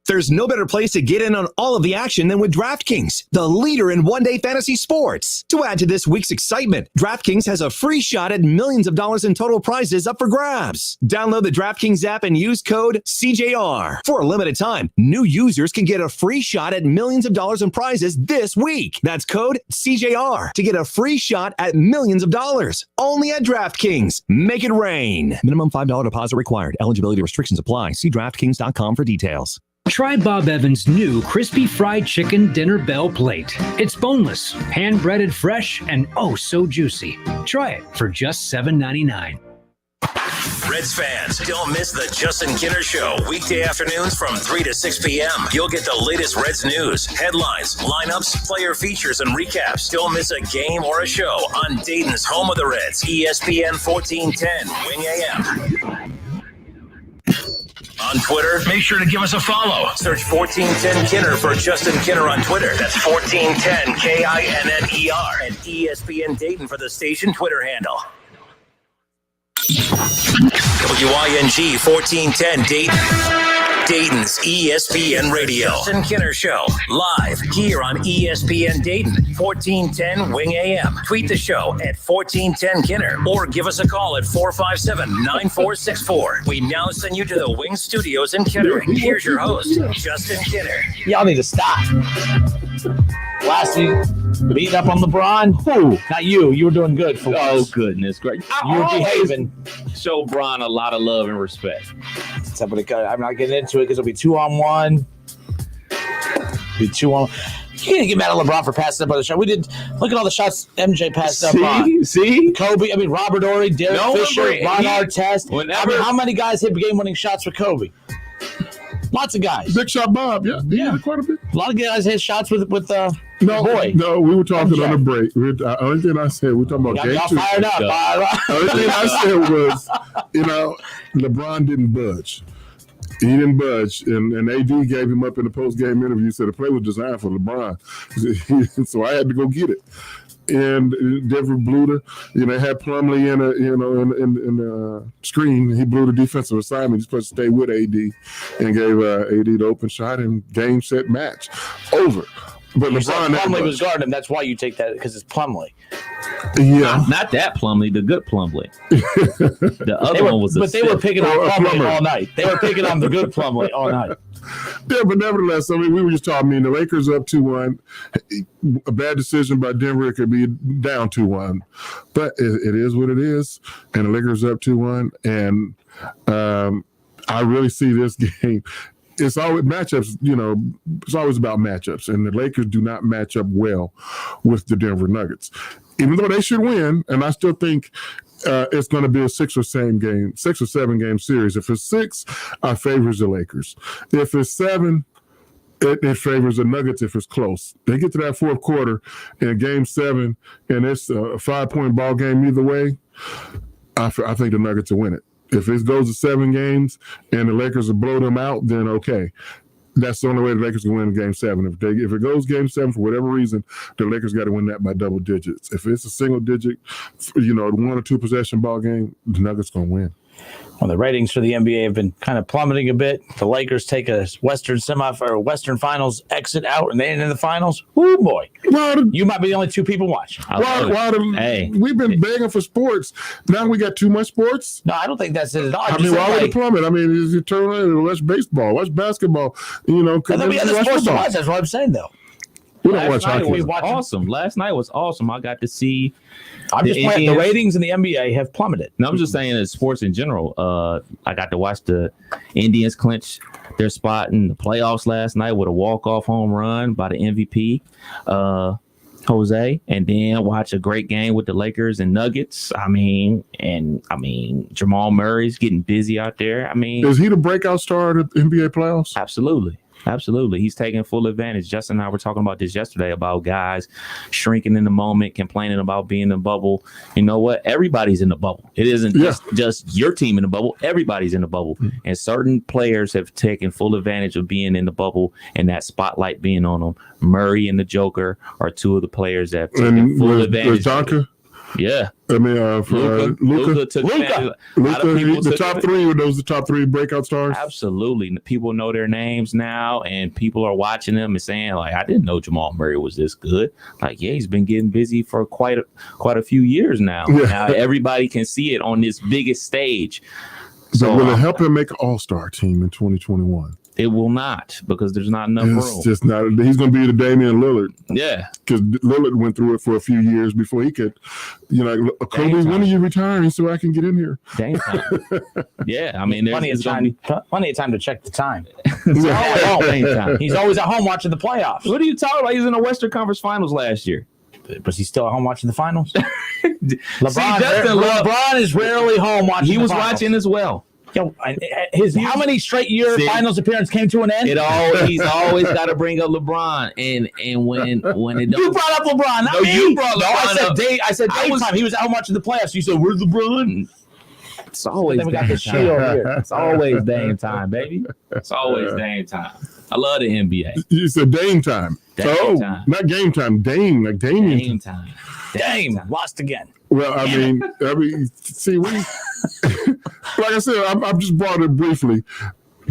There's no better place to get in on all of the action than with DraftKings, the leader in one-day fantasy sports. To add to this week's excitement, DraftKings has a free shot at millions of dollars in total prizes up for grabs. Download the DraftKings app and use code CJR. For a limited time, new users can get a free shot at millions of dollars in prizes this week. That's code CJR to get a free shot at millions of dollars. Only at DraftKings. Make it rain. Minimum $5 deposit required. Eligibility restrictions apply. See DraftKings.com for details. Try Bob Evans' new crispy fried chicken dinner bell plate. It's boneless, hand-breaded fresh, and oh so juicy. Try it for just $7.99. Reds fans, don't miss the Justin Kinner Show, weekday afternoons from 3 to 6 p.m. You'll get the latest Reds news, headlines, lineups, player features, and recaps. Don't miss a game or a show on Dayton's home of the Reds, ESPN 1410, Wing AM. On Twitter, make sure to give us a follow. Search 1410 Kinner for Justin Kinner on Twitter. That's 1410 KINNER and ESPN Dayton for the station Twitter handle. WYNG 1410 Dayton. Dayton's ESPN Radio. Justin Kinner Show, live here on ESPN Dayton, 1410 Wing AM. Tweet the show at 1410 Kinner or give us a call at 457-9464. We now send you to the Wing Studios in Kettering. Here's your host, Justin Kinner. Y'all need to stop. Last week, beating up on LeBron. Who? Not you. You were doing good for once. Oh, goodness. Great. You were behaving. Show Bron a lot of love and respect. I'm not getting into it because it'll be 2-on-1. Be 2-on-1. You can't get mad at LeBron for passing up on the shot. We did. Look at all the shots MJ passed up on. See? Kobe. I mean, Robert Horry, Derek Fisher, Ron Artest. I mean, how many guys hit game-winning shots for Kobe? Lots of guys. Big Shot Bob, yeah, quite a bit. A lot of guys hit shots with boy. No, we were talking on the break. The only thing I said, we were talking about game y'all two. Fired up. The only thing I said was, LeBron didn't budge. He didn't budge, and AD gave him up in the post-game interview. Said the play was designed for LeBron, so I had to go get it. And Denver blew they had Plumlee in the screen. He blew the defensive assignment. He's supposed to stay with AD and gave AD the open shot and game, set, match. Over. But LeBron Plumlee was guarding him. That's why you take that, because it's Plumlee. Yeah. Not that Plumlee, the good Plumlee. The other one was But they were picking on Plumlee all night. They were picking on the good Plumlee all night. Yeah, but nevertheless, we were just talking. The Lakers up 2-1. A bad decision by Denver. It could be down 2-1. But it is what it is. And the Lakers up 2-1. And I really see this game. It's always matchups, it's always about matchups. And the Lakers do not match up well with the Denver Nuggets. Even though they should win, and I still think it's going to be a 6 or 7 game series. If it's 6, I favors the Lakers. If it's 7, it favors the Nuggets if it's close. They get to that fourth quarter in game 7, and it's a 5-point ball game either way, I think the Nuggets will win it. If it goes to 7 games and the Lakers will blow them out, then okay. That's the only way the Lakers can win game 7. If it goes game 7 for whatever reason, the Lakers got to win that by double digits. If it's a single digit, 1 or 2 possession ball game, the Nuggets going to win. Well, the ratings for the NBA have been kind of plummeting a bit. The Lakers take a Western Finals exit out, and they ain't in the finals. Oh boy! You might be the only 2 people watching. We've been begging for sports. Now we got too much sports. No, I don't think that's it at all. Why would it plummet? Is it turn on? Watch baseball, watch basketball. There'll be other sports to watch. That's what I'm saying, though. Last night was awesome. Last night was awesome. I got to see. The ratings in the NBA have plummeted. No, I'm just saying in sports in general. I got to watch the Indians clinch their spot in the playoffs last night with a walk-off home run by the MVP, Jose, and then watch a great game with the Lakers and Nuggets. Jamal Murray's getting busy out there. Is he the breakout star of the NBA playoffs? Absolutely. He's taking full advantage. Justin and I were talking about this yesterday about guys shrinking in the moment, complaining about being in the bubble. You know what? Everybody's in the bubble. It isn't just your team in the bubble. Everybody's in the bubble. Mm-hmm. And certain players have taken full advantage of being in the bubble and that spotlight being on them. Murray and the Joker are 2 of the players that have taken full advantage. Yeah. Luka took advantage. The top 3 were those the top 3 breakout stars? Absolutely. People know their names now, and people are watching them and saying, I didn't know Jamal Murray was this good. He's been getting busy for quite a few years now. Yeah. Now everybody can see it on this biggest stage. So will it help him make an all-star team in 2021? It will not, because there's not enough room. It's just not. He's going to be the Damian Lillard. Yeah. Because Lillard went through it for a few years before he could, Kobe, when are you retiring so I can get in here? Dame time. Yeah. There's plenty of time to check the time. He's always at home watching the playoffs. What are you talking about? He was in the Western Conference Finals last year. Was he still at home watching the finals? LeBron is rarely home watching. He was watching as well. How many straight year finals appearance came to an end? He's always got to bring up LeBron, and when it you brought up LeBron, not me. You brought LeBron up. I said daytime. He was out watching the playoffs. You said, "Where's LeBron?" It's always Dame time. It's always Dame time, baby. It's always Dame time. I love the NBA. You said Dame time. Time. Not game time. Dame, like Damian time. Dame lost again. Well, see, like I said, I've just brought it briefly.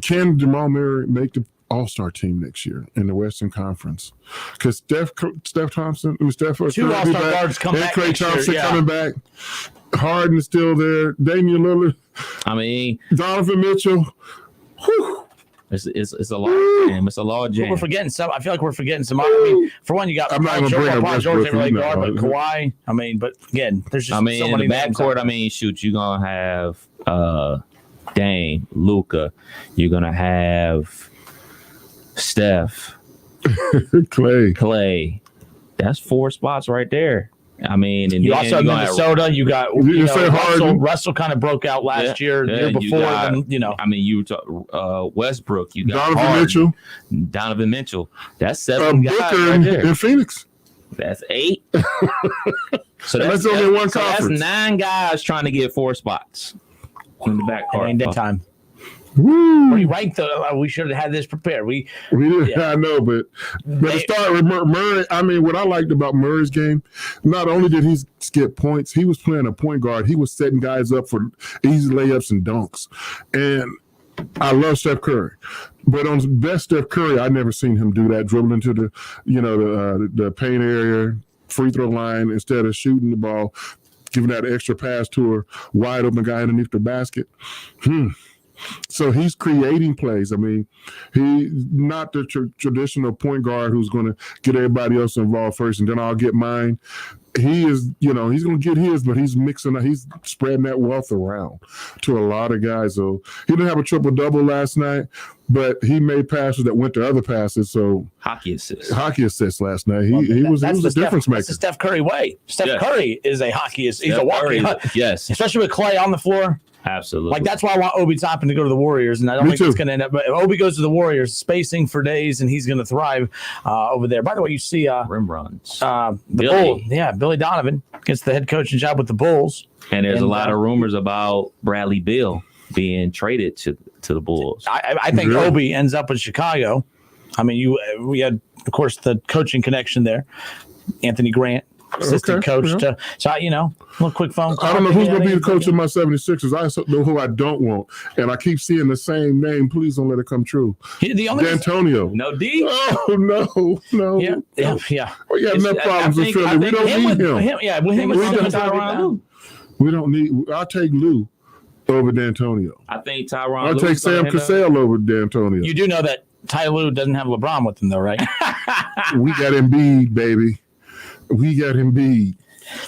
Can Jamal Murray make the All-Star team next year in the Western Conference? Because Steph Thompson, two All-Star guards come back. Klay Thompson year, yeah. coming back. Harden is still there. Damian Lillard. I mean, Donovan Mitchell. Whew. It's a lot jam. It's a lot jam. We're forgetting some. I feel like we're forgetting some. I mean, for one, you got I'm not going to bring up George Westbrook. really guard, but Kawhi. I mean, but again, there's just so many in the backcourt. names. I mean, shoot, you're gonna have Dame, Luka. You're gonna have Steph, Clay. That's 4 spots right there. I mean, and you also have Minnesota. You got Russell kind of broke out last year, the year before. I mean, you talk Westbrook. You got Donovan Mitchell. That's 7 guys right there. In Phoenix. That's 8. So that's only one conference. That's 9 guys trying to get 4 spots in the backcourt. Ain't that time. Woo. Pretty right though. We should have had this prepared. We did. Yeah. I know, but to start with Murray, I mean, what I liked about Murray's game, not only did he get points, he was playing a point guard. He was setting guys up for easy layups and dunks. And I love Steph Curry, but on best Steph Curry, I never seen him do that, dribbling to the paint area, free throw line instead of shooting the ball, giving that extra pass to a wide open guy underneath the basket. So he's creating plays. I mean, he's not the traditional point guard who's going to get everybody else involved first and then I'll get mine. He is, he's going to get his, but he's he's spreading that wealth around to a lot of guys. So he didn't have a triple-double last night, but he made passes that went to other passes. So hockey assists last night. He was a difference maker. That's the Steph Curry way. Steph Curry is a hockey assist. He's a walking. Yes. Especially with Clay on the floor. Absolutely. Like, that's why I want Obi Toppin to go to the Warriors, and I don't think it's going to end up. But if Obi goes to the Warriors, spacing for days, and he's going to thrive over there. By the way, you see rim runs. The Bull, Billy Donovan gets the head coaching job with the Bulls. And there's a lot of rumors about Bradley Beal being traded to the Bulls. I think Obi ends up in Chicago. I mean, we had, of course, the coaching connection there. Anthony Grant, assistant coach. Yeah. So, a little quick phone call. I don't know who's going to be the coach of my 76ers. I know who I don't want. And I keep seeing the same name. Please don't let it come true. D'Antonio. No D? Oh, no. Yeah. We got enough problems in Philly. We don't need him. With him Tyronn Lue. We don't need – I'll take Lue over D'Antonio. I think Tyronn I'll take Sam Cassell over D'Antonio. You do know that Ty Lue doesn't have LeBron with him, though, right? We got Embiid, baby. We got Embiid.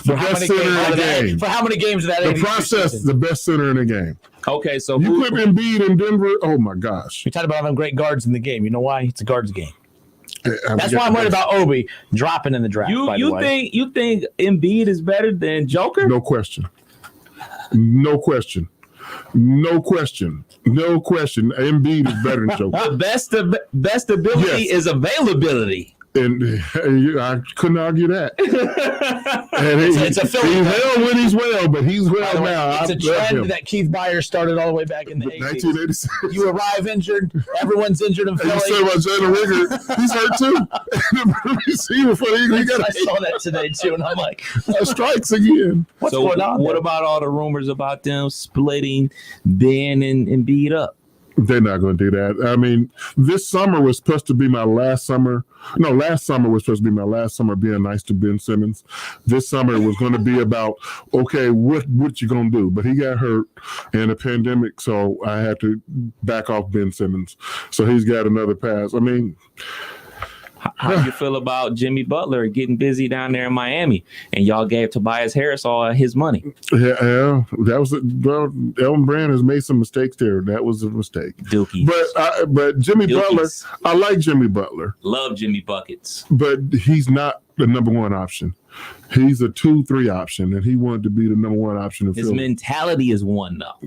The best center in the game. For how many games of that? The process, the best center in the game. Okay, so you put Embiid in Denver. Oh my gosh! We talked about having great guards in the game. You know why? It's a guards game. That's why I'm worried about Obi dropping in the draft. You think Embiid is better than Joker? No question. Embiid is better than Joker. The best ability is availability. And I couldn't argue that. And it's a Philly. He's well when he's well, but he's well now. It's a trend that Keith Byars started all the way back in the 80s. 1986. You arrive injured, everyone's injured in Philly. You said about Jalen Rigger, he's hurt too. I saw that today too, and I'm like, strikes again. What's going on? What about all the rumors about them splitting Ben and Embiid up? They're not going to do that. I mean, this summer was supposed to be my last summer. No, last summer was supposed to be my last summer being nice to Ben Simmons. This summer was going to be about, okay, what you going to do? But he got hurt in a pandemic, so I had to back off Ben Simmons. So he's got another pass. I mean, how do you feel about Jimmy Butler getting busy down there in Miami, and y'all gave Tobias Harris all his money? Yeah, that was Elton Brand has made some mistakes there. That was a mistake. Dookie. But Jimmy Butler, I like Jimmy Butler. Love Jimmy Buckets. But he's not the number one option. He's a 2-3 option, and he wanted to be the number one option. His mentality is one, though.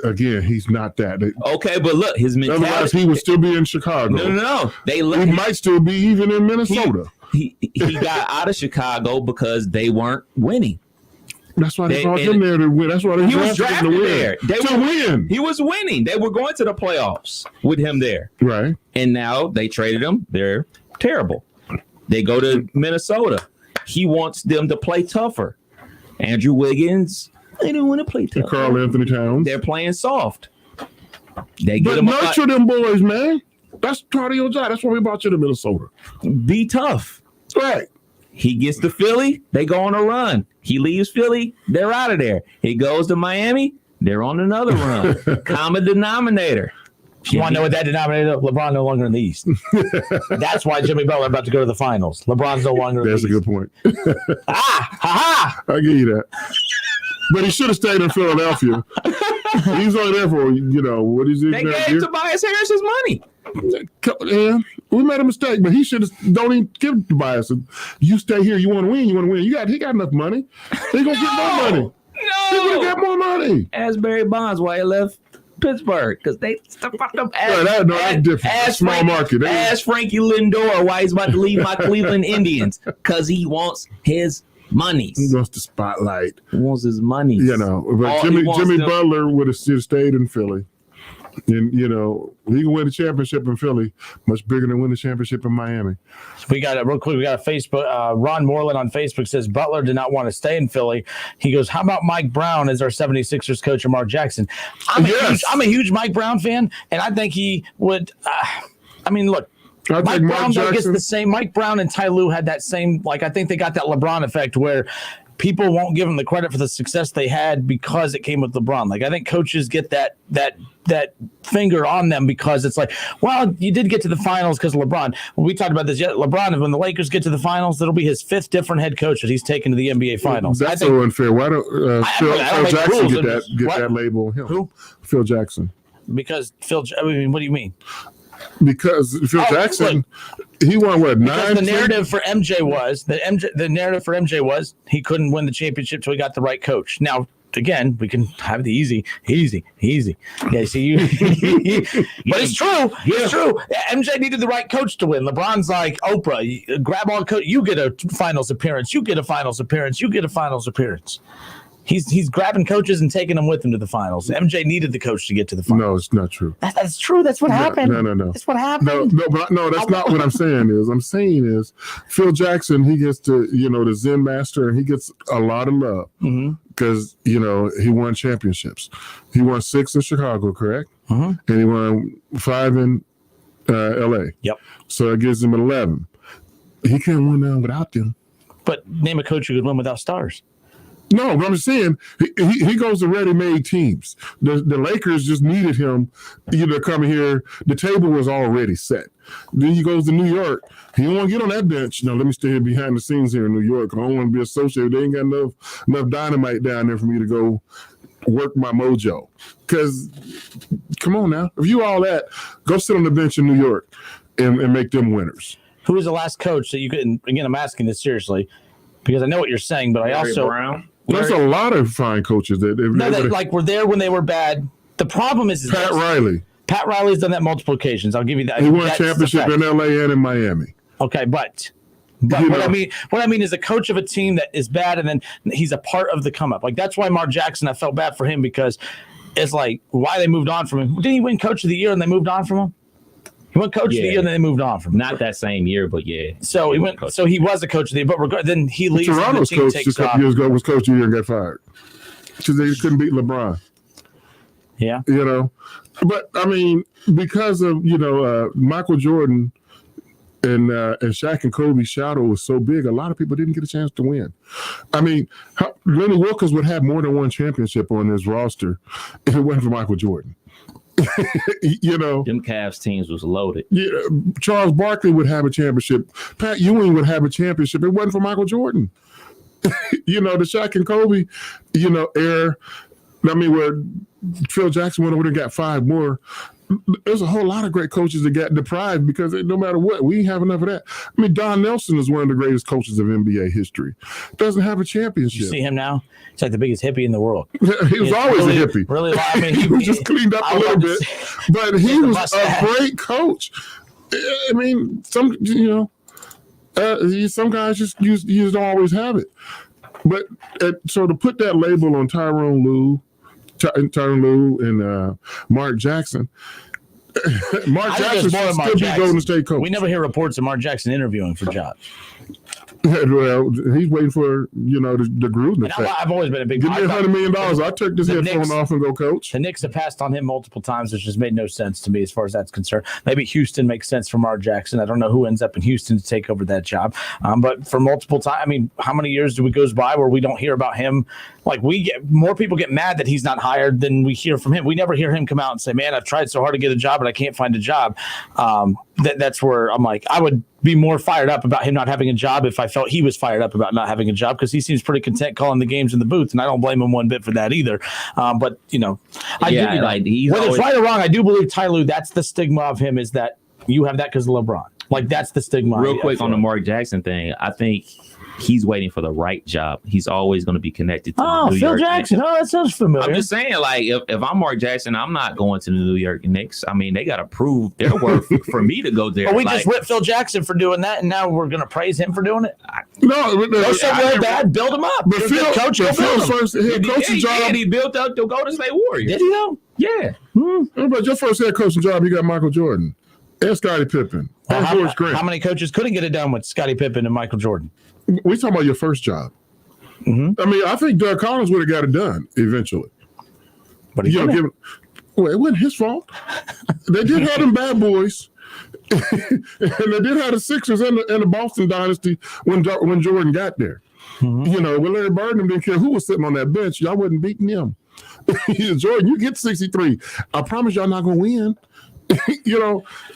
Again, he's not that. Okay, but look, his mentality. Otherwise, he would still be in Chicago. No. He might still be even in Minnesota. He got out of Chicago because they weren't winning. That's why they brought him there to win. That's why he was drafted there to win. He was winning. They were going to the playoffs with him there. Right. And now they traded him. They're terrible. They go to Minnesota. He wants them to play tougher. Andrew Wiggins They don't want to play tough. Carl Anthony Towns. They're playing soft. They get But them nurture them boys, man. That's part of your job. That's why we brought you to Minnesota. Be tough. Right. He gets to Philly, they go on a run. He leaves Philly, they're out of there. He goes to Miami, they're on another run. Common denominator. You want to know what that denominator? LeBron no longer in the East. That's why Jimmy Butler about to go to the finals. LeBron's no longer in the East. That's a good point. Ha-ha! I give you that. But he should have stayed in Philadelphia. He's only there for, what is it? They gave Tobias Harris his money. Yeah, we made a mistake, but he should have. Don't even give Tobias. You stay here. You want to win. He got enough money. He gonna get more money. No, he's gonna get more money. Ask Barry Bonds why he left Pittsburgh because they fucked up. That's different. Small market. Ask Frankie Lindor why he's about to leave my Cleveland Indians because he wants his money. He wants the spotlight. He wants his money. But Jimmy Butler would have stayed in Philly. And, he can win the championship in Philly much bigger than win the championship in Miami. We got it real quick. We got a Facebook. Ron Moreland on Facebook says Butler did not want to stay in Philly. He goes, how about Mike Brown as our 76ers coach or Mark Jackson? I'm a huge Mike Brown fan, and I think he would. Look. Mike Brown gets the same. Mike Brown and Ty Lue had that same. I think they got that LeBron effect where people won't give them the credit for the success they had because it came with LeBron. I think coaches get that finger on them because it's well, you did get to the finals because of LeBron. We talked about this yet. LeBron, when the Lakers get to the finals, that'll be his 5th different head coach that he's taken to the NBA finals. That's so unfair. Why don't Phil Jackson get that label on him? Who? Phil Jackson. Because what do you mean? Because Phil Jackson, he won what? Because the narrative for MJ was he couldn't win the championship till he got the right coach. Now, again, we can have the easy. Yeah, see you. But it's true. It's true. MJ needed the right coach to win. LeBron's like Oprah. Grab all coach. You get a finals appearance. You get a finals appearance. You get a finals appearance. He's grabbing coaches and taking them with him to the finals. MJ needed the coach to get to the finals. No, it's not true. That's true. That's what happened. No. That's what happened. No, that's not what I'm saying. I'm saying Phil Jackson, he gets to, the Zen master, and he gets a lot of love because, he won championships. He won 6 in Chicago, correct? And he won 5 in L.A. Yep. So that gives him 11. He can't win now without them. But name a coach who could win without stars. No, but I'm saying he goes to ready-made teams. The Lakers just needed him, to come here. The table was already set. Then he goes to New York. He don't want to get on that bench. No, let me stay here behind the scenes here in New York. I don't want to be associated. They ain't got enough dynamite down there for me to go work my mojo. Because, come on now. If you all that, go sit on the bench in New York and make them winners. Who was the last coach that you could, and again, I'm asking this seriously, because I know what you're saying, but I also... Brown. There's a lot of fine coaches that were there when they were bad. The problem is Pat Riley. Pat Riley's done that multiple occasions. I'll give you that. He won a championship in LA and in Miami. Okay, but what I mean is a coach of a team that is bad and then he's a part of the come up. That's why Mark Jackson, I felt bad for him because it's why they moved on from him. Didn't he win coach of the year and they moved on from him? He won coach of the year and then they moved on from him. Not that same year, but yeah. So he went. So he was a coach of the year, but then he leaves. Toronto's coach just a couple years ago was coach of the year and got fired because they couldn't beat LeBron. Yeah, but I mean, because of Michael Jordan and Shaq and Kobe's shadow was so big, a lot of people didn't get a chance to win. I mean, Lenny Wilkins would have more than one championship on his roster if it wasn't for Michael Jordan. Them Cavs teams was loaded. Yeah, Charles Barkley would have a championship. Pat Ewing would have a championship. It wasn't for Michael Jordan. The Shaq and Kobe, era. I mean, where Phil Jackson went over and got 5 more. There's a whole lot of great coaches that got deprived because no matter what, we have enough of that. I mean, Don Nelson is one of the greatest coaches of NBA history. Doesn't have a championship. You see him now? He's like the biggest hippie in the world. He was always a hippie. Really, I mean, he was just cleaned up a little bit, but he was a great coach. I mean, some guys just you don't always have it. But so to put that label on Tyronn Lue and Mark Jackson. Mark Jackson should still be Golden State coach. We never hear reports of Mark Jackson interviewing for jobs. Well, he's waiting for the Gruden effect. I've always been a big. Give me $100 million. I took this headphone off and go coach. The Knicks have passed on him multiple times, which just made no sense to me as far as that's concerned. Maybe Houston makes sense for Mar Jackson. I don't know who ends up in Houston to take over that job. But for multiple times, I mean, how many years goes by where we don't hear about him? Like more people get mad that he's not hired than we hear from him. We never hear him come out and say, "Man, I've tried so hard to get a job, but I can't find a job." That's where I'm like, I would be more fired up about him not having a job if I felt he was fired up about not having a job, because he seems pretty content calling the games in the booth, and I don't blame him one bit for that either. But whether it's right or wrong, I do believe Ty Lue, that's the stigma of him, is that you have that because of LeBron. Like, that's the stigma. Real quick on the Mark Jackson thing, I think he's waiting for the right job. He's always going to be connected to the New Phil York Jackson. Knicks. Oh, that sounds familiar. I'm just saying, like, if I'm Mark Jackson, I'm not going to the New York Knicks. I mean, they got to prove their worth for me to go there. But we just ripped Phil Jackson for doing that, and now we're going to praise him for doing it? No, bad. Build him up. But Phil's first head coaching job. He built up the Golden State Warriors. Did he though? Yeah. But your first head coaching job, you got Michael Jordan and Scottie Pippen. How many coaches couldn't get it done with Scottie Pippen and Michael Jordan? We talking about your first job. Mm-hmm. I mean, I think Doug Collins would have got it done eventually. But it wasn't his fault. They did have them bad boys. And they did have the Sixers and the Boston dynasty when Jordan got there. Mm-hmm. When Larry Bird didn't care who was sitting on that bench, y'all wasn't beating them. Jordan, you get 63. I promise y'all not going to win.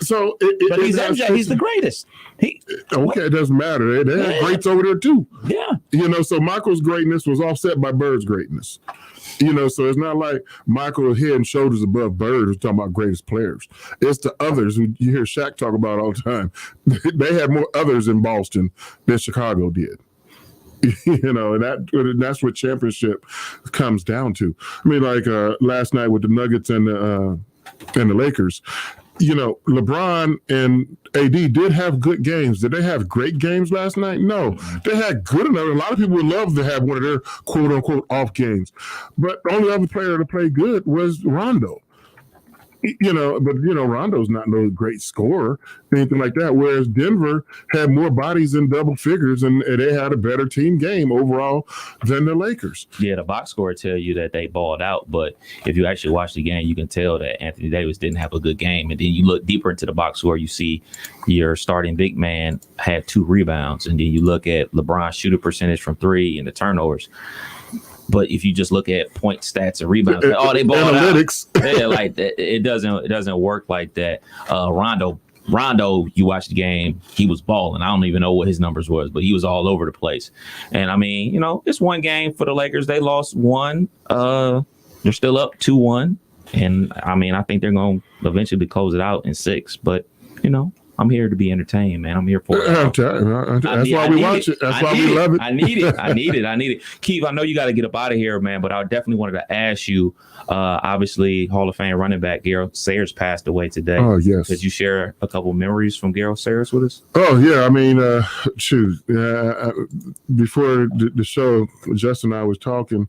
So but he's MJ. He's the greatest. It doesn't matter. They have greats over there too. Yeah. So Michael's greatness was offset by Bird's greatness. So it's not like Michael head and shoulders above Bird who's talking about greatest players. It's the others who you hear Shaq talk about all the time. They had more others in Boston than Chicago did. And that's what championship comes down to. I mean, like last night with the Nuggets and the Lakers, LeBron and AD did have good games. Did they have great games last night? No. They had good enough. A lot of people would love to have one of their quote-unquote off games. But the only other player to play good was Rondo. Rondo's not no great scorer, anything like that. Whereas Denver had more bodies in double figures, and they had a better team game overall than the Lakers. Yeah, the box score tell you that they balled out, but if you actually watch the game, you can tell that Anthony Davis didn't have a good game. And then you look deeper into the box score, you see your starting big man had 2 rebounds, and then you look at LeBron's shooter percentage from 3 and the turnovers. But if you just look at point stats and rebounds, they balled analytics. Out. Yeah, like that, it doesn't work like that. Rondo, you watch the game, he was balling. I don't even know what his numbers was, but he was all over the place. And I mean, it's one game for the Lakers. They lost 1. They're still up 2-1. And I mean, I think they're going to eventually close it out in 6. But I'm here to be entertained, man. I'm here for it. That's why we watch it. That's why we love it. I need it. Keith, I know you got to get up out of here, man, but I definitely wanted to ask you, obviously, Hall of Fame running back Gale Sayers passed away today. Oh, yes. Could you share a couple memories from Gale Sayers with us? Oh, yeah. I mean, before the show, Justin and I was talking,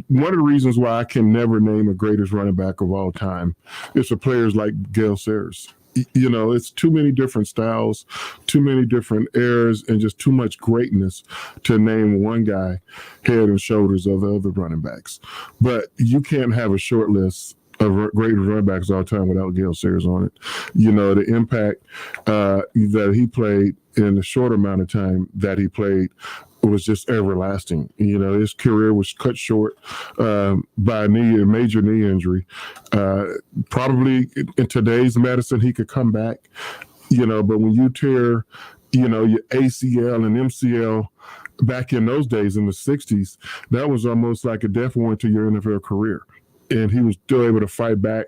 one of the reasons why I can never name a greatest running back of all time is for players like Gale Sayers. It's too many different styles, too many different eras, and just too much greatness to name one guy head and shoulders of the other running backs. But you can't have a short list of greatest running backs all time without Gale Sayers on it. The impact that he played in the short amount of time that he played was just everlasting. His career was cut short by a major knee injury. Probably in today's medicine, he could come back, but when you tear, your ACL and MCL back in those days in the 60s, that was almost like a death warrant to your NFL career. And he was still able to fight back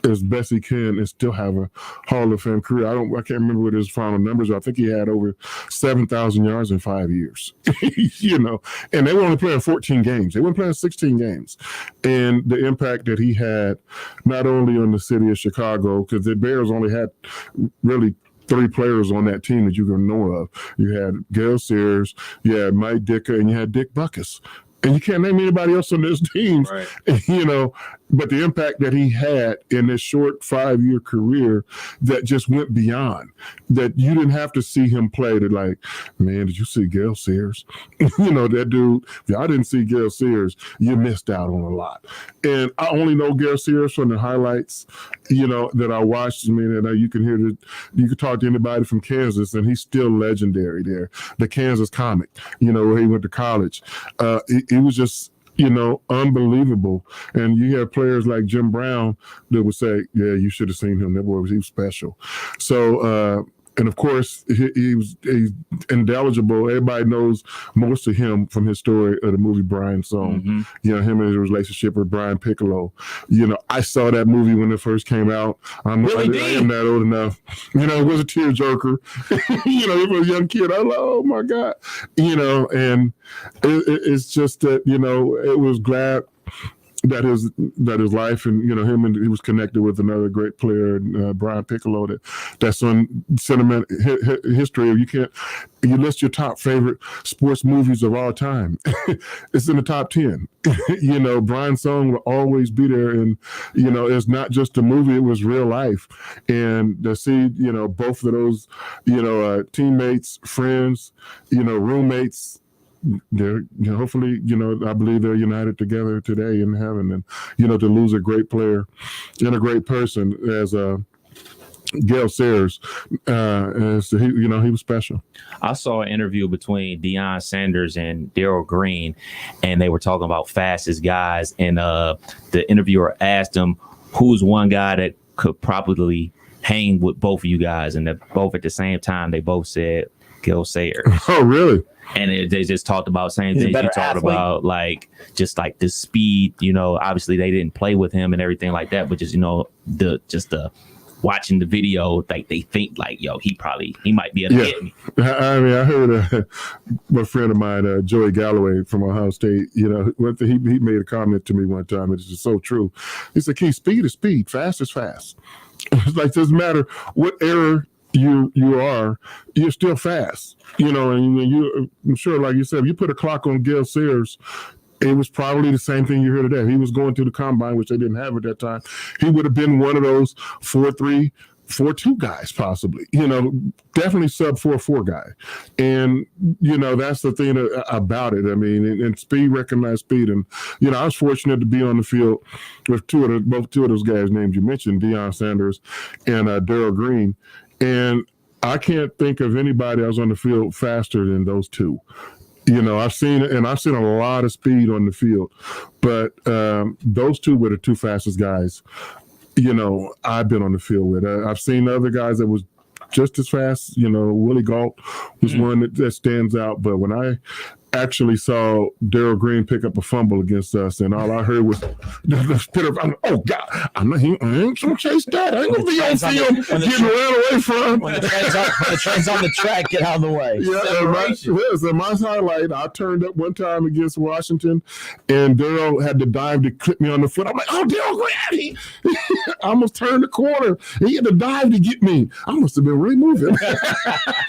as best he can and still have a Hall of Fame career. I can't remember what his final numbers are. I think he had over 7,000 yards in 5 years, and they were only playing 14 games. They weren't playing 16 games. And the impact that he had not only on the city of Chicago, because the Bears only had really 3 players on that team that you can know of. You had Gale Sayers, you had Mike Ditka, and you had Dick Butkus. And you can't name anybody else on this team, Right. you know, but the impact that he had in this short 5-year career that just went beyond, that you didn't have to see him play to like, man, did you see Gale Sayers? You know, that dude, if y'all didn't see Gale Sayers, you missed out on a lot. And I only know Gale Sayers from the highlights, you know, that I watched. I mean, and you can hear that, you can talk to anybody from Kansas and he's still legendary there. The Kansas Comic, you know, where he went to college. It was just, you know, unbelievable. And you have players like Jim Brown that would say, yeah, you should have seen him. That boy he was special. So, and of course, he's indelible. Everybody knows most of him from his story of the movie Brian Song. Mm-hmm. You know, him and his relationship with Brian Piccolo. You know, I saw that movie when it first came out. I am that old enough. You know, it was a tearjerker. You know, it was a young kid. I was like, oh my God. You know, and it's just that, you know, it was glad that his life and, you know, him, and he was connected with another great player, Brian Piccolo, that's on sentiment history. You list your top favorite sports movies of all time. It's in the top 10. You know, Brian Song will always be there. And, you know, it's not just a movie, it was real life. And to see, you know, both of those, you know, teammates, friends, you know, roommates, they're, you know, hopefully, you know, I believe they're united together today in heaven. And, you know, to lose a great player and a great person as Gale Sayers, you know, he was special. I saw an interview between Deion Sanders and Darryl Green, and they were talking about fastest guys. And the interviewer asked him, who's one guy that could probably hang with both of you guys? And both at the same time, they both said Gale Sayers. Oh, really? And they just talked about same things you talked about, like just like the speed. You know, obviously they didn't play with him and everything like that, but just, you know, the watching the video, like they think like, yo, he might be able to hit me. I mean, I heard a friend of mine, Joey Galloway from Ohio State. You know, he made a comment to me one time. It's just so true. He said, "Keith, speed is speed, fast is fast." It's like, doesn't matter what era you are, you're still fast, you know. And I'm sure, like you said, if you put a clock on Gale Sayers, it was probably the same thing you hear today. He was going to the combine, which they didn't have at that time. He would have been one of those 4.3, 4.2 guys, possibly, you know, definitely sub 4.4 guy. And, you know, that's the thing about it. I mean, and speed, recognize speed. And, you know, I was fortunate to be on the field with both two of those guys' names you mentioned, Deion Sanders and Darryl Green. And I can't think of anybody else on the field faster than those two. You know, I've seen a lot of speed on the field, but those two were the two fastest guys, you know, I've been on the field with. I've seen other guys that was just as fast. You know, Willie Gault was one that stands out. But when I actually saw Darryl Green pick up a fumble against us, and all I heard was oh God, I ain't gonna chase that. I ain't gonna be on field getting ran away from. When the train's on the track, get out of the way. Yeah, and my highlight, I turned up one time against Washington, and Darryl had to dive to clip me on the foot. I'm like, oh, Darryl Green, I almost turned the corner. He had to dive to get me. I must have been really moving.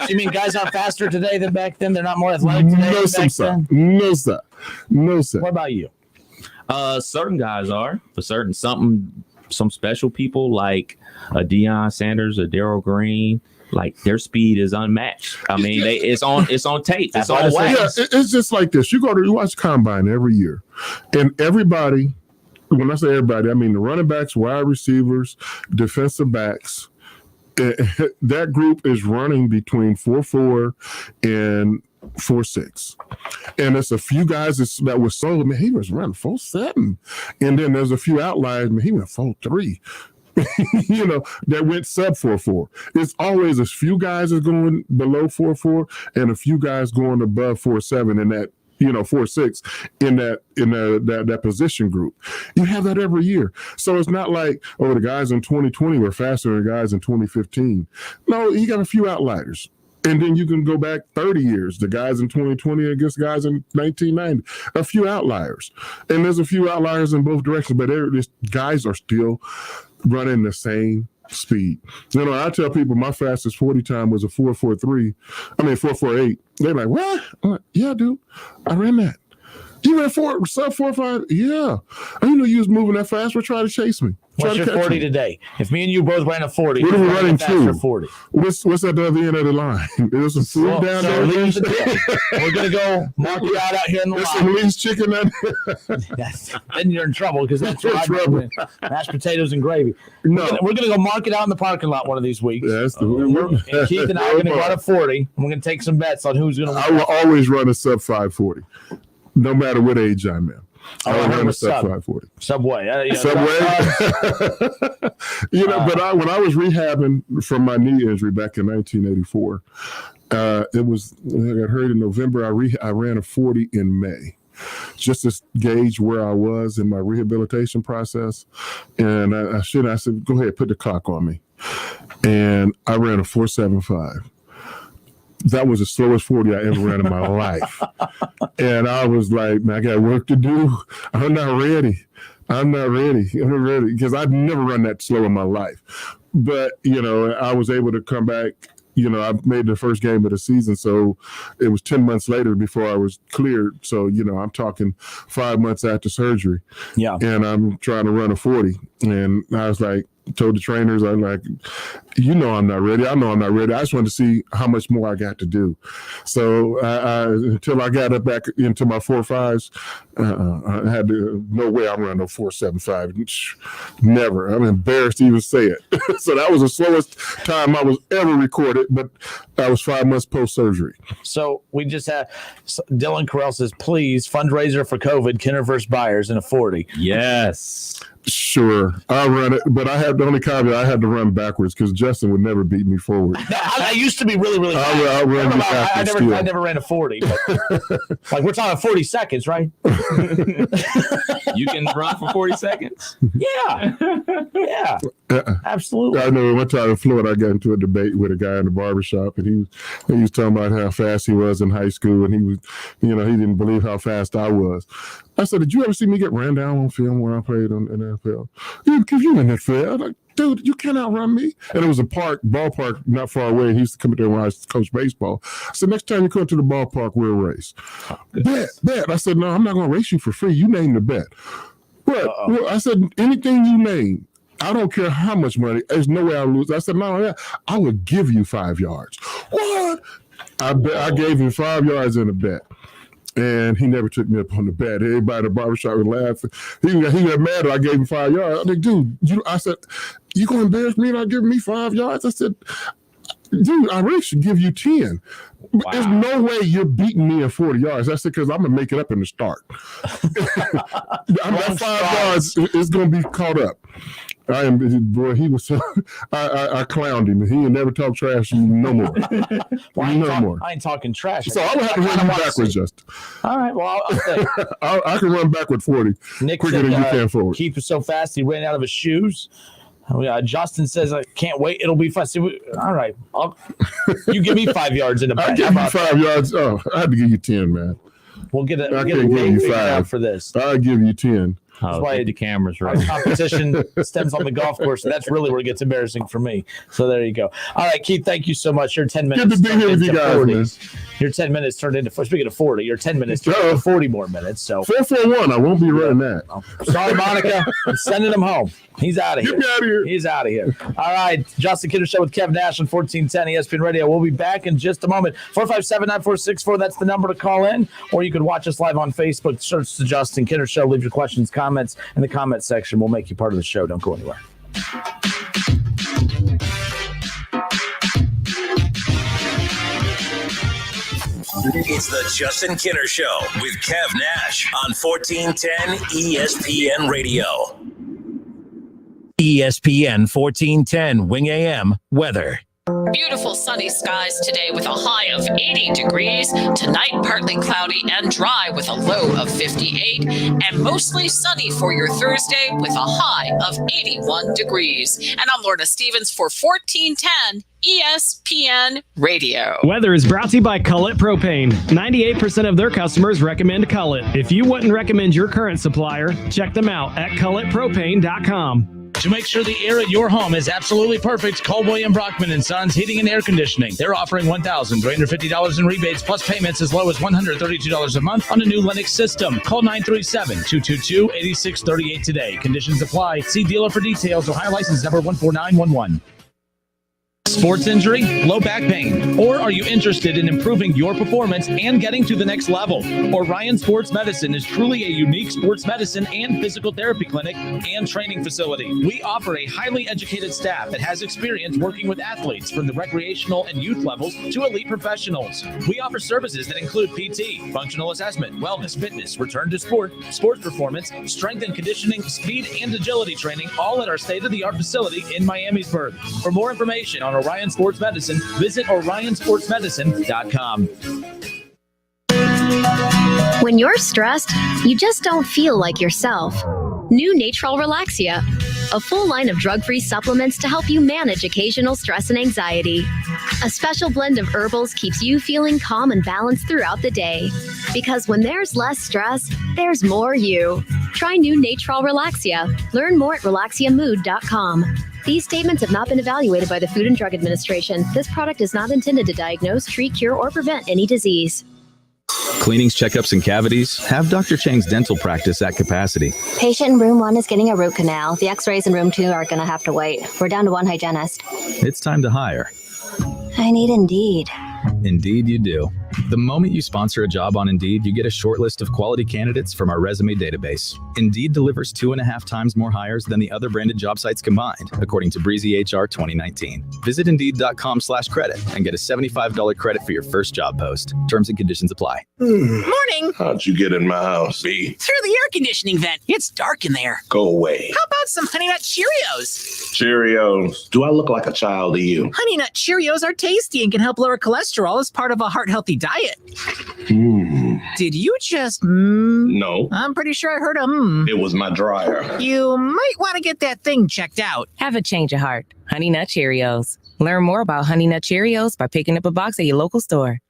You mean guys are faster today than back then? They're not more athletic today than back then? No, sir. What about you? Certain guys are, for certain, some special people like Deion Sanders or Darryl Green, like their speed is unmatched. I mean, it's on tape. It's on wax. Yeah, it's just like this. You watch Combine every year, and everybody, when I say everybody, I mean the running backs, wide receivers, defensive backs, that group is running between 4.4 and 4.6, and there's a few guys that were sold. Man, he was running 4.7, and then there's a few outliers. Man, he went 4.3. You know, that went sub 4.4. It's always a few guys that's going below 4.4 and a few guys going above 4.7 in that, you know, 4.6 in that position group. You have that every year. So it's not like, oh, the guys in 2020 were faster than the guys in 2015. No, you got a few outliers. And then you can go back 30 years, the guys in 2020 against guys in 1990, a few outliers. And there's a few outliers in both directions, but guys are still running the same speed. You know, I tell people my fastest 40 time was a 4.48. They're like, what? I'm like, yeah, dude, I ran that. You ran sub 4.5? Yeah. I didn't know you was moving that fast. We're trying to chase me. What's your 40 today? If me and you both ran a 40, what are we running to? 40. What's at the other end of the line? There's some food down there. Here's the deal. We're going to go mark it out here in the line. There's some Lee's chicken out there. Then you're in trouble because that's what mashed potatoes and gravy. No. We're going to go mark it out in the parking lot one of these weeks. Yes. And Keith and I are going to run a 40. And we're going to take some bets on who's going to win. I will always run a sub 540, no matter what age I'm in. I will run a sub 540. Subway. Subway. But when I was rehabbing from my knee injury back in 1984, I got hurt in November. I ran a 40 in May, just to gauge where I was in my rehabilitation process. And I said, go ahead, put the clock on me. And I ran a 4.75. That was the slowest 40 I ever ran in my life. And I was like, man, I got work to do. I'm not ready because I've never run that slow in my life. But, I was able to come back. I made the first game of the season, so it was 10 months later before I was cleared. So, I'm talking 5 months after surgery. Yeah. And I'm trying to run a 40. And I was like, told the trainers, I'm like, I'm not ready. I know I'm not ready. I just wanted to see how much more I got to do. So until I got up back into my 4.5s, I had no way I'm running a 4.75. Never. I'm embarrassed to even say it. So that was the slowest time I was ever recorded, but I was 5 months post-surgery. So we just had Dylan Carell says, please, fundraiser for COVID, Kenner versus Byars in a 40. Yes. Sure, I'll run it, but I had the only caveat I had to run backwards because Justin would never beat me forward. I used to be really, really fast. I never ran a 40. But like we're talking 40 seconds, right? You can run for 40 seconds? Yeah, absolutely. I know one time in Florida, I got into a debate with a guy in the barbershop, and he was talking about how fast he was in high school, and he was, he didn't believe how fast I was. I said, did you ever see me get ran down on film when I played in the NFL? Because you in that field. I was like, dude, you can't outrun me. And it was a ballpark not far away. He used to come up there when I used to coach baseball. I said, next time you come to the ballpark, we'll race. Bet. I said, no, I'm not going to race you for free. You name the bet. Well, I said, anything you name, I don't care how much money. There's no way I'll lose. I said, no, I would give you 5 yards. What? I gave him 5 yards in a bet. And he never took me up on the bet. Everybody at the barbershop was laughing. He got mad that I gave him 5 yards. I said, dude, I said, you going to embarrass me not giving me 5 yards? I said, dude, I really should give you 10. Wow. There's no way you're beating me in 40 yards. I said, because I'm going to make it up in the start. That 5 yards is going to be caught up. He was so, I clowned him. He ain't never talk trash no more. I ain't talking trash. So I'm going to have to run you backwards, Justin. All right, well, I can run backward 40 quicker than you can forward. Keith was so fast, he ran out of his shoes. Justin says, I can't wait. It'll be fun. All right. You give me 5 yards in a bet. I'll give you 5 yards. Oh, I had to give you 10, man. We'll get a game figured out for this. I'll give you 10. That's why the cameras right. Competition stems on the golf course, and that's really where it gets embarrassing for me. So there you go. All right, Keith, thank you so much. Your 10 minutes. Good to be here with you guys, 40. man. Your 10 minutes turned into, speaking of 40, your 10 minutes turned into 40 more minutes. So 441, I won't be running that. Sorry, Monica. I'm sending him home. He's out of here. Get me out of here. He's out of here. All right, Justin Kidder Show with Kev Nash on 1410 ESPN Radio. We'll be back in just a moment. 457-9464, that's the number to call in. Or you can watch us live on Facebook. Search the Justin Kidder Show. Leave your questions, comments in the comment section. We'll make you part of the show. Don't go anywhere. It's the Justin Kinner Show with Kev Nash on 1410 ESPN Radio. ESPN 1410 Wing AM weather. Beautiful sunny skies today with a high of 80 degrees. Tonight, partly cloudy and dry with a low of 58. And mostly sunny for your Thursday with a high of 81 degrees. And I'm Lorna Stevens for 1410 ESPN Radio. Weather is brought to you by Cullet Propane. 98% of their customers recommend Cullet. If you wouldn't recommend your current supplier, check them out at culletpropane.com. To make sure the air at your home is absolutely perfect, call William Brockman & Sons Heating and Air Conditioning. They're offering $1,350 in rebates plus payments as low as $132 a month on a new Lennox system. Call 937-222-8638 today. Conditions apply. See dealer for details. Ohio license number 14911. Sports injury, low back pain, or are you interested in improving your performance and getting to the next level? Orion Sports Medicine is truly a unique sports medicine and physical therapy clinic and training facility. We offer a highly educated staff that has experience working with athletes from the recreational and youth levels to elite professionals. We offer services that include PT, functional assessment, wellness, fitness, return to sport, sports performance, strength and conditioning, speed and agility training, all at our state-of-the-art facility in Miamisburg. For more information on Orion Sports Medicine, visit orionsportsmedicine.com. When you're stressed, you just don't feel like yourself. New Natral Relaxia, a full line of drug-free supplements to help you manage occasional stress and anxiety. A special blend of herbals keeps you feeling calm and balanced throughout the day. Because when there's less stress, there's more you. Try new Natral Relaxia. Learn more at relaxiamood.com. These statements have not been evaluated by the Food and Drug Administration. This product is not intended to diagnose, treat, cure, or prevent any disease. Cleanings, checkups, and cavities? Have Dr. Chang's dental practice at capacity. Patient in room 1 is getting a root canal. The x-rays in room 2 are going to have to wait. We're down to 1 hygienist. It's time to hire. I need Indeed. Indeed you do. The moment you sponsor a job on Indeed, you get a short list of quality candidates from our resume database. Indeed delivers 2.5 times more hires than the other branded job sites combined, according to Breezy HR 2019. Visit Indeed.com/credit and get a $75 credit for your first job post. Terms and conditions apply. Morning. How'd you get in my house, B? Through the air conditioning vent. It's dark in there. Go away. How about some Honey Nut Cheerios? Cheerios. Do I look like a child to you? Honey Nut Cheerios are tasty and can help lower cholesterol as part of a heart-healthy diet. Did you just No. I'm pretty sure I heard a It was my dryer. You might want to get that thing checked out. Have a change of heart. Honey Nut Cheerios. Learn more about Honey Nut Cheerios by picking up a box at your local store.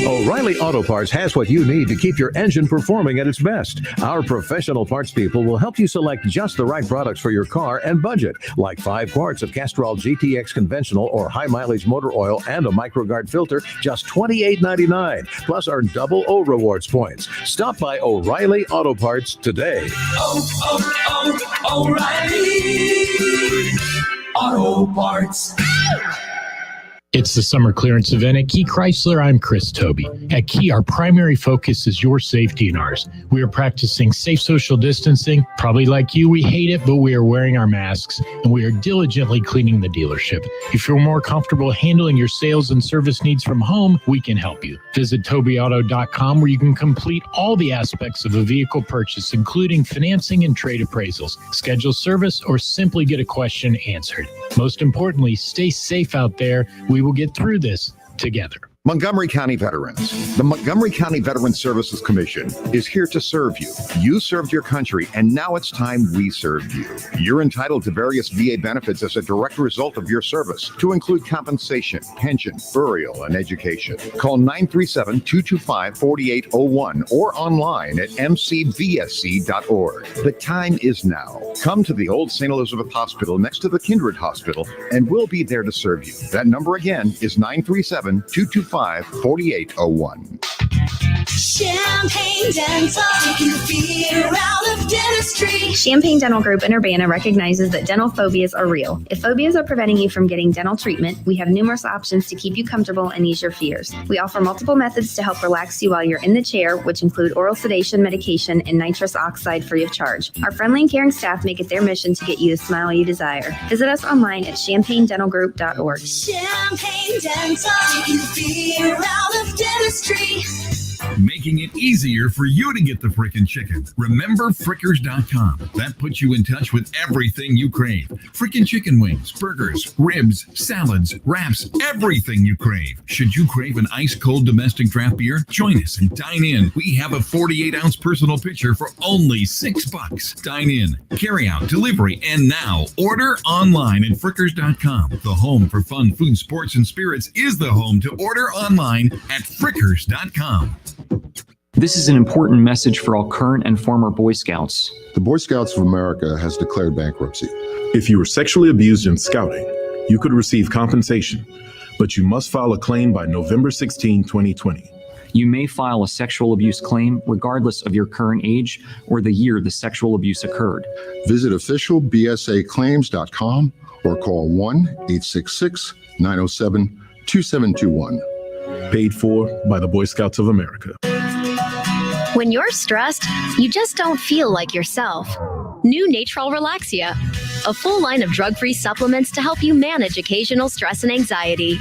O'Reilly Auto Parts has what you need to keep your engine performing at its best. Our professional parts people will help you select just the right products for your car and budget, like 5 quarts of Castrol GTX conventional or high mileage motor oil and a MicroGuard filter, just $28.99, plus earn double O rewards points. Stop by O'Reilly Auto Parts today. O'Reilly Auto Parts. It's the summer clearance event at Key Chrysler. I'm Chris Toby. At Key, our primary focus is your safety and ours. We are practicing safe social distancing. Probably like you, we hate it, but we are wearing our masks, and we are diligently cleaning the dealership. If you're more comfortable handling your sales and service needs from home, we can help you. Visit TobyAuto.com, where you can complete all the aspects of a vehicle purchase, including financing and trade appraisals, schedule service, or simply get a question answered. Most importantly, stay safe out there. We will get through this together. Montgomery County Veterans. The Montgomery County Veterans Services Commission is here to serve you. You served your country, and now it's time we serve you. You're entitled to various VA benefits as a direct result of your service, to include compensation, pension, burial, and education. Call 937-225-4801 or online at mcvsc.org. The time is now. Come to the old St. Elizabeth Hospital next to the Kindred Hospital, and we'll be there to serve you. That number again is 937-225-4801. Champagne Dental, taking the fear out of dentistry. Champagne Dental Group in Urbana recognizes that dental phobias are real. If phobias are preventing you from getting dental treatment, we have numerous options to keep you comfortable and ease your fears. We offer multiple methods to help relax you while you're in the chair, which include oral sedation, medication, and nitrous oxide free of charge. Our friendly and caring staff make it their mission to get you the smile you desire. Visit us online at champagnedentalgroup.org. Champagne Dental, taking the fear out of dentistry. Making it easier for you to get the frickin' chicken. Remember Frickers.com. That puts you in touch with everything you crave. Frickin' chicken wings, burgers, ribs, salads, wraps, everything you crave. Should you crave an ice-cold domestic draft beer? Join us and dine in. We have a 48-ounce personal pitcher for only $6. Dine in, carry out, delivery, and now order online at Frickers.com. The home for fun, food, sports, and spirits is the home to order online at Frickers.com. This is an important message for all current and former Boy Scouts. The Boy Scouts of America has declared bankruptcy. If you were sexually abused in scouting, you could receive compensation, but you must file a claim by November 16, 2020. You may file a sexual abuse claim regardless of your current age or the year the sexual abuse occurred. Visit officialbsaclaims.com or call 1-866-907-2721. Paid for by the Boy Scouts of America. When you're stressed, you just don't feel like yourself. New Natrol Relaxia, a full line of drug-free supplements to help you manage occasional stress and anxiety.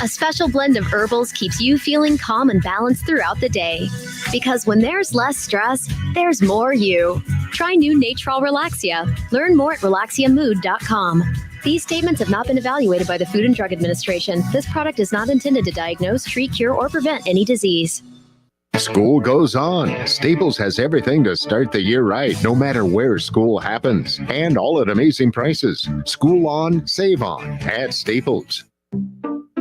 A special blend of herbals keeps you feeling calm and balanced throughout the day. Because when there's less stress, there's more you. Try new Natrol Relaxia. Learn more at relaxiamood.com. These statements have not been evaluated by the Food and Drug Administration. This product is not intended to diagnose, treat, cure, or prevent any disease. School goes on. Staples has everything to start the year right, no matter where school happens. And all at amazing prices. School on, save on at Staples.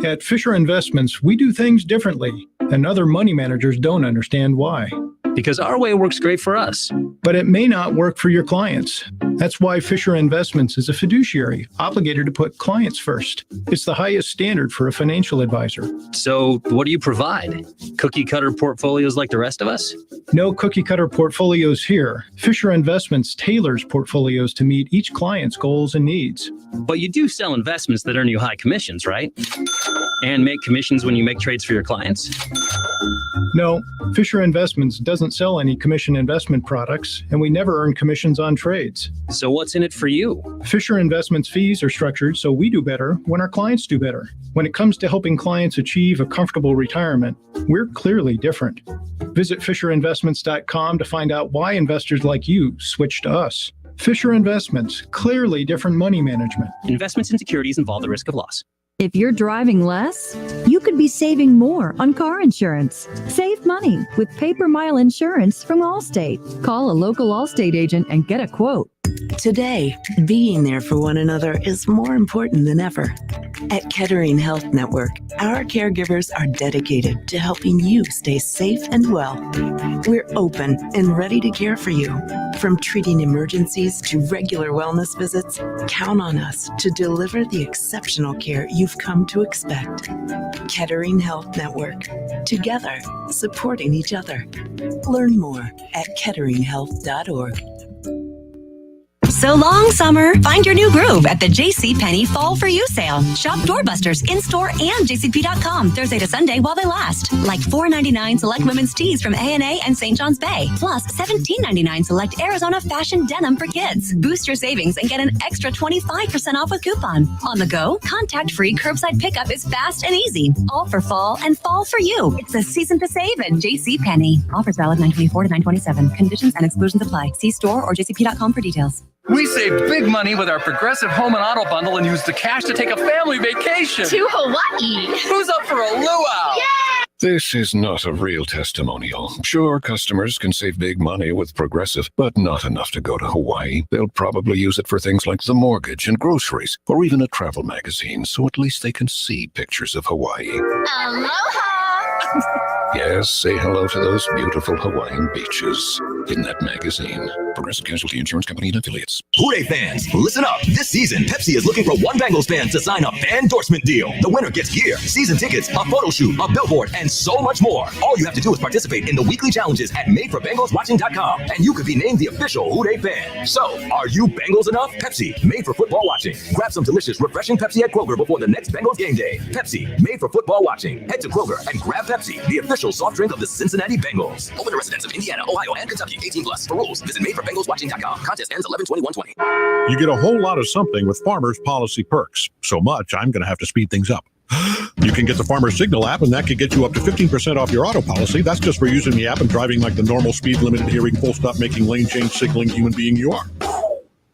At Fisher Investments, we do things differently, and other money managers don't understand why. Because our way works great for us. But it may not work for your clients. That's why Fisher Investments is a fiduciary, obligated to put clients first. It's the highest standard for a financial advisor. So what do you provide? Cookie cutter portfolios like the rest of us? No cookie cutter portfolios here. Fisher Investments tailors portfolios to meet each client's goals and needs. But you do sell investments that earn you high commissions, right? And make commissions when you make trades for your clients? No, Fisher Investments doesn't sell any commission investment products, and we never earn commissions on trades. So what's in it for you? Fisher Investments fees are structured so we do better when our clients do better. When it comes to helping clients achieve a comfortable retirement, we're clearly different. Visit FisherInvestments.com to find out why investors like you switch to us. Fisher Investments, clearly different money management. Investments in securities involve the risk of loss. If you're driving less, you could be saving more on car insurance. Save money with pay-per-mile insurance from Allstate. Call a local Allstate agent and get a quote. Today, being there for one another is more important than ever. At Kettering Health Network, our caregivers are dedicated to helping you stay safe and well. We're open and ready to care for you. From treating emergencies to regular wellness visits, count on us to deliver the exceptional care you've come to expect. Kettering Health Network. Together, supporting each other. Learn more at ketteringhealth.org. So long, summer. Find your new groove at the JCPenney Fall For You sale. Shop doorbusters in-store and jcp.com Thursday to Sunday while they last. Like $4.99 select women's tees from A&A and St. John's Bay. Plus $17.99 select Arizona fashion denim for kids. Boost your savings and get an extra 25% off with coupon. On the go, contact-free curbside pickup is fast and easy. All for fall and fall for you. It's a season to save at JCPenney. Offers valid 9/24 to 9/27. Conditions and exclusions apply. See store or jcp.com for details. We saved big money with our Progressive Home and Auto Bundle and used the cash to take a family vacation. To Hawaii. Who's up for a luau? Yeah! This is not a real testimonial. Sure, customers can save big money with Progressive, but not enough to go to Hawaii. They'll probably use it for things like the mortgage and groceries, or even a travel magazine, so at least they can see pictures of Hawaii. Aloha! Yes, say hello to those beautiful Hawaiian beaches in that magazine. Progressive Casualty Insurance Company and Affiliates. Hooray fans, listen up. This season, Pepsi is looking for one Bengals fan to sign a fan endorsement deal. The winner gets gear, season tickets, a photo shoot, a billboard, and so much more. All you have to do is participate in the weekly challenges at madeforbengals.watching.com, and you could be named the official Hooray fan. So, are you Bengals enough? Pepsi, made for football watching. Grab some delicious, refreshing Pepsi at Kroger before the next Bengals game day. Pepsi, made for football watching. Head to Kroger and grab Pepsi, the official soft drink of the Cincinnati Bengals. Open to residents of Indiana, Ohio, and Kentucky. 18+. For rules, visit madeforbengals.watching.com. Contest ends 11/21/20. You get a whole lot of something with Farmers Policy Perks. So much, I'm going to have to speed things up. You can get the Farmers Signal app, and that can get you up to 15% off your auto policy. That's just for using the app and driving like the normal speed limit adhering, full stop making lane change signaling human being you are.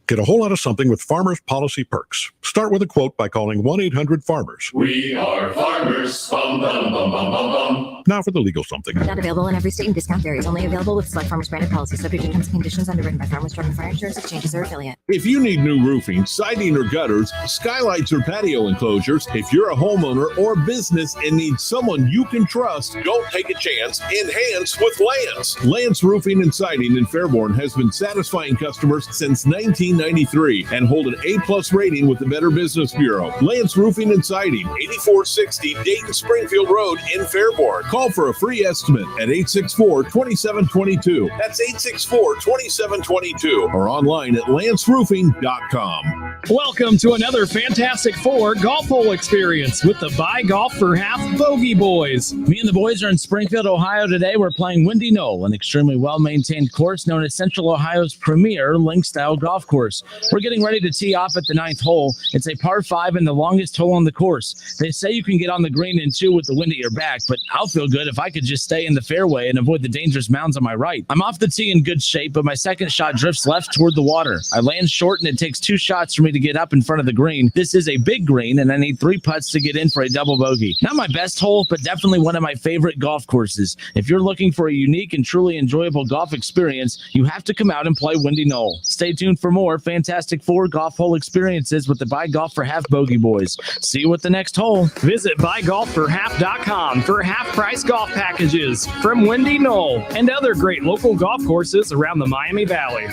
Get a whole lot of something with Farmers Policy Perks. Start with a quote by calling 1-800-FARMERS. We are farmers. Bum, bum, bum, bum, bum, bum. Now for the legal something. Not available in every state and discount varies. Only available with select Farmers branded policies. Subject to terms and conditions underwritten by Farmers Truck and Fire Insurance Exchanges or affiliate. If you need new roofing, siding or gutters, skylights or patio enclosures, if you're a homeowner or business and need someone you can trust, don't take a chance. Enhance with Lance. Lance Roofing and Siding in Fairborn has been satisfying customers since 1993 and hold an A+ rating with the Better Business Bureau. Lance Roofing and Siding, 8460 Dayton Springfield Road in Fairborn. Call for a free estimate at 864-2722. That's 864-2722 or online at lanceroofing.com. Welcome to another Fantastic Four golf hole experience with the Buy Golf for Half Bogey Boys. Me and the boys are in Springfield, Ohio today. We're playing Windy Knoll, an extremely well-maintained course known as Central Ohio's premier link-style golf course. We're getting ready to tee off at the 9th hole. It's a par 5 and the longest hole on the course. They say you can get on the green in 2 with the wind at your back, but I'll feel good if I could just stay in the fairway and avoid the dangerous mounds on my right. I'm off the tee in good shape, but my second shot drifts left toward the water. I land short, and it takes 2 shots for me to get up in front of the green. This is a big green, and I need 3 putts to get in for a double bogey. Not my best hole, but definitely one of my favorite golf courses. If you're looking for a unique and truly enjoyable golf experience, you have to come out and play Windy Knoll. Stay tuned for more Fantastic Four golf hole experiences with the Buy Golf for Half Bogey Boys. See you at the next hole. Visit buygolfforhalf.com for half-price golf packages from Windy Knoll and other great local golf courses around the Miami Valley.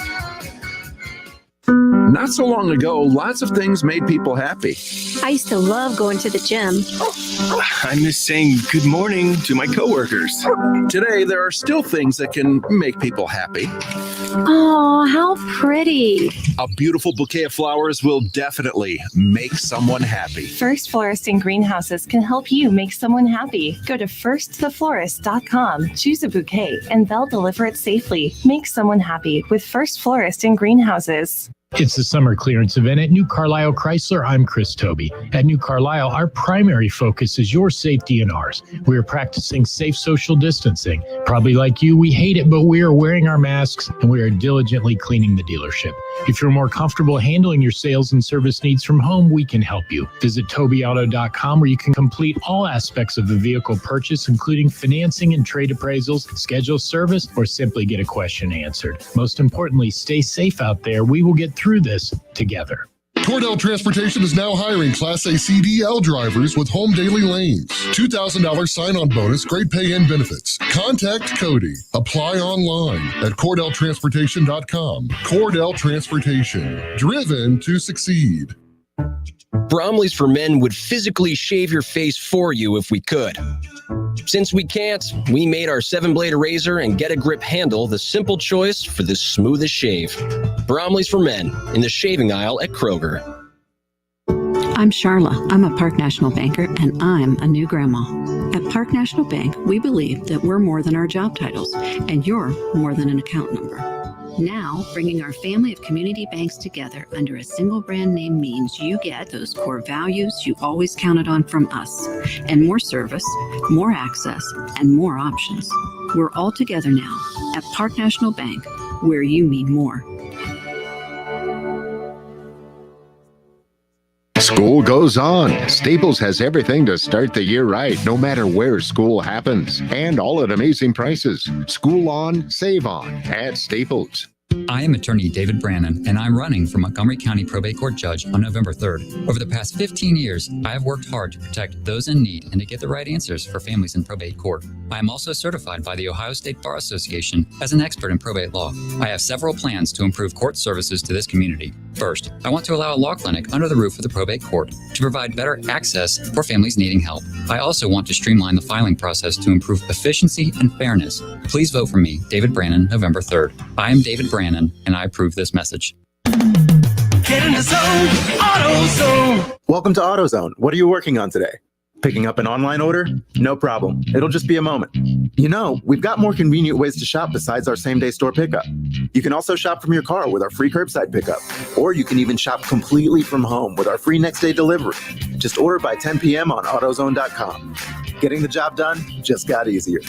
Not so long ago, lots of things made people happy. I used to love going to the gym. I miss saying good morning to my coworkers. Today, there are still things that can make people happy. Oh, how pretty. A beautiful bouquet of flowers will definitely make someone happy. First Florist and Greenhouses can help you make someone happy. Go to firsttheflorist.com, choose a bouquet, and they'll deliver it safely. Make someone happy with First Florist and Greenhouses. It's the summer clearance event at New Carlisle Chrysler. I'm Chris Toby. At New Carlisle, our primary focus is your safety and ours. We are practicing safe social distancing. Probably like you, we hate it, but we are wearing our masks and we are diligently cleaning the dealership. If you're more comfortable handling your sales and service needs from home, we can help you. Visit TobyAuto.com where you can complete all aspects of the vehicle purchase, including financing and trade appraisals, schedule service, or simply get a question answered. Most importantly, stay safe out there. We will get through this together. Cordell Transportation is now hiring Class A CDL drivers with home daily lanes. $2,000 sign-on bonus, great pay and benefits. Contact Cody. Apply online at CordellTransportation.com. Cordell Transportation. Driven to succeed. Bromley's for Men would physically shave your face for you if we could. Since we can't, we made our 7-blade razor and Get a Grip handle the simple choice for the smoothest shave. Bromley's for Men in the shaving aisle at Kroger. I'm Charla. I'm a Park National banker, and I'm a new grandma. At Park National Bank, we believe that we're more than our job titles, and you're more than an account number. Now, bringing our family of community banks together under a single brand name means you get those core values you always counted on from us, and more service, more access, and more options. We're all together now at Park National Bank, where you mean more. School goes on. Staples has everything to start the year right, no matter where school happens. And all at amazing prices. School on, save on at Staples. I am attorney David Brannon, and I'm running for Montgomery County Probate Court Judge on November 3rd. Over the past 15 years, I have worked hard to protect those in need and to get the right answers for families in probate court. I am also certified by the Ohio State Bar Association as an expert in probate law. I have several plans to improve court services to this community. First, I want to allow a law clinic under the roof of the probate court to provide better access for families needing help. I also want to streamline the filing process to improve efficiency and fairness. Please vote for me, David Brannon, November 3rd. I am David Brannon, and I approve this message. Get in the zone, AutoZone. Welcome to AutoZone. What are you working on today? Picking up an online order? No problem. It'll just be a moment. You know, we've got more convenient ways to shop besides our same-day store pickup. You can also shop from your car with our free curbside pickup. Or you can even shop completely from home with our free next-day delivery. Just order by 10 p.m. on AutoZone.com. Getting the job done just got easier.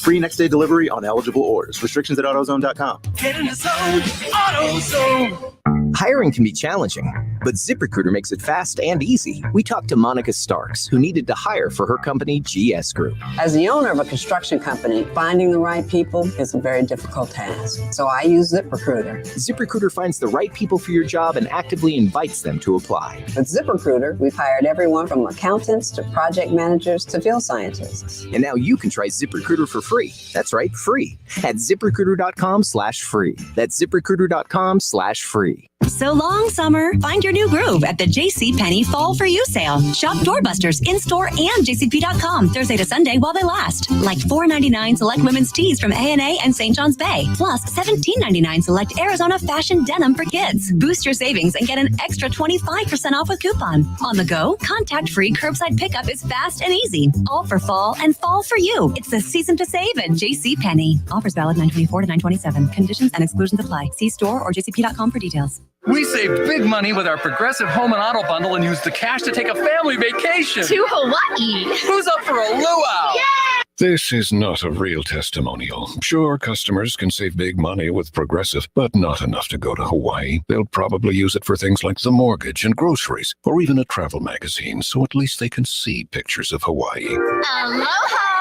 Free next-day delivery on eligible orders. Restrictions at AutoZone.com. Get in the zone, AutoZone. Hiring can be challenging, But ZipRecruiter makes it fast and easy. We talked to Monica Starks, who needed to hire for her company, GS Group. As the owner of a construction company, finding the right people is a very difficult task. So I use ZipRecruiter. ZipRecruiter finds the right people for your job and actively invites them to apply. With ZipRecruiter, we've hired everyone from accountants to project managers to field scientists. And now you can try ZipRecruiter for free. That's right, free. At ZipRecruiter.com/free. That's ZipRecruiter.com/free. So long, summer. Find your new groove at the JCPenney Fall for You sale. Shop doorbusters in-store and jcp.com Thursday to Sunday while they last. Like $4.99 select women's tees from A&A and St. John's Bay. Plus $17.99 select Arizona fashion denim for kids. Boost your savings and get an extra 25% off with coupon. On the go, contact-free curbside pickup is fast and easy. All for fall and fall for you. It's the season to save at JCPenney. Offers valid 9/24 to 9/27. Conditions and exclusions apply. See store or jcp.com for details. We save big money with our Progressive Home and Auto Bundle and use the cash to take a family vacation. To Hawaii. Who's up for a luau? This is not a real testimonial. Sure, customers can save big money with Progressive, but not enough to go to Hawaii. They'll probably use it for things like the mortgage and groceries, or even a travel magazine, so at least they can see pictures of Hawaii. Aloha.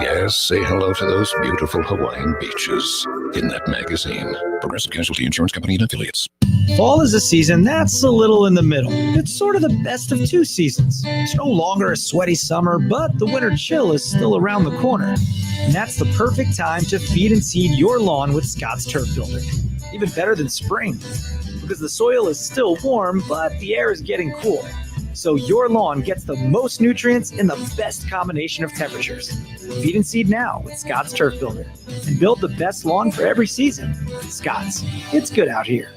Yes, say hello to those beautiful Hawaiian beaches in that magazine. Progressive Casualty Insurance Company and Affiliates. Fall is a season that's a little in the middle. It's sort of the best of two seasons. It's no longer a sweaty summer, but the winter chill is still around the corner. And that's the perfect time to feed and seed your lawn with Scott's Turf Builder. Even better than spring, because the soil is still warm, but the air is getting cool. So your lawn gets the most nutrients in the best combination of temperatures. Feed and seed now with Scott's Turf Builder and build the best lawn for every season. Scott's, it's good out here.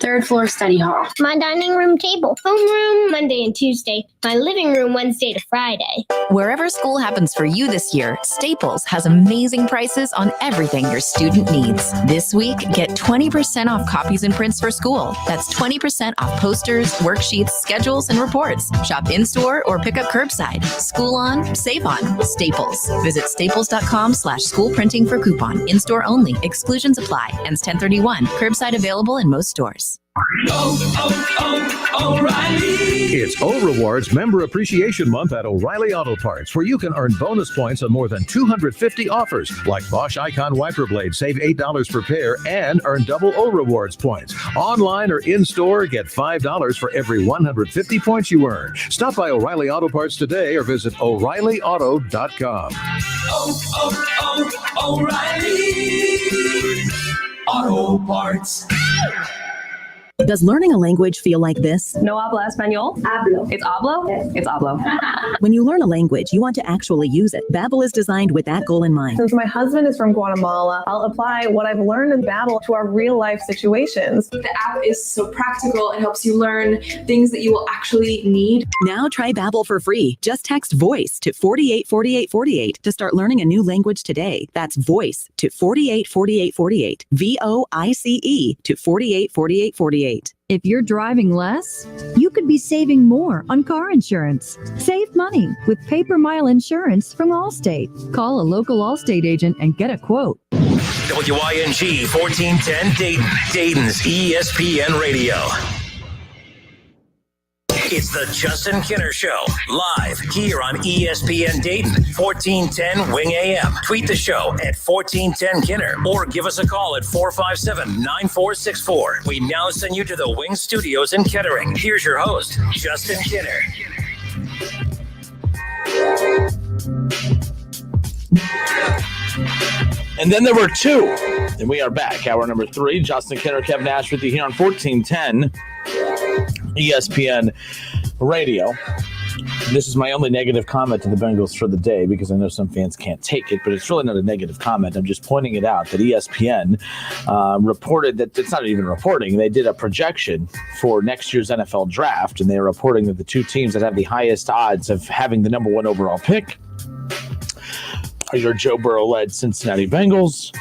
Third floor study hall. My dining room table. Homeroom Monday and Tuesday. My living room Wednesday to Friday. Wherever school happens for you this year, Staples has amazing prices on everything your student needs. This week, get 20% off copies and prints for school. That's 20% off posters, worksheets, schedules, and reports. Shop in-store or pick up curbside. School on, save on. Staples. Visit staples.com/school printing for coupon. In-store only. Exclusions apply. Ends 10/31. Curbside available in most stores. O'Reilly. It's O Rewards Member Appreciation Month at O'Reilly Auto Parts, where you can earn bonus points on more than 250 offers, like Bosch Icon wiper blades, save $8 per pair, and earn double O Rewards points. Online or in-store, get $5 for every 150 points you earn. Stop by O'Reilly Auto Parts today or visit O'ReillyAuto.com. O'Reilly Auto Parts. Does learning a language feel like this? No habla español? Hablo. It's hablo? Yes. It's hablo. When you learn a language, you want to actually use it. Babbel is designed with that goal in mind. Since my husband is from Guatemala, I'll apply what I've learned in Babbel to our real life situations. The app is so practical. It helps you learn things that you will actually need. Now try Babbel for free. Just text VOICE to 484848 to start learning a new language today. That's VOICE to 484848. VOICE to 484848. If you're driving less, you could be saving more on car insurance. Save money with Paper Mile Insurance from Allstate. Call a local Allstate agent and get a quote. WYNG 1410 Dayton, Dayton's ESPN Radio. It's the Justin Kinner Show, live here on ESPN Dayton, 1410 Wing AM. Tweet the show at 1410 Kinner or give us a call at 457-9464. We now send you to the Wing Studios in Kettering. Here's your host, Justin Kinner. And then there were two. And we are back. Hour number 3. Justin Kinner, Kev Nash with you here on 1410 ESPN Radio. This is my only negative comment to the Bengals for the day, because I know some fans can't take it, but it's really not a negative comment. I'm just pointing it out that ESPN reported that it's not even reporting. They did a projection for next year's NFL draft, and they're reporting that the two teams that have the highest odds of having the number 1 overall pick are your Joe Burrow-led Cincinnati Bengals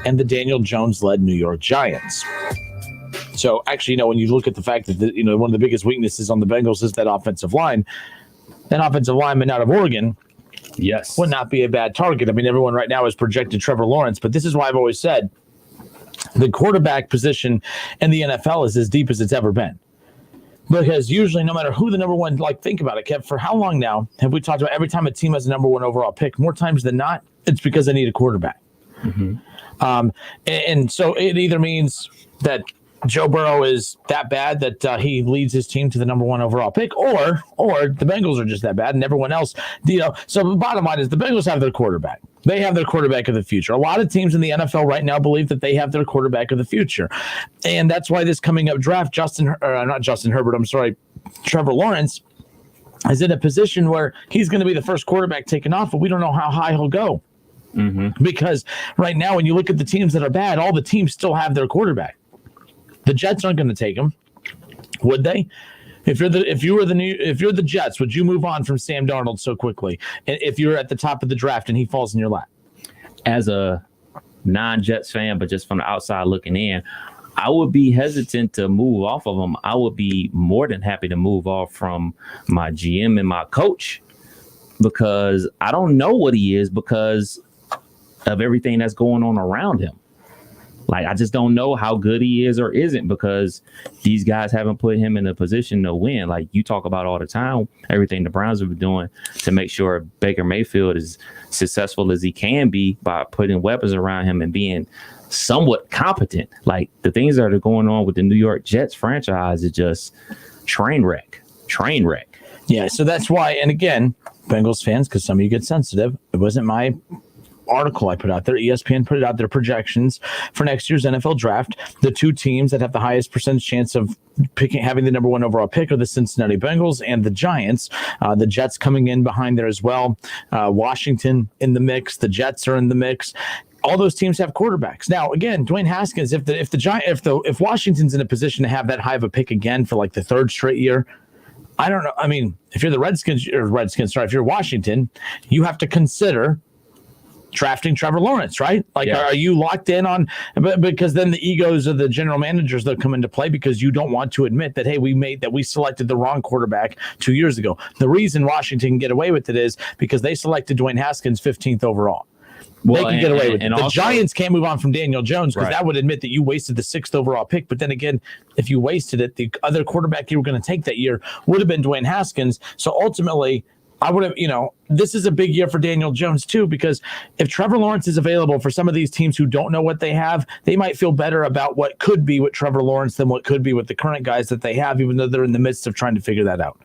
and the Daniel Jones-led New York Giants. So actually, when you look at the fact that one of the biggest weaknesses on the Bengals is that offensive line, that offensive lineman out of Oregon, yes, would not be a bad target. I mean, everyone right now has projected Trevor Lawrence, but this is why I've always said the quarterback position in the NFL is as deep as it's ever been. Because usually, no matter who the number one, think about it, Kev, for how long now have we talked about every time a team has a number one overall pick, more times than not, it's because they need a quarterback. And so it either means that Joe Burrow is that bad that he leads his team to the number one overall pick, or the Bengals are just that bad and everyone else, so the bottom line is the Bengals have their quarterback. They have their quarterback of the future. A lot of teams in the NFL right now believe that they have their quarterback of the future. And that's why this coming up draft, Trevor Lawrence is in a position where he's going to be the first quarterback taken off, but we don't know how high he'll go. Because right now, when you look at the teams that are bad, all the teams still have their quarterback. The Jets aren't going to take him, would they? If you're the Jets, would you move on from Sam Darnold so quickly? If you're at the top of the draft and he falls in your lap, as a non-Jets fan, but just from the outside looking in, I would be hesitant to move off of him. I would be more than happy to move off from my GM and my coach because I don't know what he is because of everything that's going on around him. I just don't know how good he is or isn't because these guys haven't put him in a position to win. You talk about all the time, everything the Browns have been doing to make sure Baker Mayfield is successful as he can be by putting weapons around him and being somewhat competent. The things that are going on with the New York Jets franchise is just train wreck. Yeah, so that's why, and again, Bengals fans, because some of you get sensitive, it wasn't my article I put out there. ESPN put it out, their projections for next year's NFL draft. The two teams that have the highest percentage chance of having the number one overall pick are the Cincinnati Bengals and the Giants. The Jets coming in behind there as well. Washington in the mix. The Jets are in the mix. All those teams have quarterbacks. Now, again, Dwayne Haskins, if Washington's in a position to have that high of a pick again for the third straight year, I don't know. I mean, if you're the Redskins, if you're Washington, you have to consider drafting Trevor Lawrence, right? Are you locked in on, because then the egos of the general managers, they'll come into play because you don't want to admit that, hey, we selected the wrong quarterback 2 years ago. The reason Washington can get away with it is because they selected Dwayne Haskins 15th overall. They can get away with it. The Giants can't move on from Daniel Jones because that would admit that you wasted the 6th overall pick. But then again, if you wasted it, the other quarterback you were going to take that year would have been Dwayne Haskins. So ultimately, I would have, this is a big year for Daniel Jones too, because if Trevor Lawrence is available for some of these teams who don't know what they have, they might feel better about what could be with Trevor Lawrence than what could be with the current guys that they have, even though they're in the midst of trying to figure that out.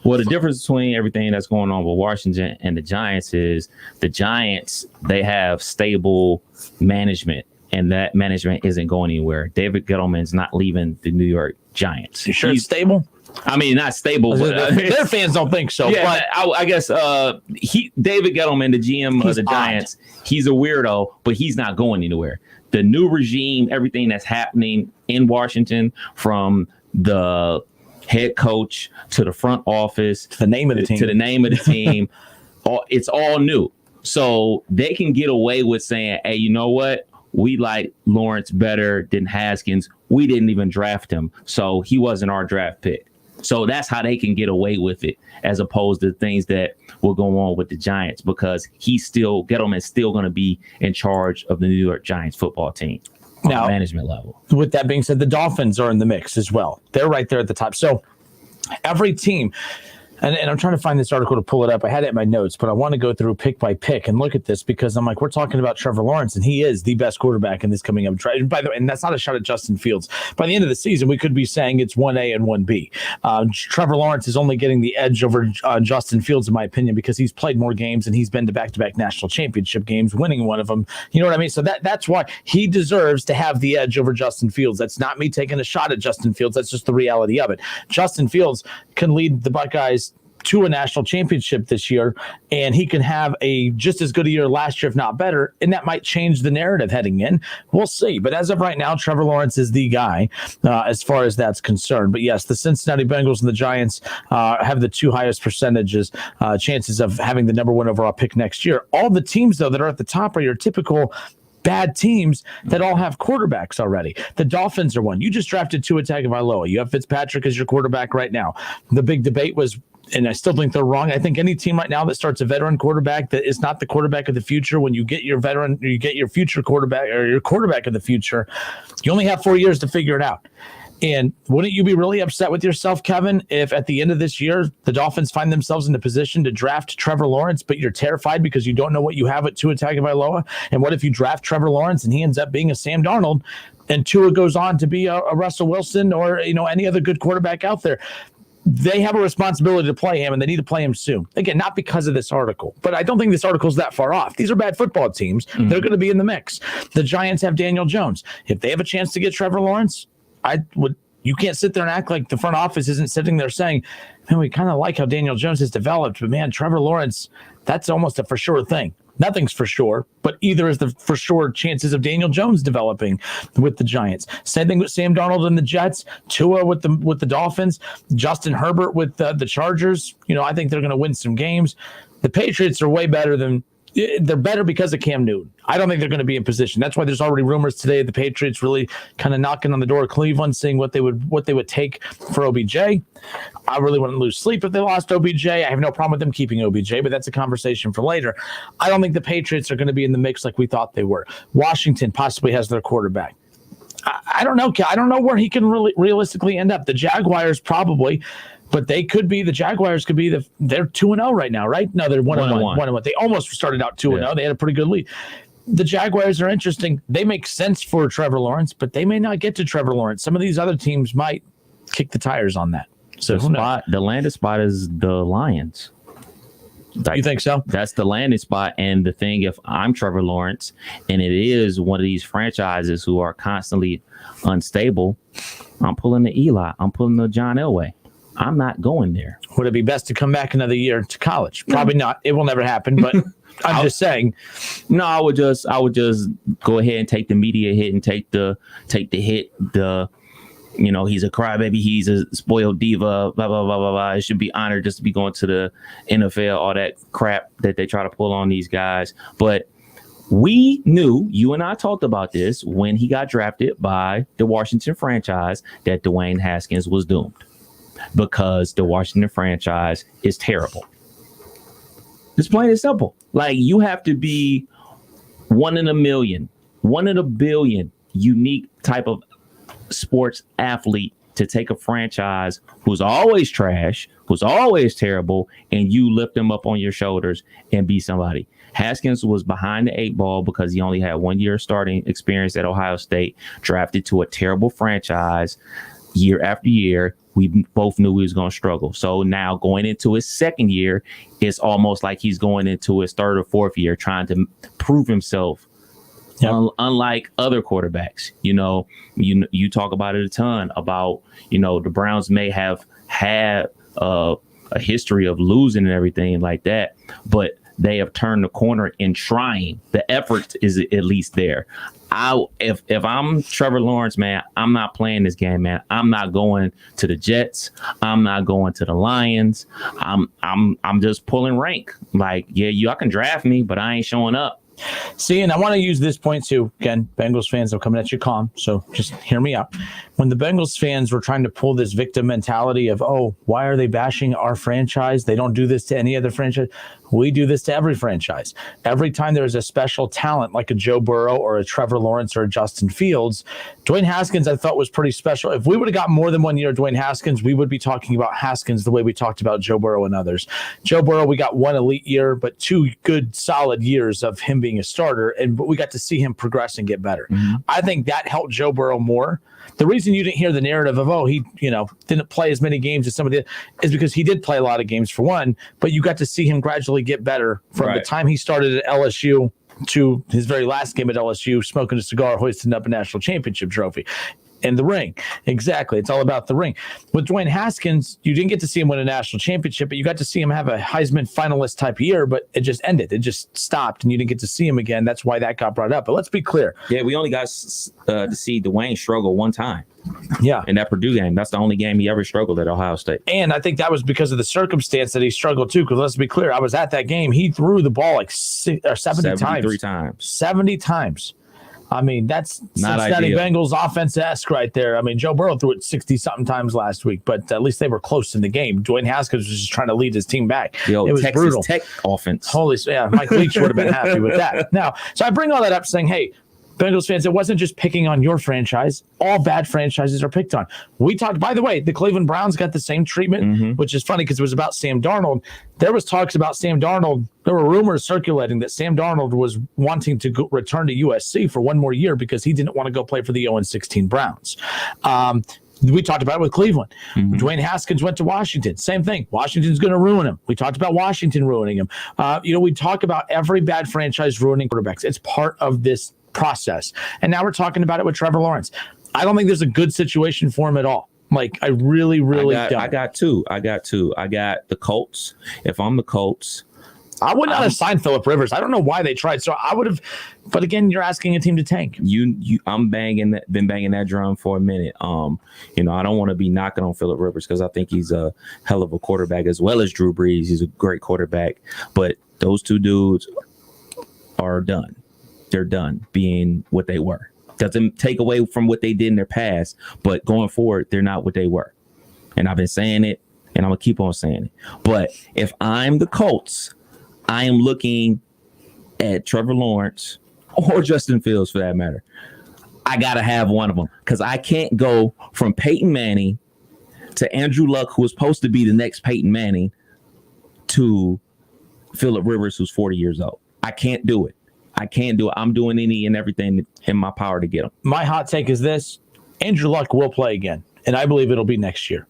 Well, the difference between everything that's going on with Washington and the Giants is the Giants, they have stable management, and that management isn't going anywhere. David Gettleman's not leaving the New York Giants. You sure it's stable? I mean, not stable, but their fans don't think so. Yeah, but I guess David Gettleman, the GM of the Giants, he's a weirdo, but he's not going anywhere. The new regime, everything that's happening in Washington, from the head coach to the front office, the name of the team, it's all new. So they can get away with saying, hey, you know what? We like Lawrence better than Haskins. We didn't even draft him, so he wasn't our draft pick. So that's how they can get away with it, as opposed to things that will go on with the Giants, because Gettleman's still going to be in charge of the New York Giants football team on management level. With that being said, the Dolphins are in the mix as well. They're right there at the top. So every team, and I'm trying to find this article to pull it up. I had it in my notes, but I want to go through pick by pick and look at this because I'm we're talking about Trevor Lawrence, and he is the best quarterback in this coming up draft. By the way, and that's not a shot at Justin Fields. By the end of the season, we could be saying it's 1A and 1B. Trevor Lawrence is only getting the edge over Justin Fields, in my opinion, because he's played more games and he's been to back-to-back national championship games, winning one of them. You know what I mean? So that's why he deserves to have the edge over Justin Fields. That's not me taking a shot at Justin Fields. That's just the reality of it. Justin Fields can lead the Buckeyes to a national championship this year, and he can have a just as good a year last year, if not better, and that might change the narrative heading in. We'll see. But as of right now, Trevor Lawrence is the guy as far as that's concerned. But yes, the Cincinnati Bengals and the Giants have the two highest percentages, chances of having the number one overall pick next year. All the teams, though, that are at the top are your typical bad teams that all have quarterbacks already. The Dolphins are one. You just drafted Tua Tagovailoa. You have Fitzpatrick as your quarterback right now. The big debate was, and I still think they're wrong, I think any team right now that starts a veteran quarterback that is not the quarterback of the future, when you get your veteran, or you get your future quarterback or your quarterback of the future, you only have 4 years to figure it out. And wouldn't you be really upset with yourself, Kevin, if at the end of this year, the Dolphins find themselves in a position to draft Trevor Lawrence, but you're terrified because you don't know what you have at Tua Tagovailoa? And what if you draft Trevor Lawrence and he ends up being a Sam Darnold and Tua goes on to be a Russell Wilson or, any other good quarterback out there? They have a responsibility to play him, and they need to play him soon. Again, not because of this article, but I don't think this article is that far off. These are bad football teams. Mm-hmm. They're going to be in the mix. The Giants have Daniel Jones. If they have a chance to get Trevor Lawrence, you can't sit there and act like the front office isn't sitting there saying, man, we kind of like how Daniel Jones has developed, but man, Trevor Lawrence, that's almost a for sure thing. Nothing's for sure, but either is the for sure chances of Daniel Jones developing with the Giants. Same thing with Sam Darnold and the Jets, Tua with the Dolphins, Justin Herbert with the Chargers. I think they're going to win some games. The Patriots are way better than they're better because of Cam Newton. I don't think they're going to be in position. That's why there's already rumors today of the Patriots really kind of knocking on the door of Cleveland, seeing what they would take for OBJ. I really wouldn't lose sleep if they lost OBJ. I have no problem with them keeping OBJ, but that's a conversation for later. I don't think the Patriots are going to be in the mix like we thought they were. Washington possibly has their quarterback. I don't know. I don't know where he can really realistically end up. The Jaguars probably. But the Jaguars could be they're 2-0 right now, right? No, they're 1-1. They almost started out 2-0. Yeah. They had a pretty good lead. The Jaguars are interesting. They make sense for Trevor Lawrence, but they may not get to Trevor Lawrence. Some of these other teams might kick the tires on that. So the landing spot is the Lions. You think so? That's the landing spot. And the thing, if I'm Trevor Lawrence and it is one of these franchises who are constantly unstable, I'm pulling the Eli. I'm pulling the John Elway. I'm not going there. Would it be best to come back another year to college? Probably not. It will never happen, but I'm just saying. No, I would just go ahead and take the media hit and take the hit. He's a crybaby, he's a spoiled diva, blah, blah, blah, blah, blah. It should be honored just to be going to the NFL, all that crap that they try to pull on these guys. But we knew, you and I talked about this when he got drafted by the Washington franchise, that Dwayne Haskins was doomed. Because the Washington franchise is terrible. It's plain and simple. Like, you have to be 1 in a million, 1 in a billion unique type of sports athlete to take a franchise who's always trash, who's always terrible, and you lift them up on your shoulders and be somebody. Haskins was behind the 8 ball because he only had 1 year starting experience at Ohio State, drafted to a terrible franchise year after year. We both knew he was going to struggle. So now going into his second year, it's almost like he's going into his third or fourth year trying to prove himself. Yep. Unlike other quarterbacks, you talk about it a ton about, the Browns may have had a history of losing and everything like that, but they have turned the corner in trying. The effort is at least there. If I'm Trevor Lawrence, man, I'm not playing this game, man. I'm not going to the Jets. I'm not going to the Lions. I'm just pulling rank. Like, yeah, y'all can draft me, but I ain't showing up. See, and I want to use this point too. Again, Bengals fans are coming at you calm, so just hear me out. When the Bengals fans were trying to pull this victim mentality of, oh, why are they bashing our franchise? They don't do this to any other franchise. We do this to every franchise. Every time there's a special talent like a Joe Burrow or a Trevor Lawrence or a Justin Fields, Dwayne Haskins, I thought, was pretty special. If we would have got more than 1 year of Dwayne Haskins, we would be talking about Haskins the way we talked about Joe Burrow and others. Joe Burrow, we got 1 elite year, but 2 good, solid years of him being a starter, but we got to see him progress and get better. Mm-hmm. I think that helped Joe Burrow more. The reason you didn't hear the narrative of, oh, he didn't play as many games as some of the is because he did play a lot of games for one, but you got to see him gradually get better from the time he started at LSU to his very last game at LSU, smoking a cigar, hoisting up a national championship trophy. And the ring. Exactly. It's all about the ring. With Dwayne Haskins, you didn't get to see him win a national championship, but you got to see him have a Heisman finalist type year, but it just ended. It just stopped, and you didn't get to see him again. That's why that got brought up. But let's be clear. Yeah, we only got to see Dwayne struggle one time. Yeah. In that Purdue game. That's the only game he ever struggled at Ohio State. And I think that was because of the circumstance that he struggled too, because let's be clear, I was at that game. He threw the ball like 70 times. 70 times. I mean, that's not Cincinnati ideal. Bengals offense-esque right there. I mean, Joe Burrow threw it 60-something times last week, but at least they were close in the game. Dwayne Haskins was just trying to lead his team back. It was Texas brutal. Tech offense. Mike Leach would have been happy with that. Now, so I bring all that up saying, hey, Bengals fans, it wasn't just picking on your franchise. All bad franchises are picked on. We talked, by the way, the Cleveland Browns got the same treatment, which is funny because it was about Sam Darnold. There was talks about Sam Darnold. There were rumors circulating that Sam Darnold was wanting to return to USC for one more year because he didn't want to go play for the 0-16 Browns. We talked about it with Cleveland. Dwayne Haskins went to Washington. Same thing. Washington's going to ruin him. We talked about Washington ruining him. We talk about every bad franchise ruining quarterbacks. It's part of this process. And now we're talking about it with Trevor Lawrence. I don't think there's a good situation for him at all. Like, I really don't. I got two. I got the Colts. If I'm the Colts, I would not have signed Phillip Rivers. I don't know why they tried. So I would have, but again, you're asking a team to tank. I'm been banging that drum for a minute. I don't want to be knocking on Phillip Rivers because I think he's a hell of a quarterback as well as Drew Brees. He's a great quarterback, but those two dudes are done. They're done being what they were. Doesn't take away from what they did in their past, but going forward, they're not what they were. And I've been saying it, and I'm going to keep on saying it. But if I'm the Colts, I am looking at Trevor Lawrence or Justin Fields for that matter. I got to have one of them because I can't go from Peyton Manning to Andrew Luck, who was supposed to be the next Peyton Manning, to Phillip Rivers, who's 40 years old. I can't do it. I'm doing any and everything in my power to get him. My hot take is this. Andrew Luck will play again, and I believe it'll be next year.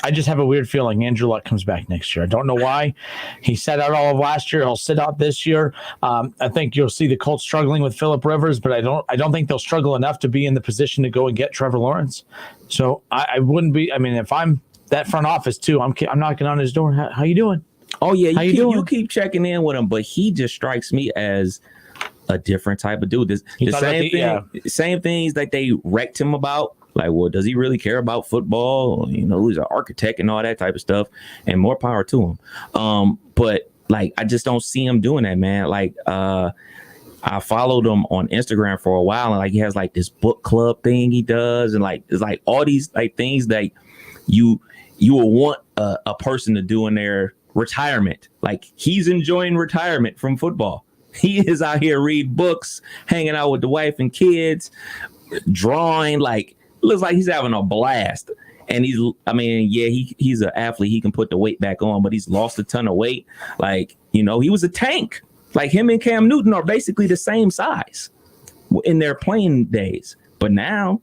I just have a weird feeling Andrew Luck comes back next year. I don't know why. He sat out all of last year. He'll sit out this year. I think you'll see the Colts struggling with Phillip Rivers, but I don't think they'll struggle enough to be in the position to go and get Trevor Lawrence. So I wouldn't be. I mean, if I'm that front office too, I'm knocking on his door. How you doing? Oh yeah, you keep checking in with him, but he just strikes me as a different type of dude. Same things that they wrecked him about. Like, well, does he really care about football? He's an architect and all that type of stuff, and more power to him. But like, I just don't see him doing that, man. Like, I followed him on Instagram for a while, and like he has like this book club thing he does, and like it's like all these like things that you will want a person to do in their retirement. Like, he's enjoying retirement from football. He is out here reading books, hanging out with the wife and kids, drawing. Like, looks like he's having a blast. And he's an athlete. He can put the weight back on, but he's lost a ton of weight. Like, he was a tank. Like, him and Cam Newton are basically the same size in their playing days. But now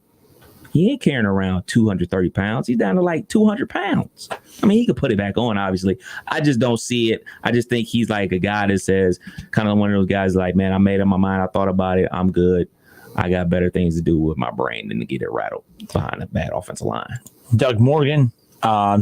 he ain't carrying around 230 pounds. He's down to like 200 pounds. I mean, he could put it back on, obviously. I just don't see it. I just think he's like a guy that says, kind of one of those guys like, man, I made up my mind. I thought about it. I'm good. I got better things to do with my brain than to get it rattled behind a bad offensive line. Doug Morgan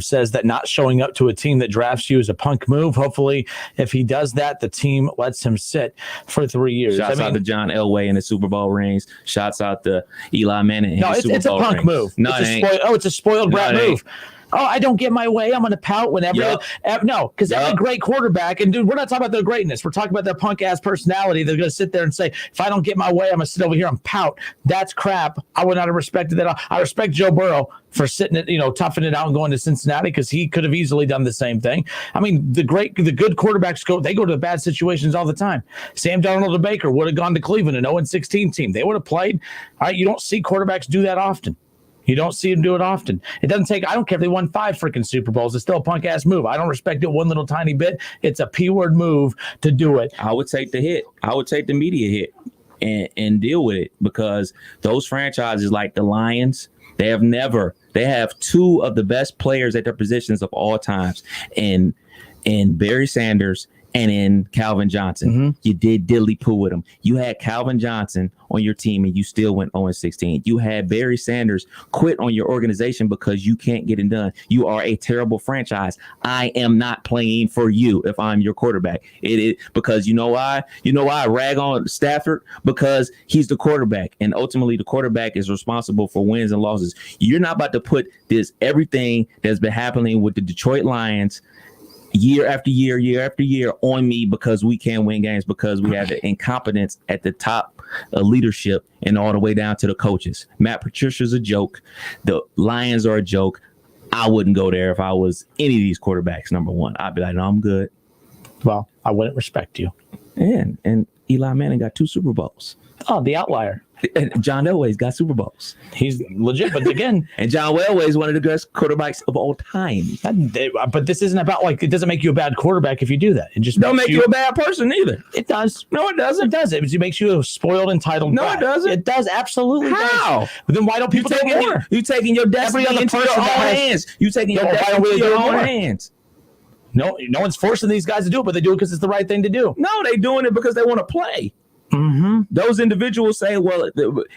says that not showing up to a team that drafts you is a punk move. Hopefully, if he does that, the team lets him sit for 3 years. Shouts out to John Elway in the Super Bowl rings. Shouts out to Eli Manning in the Super Bowl rings. It's a punk move. No, it's a spoiled brat move. Oh, I don't get my way. I'm going to pout whenever. No, because every great quarterback, and dude, we're not talking about their greatness. We're talking about their punk ass personality. They're going to sit there and say, if I don't get my way, I'm going to sit over here and pout. That's crap. I would not have respected that. I respect Joe Burrow for sitting it, toughing it out and going to Cincinnati because he could have easily done the same thing. I mean, the good quarterbacks go to the bad situations all the time. Sam Darnold and Baker would have gone to Cleveland, an 0-16 team. They would have played. All right, you don't see quarterbacks do that often. You don't see him do it often. It doesn't take, I don't care if they won 5 freaking Super Bowls. It's still a punk ass move. I don't respect it one little tiny bit. It's a P-word move to do it. I would take the hit. I would take the media hit and deal with it because those franchises like the Lions, they have 2 of the best players at their positions of all times in Barry Sanders and in Calvin Johnson. You did diddly poo with him. You had Calvin Johnson on your team and you still went 0-16. You had Barry Sanders quit on your organization because you can't get it done. You are a terrible franchise. I am not playing for you if I'm your quarterback. Because you know why? You know why I rag on Stafford? Because he's the quarterback, and ultimately the quarterback is responsible for wins and losses. You're not about to put everything that's been happening with the Detroit Lions year after year on me because we can't win games because we have the incompetence at the top of leadership and all the way down to the coaches. Matt Patricia's a joke. The Lions are a joke. I wouldn't go there if I was any of these quarterbacks, number one. I'd be like, no, I'm good. Well, I wouldn't respect you. And Eli Manning got 2 Super Bowls. Oh, the outlier. And John Elway's got Super Bowls. He's legit, but again, and John Elway is one of the best quarterbacks of all time. But this isn't about it doesn't make you a bad quarterback if you do that. It just don't make you a bad person either. It does. No, it doesn't. It does. It makes you a spoiled, entitled. No, guy. it doesn't. It does absolutely. How? Does. But then why don't people take more? You taking your destiny into your own hands. You taking your destiny into your own hands. No one's forcing these guys to do it, but they do it because it's the right thing to do. No, they're doing it because they want to play. Mm-hmm. Those individuals say, well,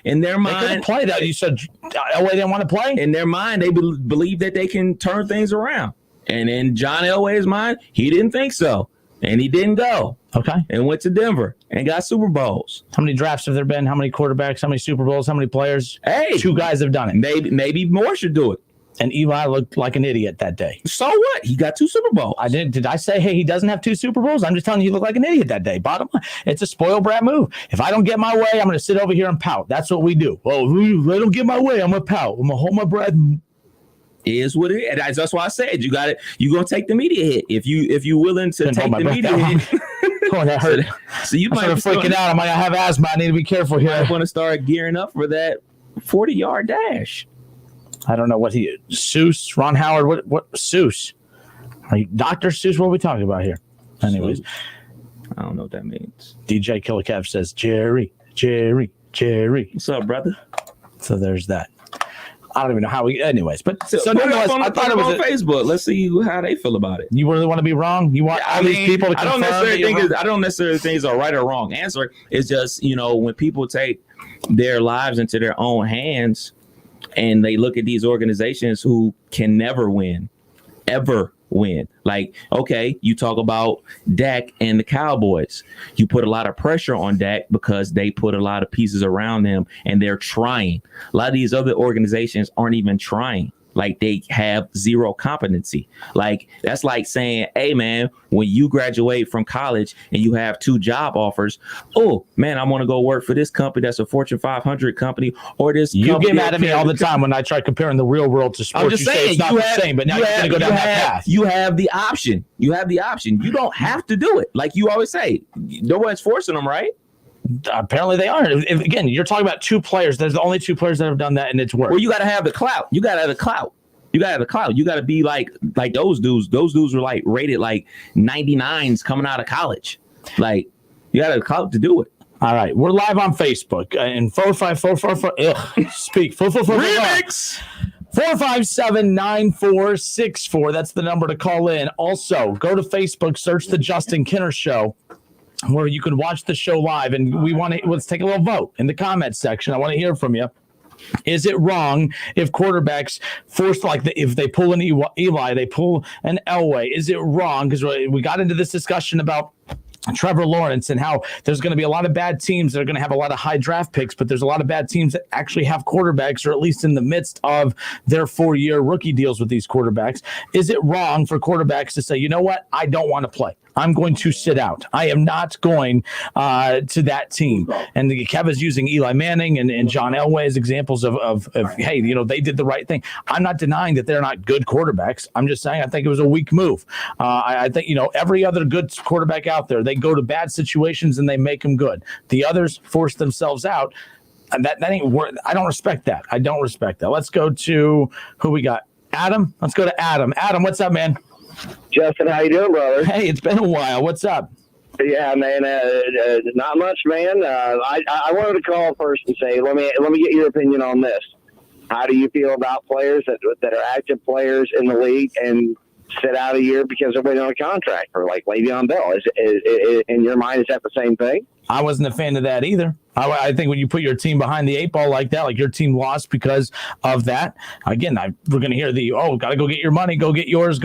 in their mind, they couldn't play that. You said Elway didn't want to play. In their mind, they believe that they can turn things around. And in John Elway's mind, he didn't think so, and he didn't go. Okay, and went to Denver and got Super Bowls. How many drafts have there been? How many quarterbacks? How many Super Bowls? How many players? Hey, 2 guys have done it. Maybe more should do it. And Eli looked like an idiot that day. So what? He got 2 Super Bowls. Did I say, hey, he doesn't have 2 Super Bowls? I'm just telling you, he looked like an idiot that day. Bottom line, it's a spoiled brat move. If I don't get my way, I'm going to sit over here and pout. That's what we do. Well, if I don't get my way, I'm going to pout. I'm going to hold my breath. Is what it is. That's why I said you got it. You're going to take the media hit if you're willing to take the media hit. Oh, that hurt. So you might be freaking out. I might have asthma. I need to be careful here. I want to start gearing up for that 40-yard dash. I don't know what Seuss, Ron Howard, what Seuss? Dr. Seuss, what are we talking about here? Anyways. I don't know what that means. DJ Killer Kev says, Jerry. What's up, brother? So there's that. I don't even know how anyways, but so nonetheless, I thought it was on Facebook. Let's see how they feel about it. You really want to be wrong? You want all these people to I don't necessarily think it's a right or wrong answer. It's just, when people take their lives into their own hands, and they look at these organizations who can never win, ever win. Like, okay, you talk about Dak and the Cowboys. You put a lot of pressure on Dak because they put a lot of pieces around them and they're trying. A lot of these other organizations aren't even trying. Like, they have zero competency. Like, that's like saying, hey, man, when you graduate from college and you have 2 job offers, oh, man, I want to go work for this company that's a Fortune 500 company or this You company. get mad at me all the time when I try comparing the real world to sports. I'm just saying, it's not the same, but now you're going to go down that path. You have the option. You don't have to do it. Like you always say, no one's forcing them, right? Apparently they aren't. Again, you're talking about 2 players. There's the only 2 players that have done that, and it's worked. Well, you got to have the clout. You got to have the clout. You got to be like those dudes. Those dudes were like rated like 99s coming out of college. Like, you got the clout to do it. All right, we're live on Facebook and 45444. Speak 444 457-9464. That's the number to call in. Also, go to Facebook, search the Justin Kinner Show, where you can watch the show live. And let's take a little vote in the comments section. I want to hear from you. Is it wrong if quarterbacks force if they pull an Eli, they pull an Elway? Is it wrong? Because we got into this discussion about Trevor Lawrence and how there's going to be a lot of bad teams that are going to have a lot of high draft picks, but there's a lot of bad teams that actually have quarterbacks, or at least in the midst of their 4-year rookie deals with these quarterbacks. Is it wrong for quarterbacks to say, you know what, I don't want to play? I'm going to sit out. I am not going to that team. And Kev is using Eli Manning and John Elway as examples of hey, they did the right thing. I'm not denying that they're not good quarterbacks. I'm just saying I think it was a weak move. I think, every other good quarterback out there, they go to bad situations and they make them good. The others force themselves out. And that ain't worth. I don't respect that. I don't respect that. Let's go to who we got. Adam. Let's go to Adam. Adam, what's up, man? Justin, how you doing, brother? Hey, it's been a while. What's up? Yeah, man, not much, man. I wanted to call first and say, let me get your opinion on this. How do you feel about players that are active players in the league and sit out a year because they're waiting on a contract, or like Le'Veon Bell? Is in your mind, is that the same thing? I wasn't a fan of that either. I think when you put your team behind the 8 ball like that, like your team lost because of that. Again, we're going to hear got to go get your money, go get yours.